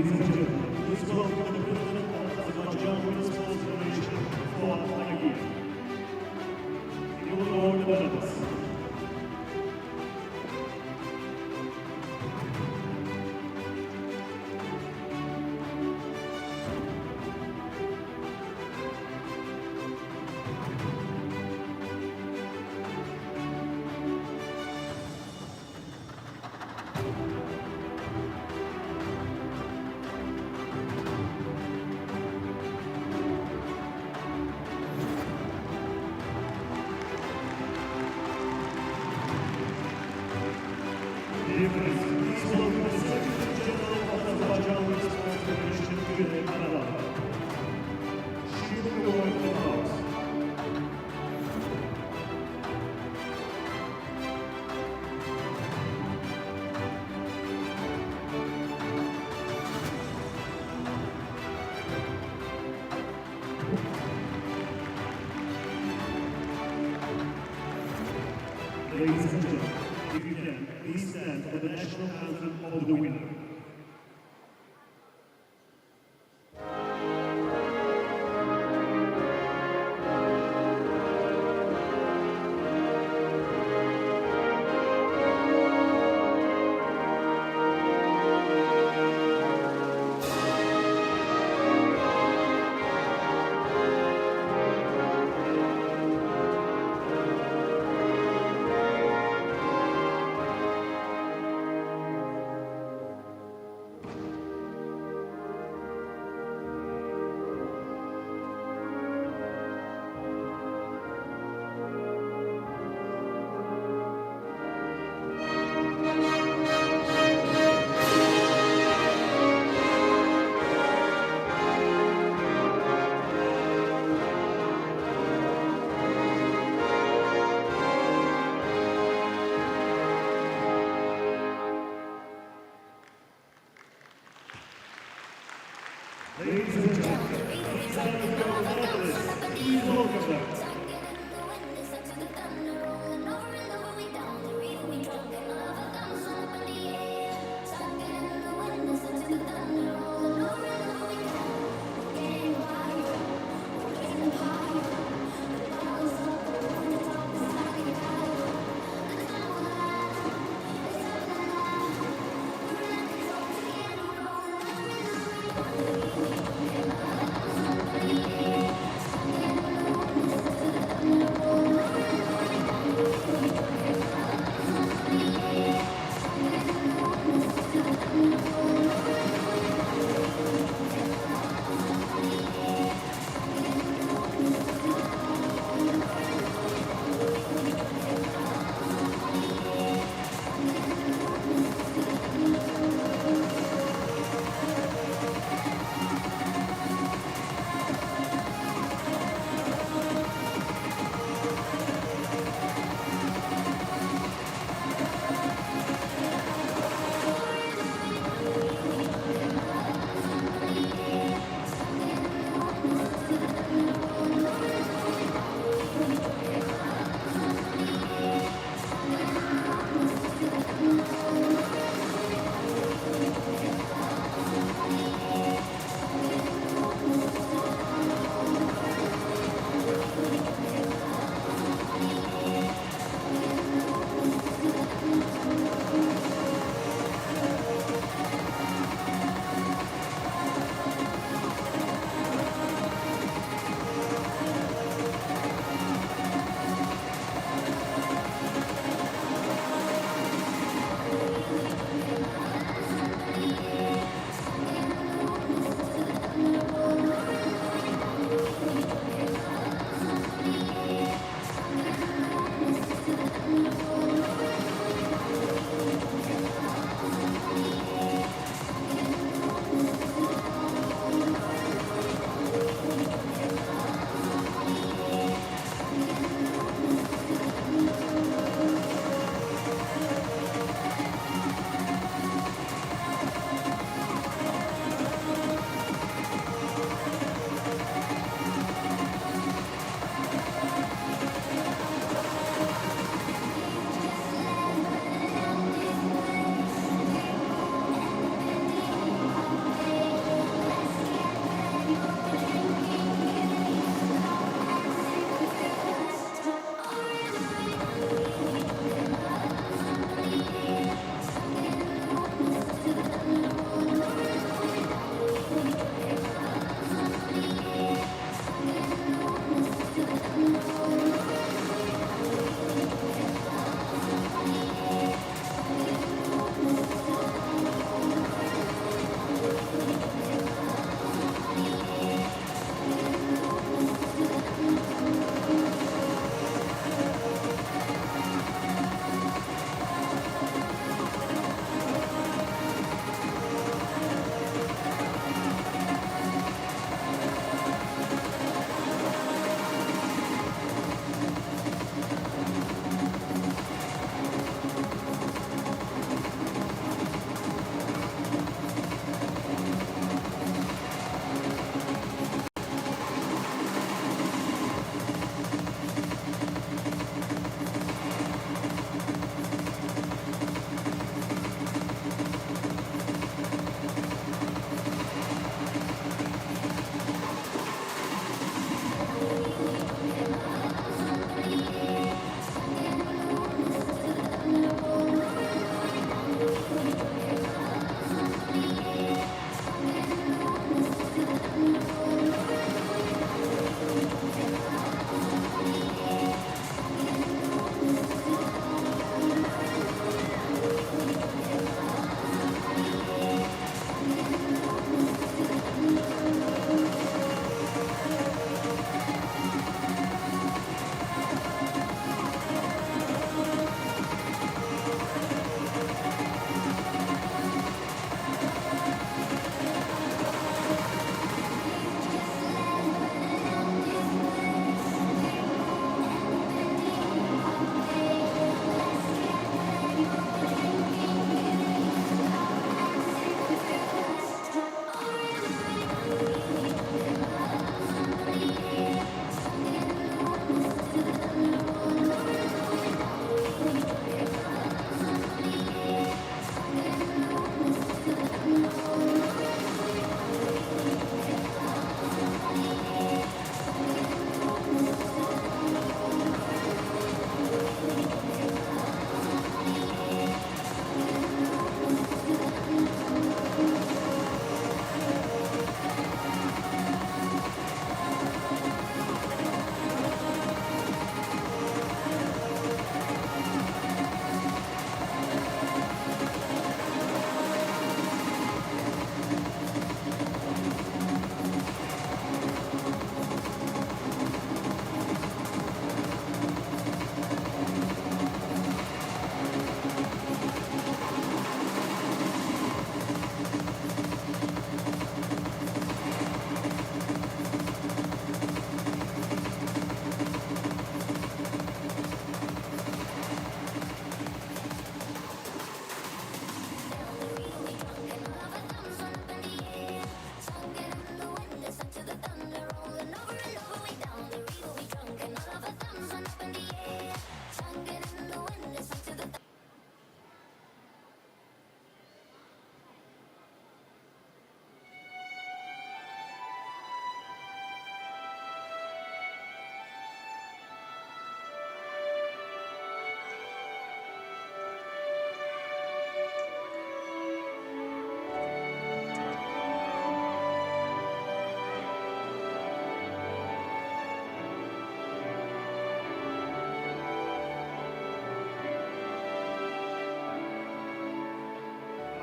Ladies and gentlemen, please welcome the president of Azerbaijan Women's Sports Federation for Alieva. Eleanor Netherlands. Please welcome the Secretary General of Azerbaijan Women's Sports Federation, Kahlan. She will be going to the house. Ladies and gentlemen, if you can, please stand for the national anthem of the winner.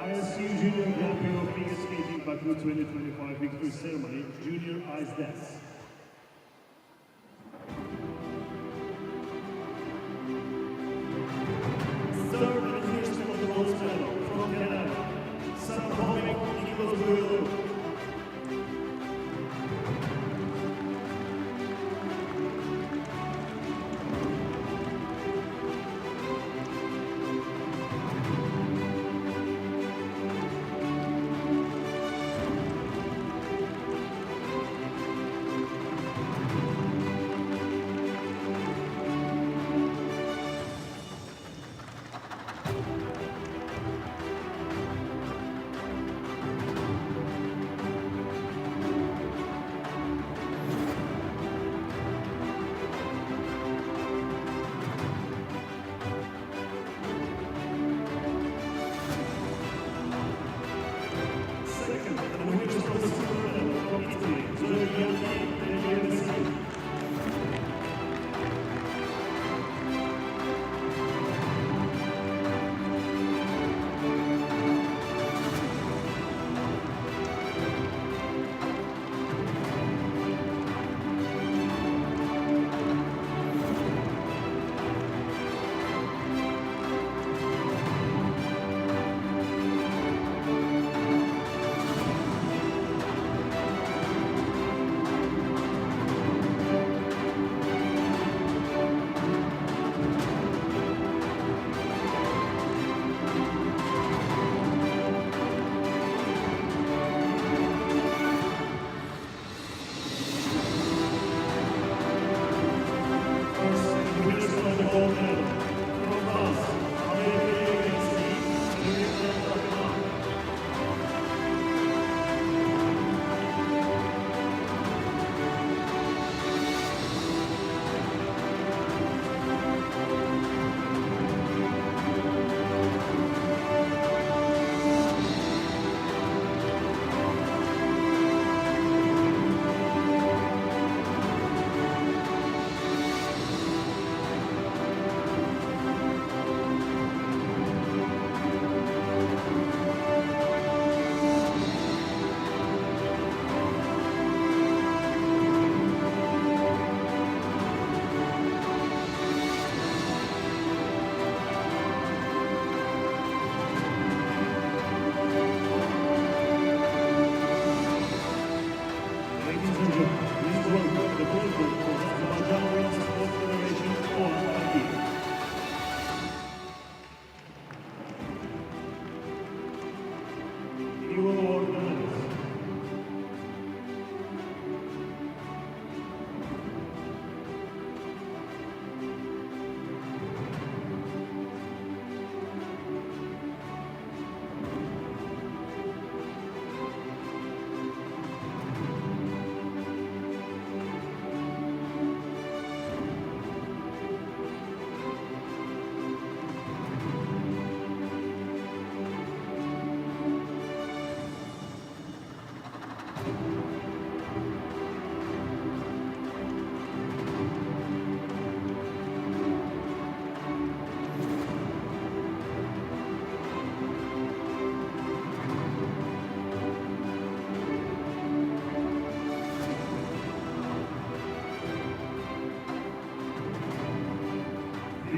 ISU Junior Grand Prix of Figure Skating Baku 2025 victory ceremony, Junior Ice Dance. Third and first of the bronze medal from Canada, Sarah Nicholas Guerrero.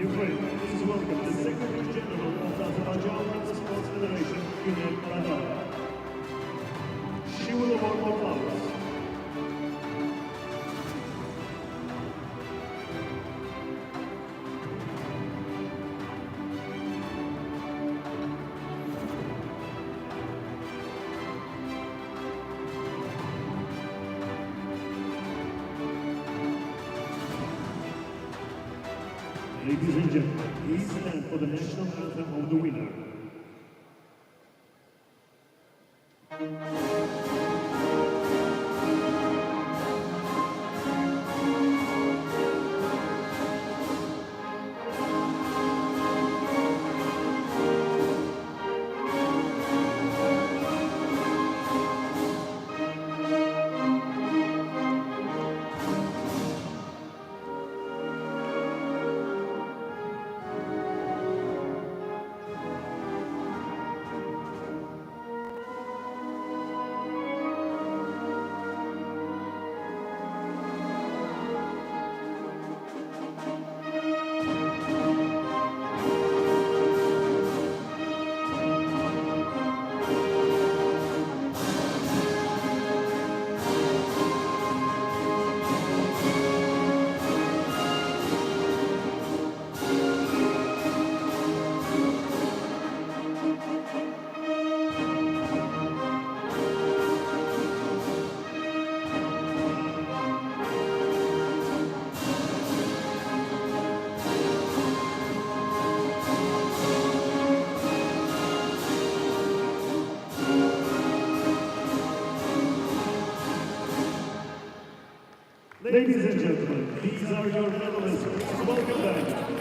Ukraine, please welcome the Secretary General of the Azerbaijan Women's Sports Federation, Renaud. She will award more flowers. Ladies and gentlemen, please stand for the national anthem of the winner. Ladies and gentlemen, these are your medalists. Welcome them.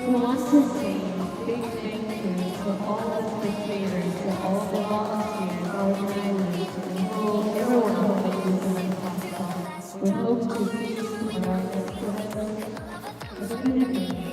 We want to say big thank you to all the spectators, to all the volunteers, our drivers, and everyone who made this event possible. We hope to see you in our next event. Have a good evening.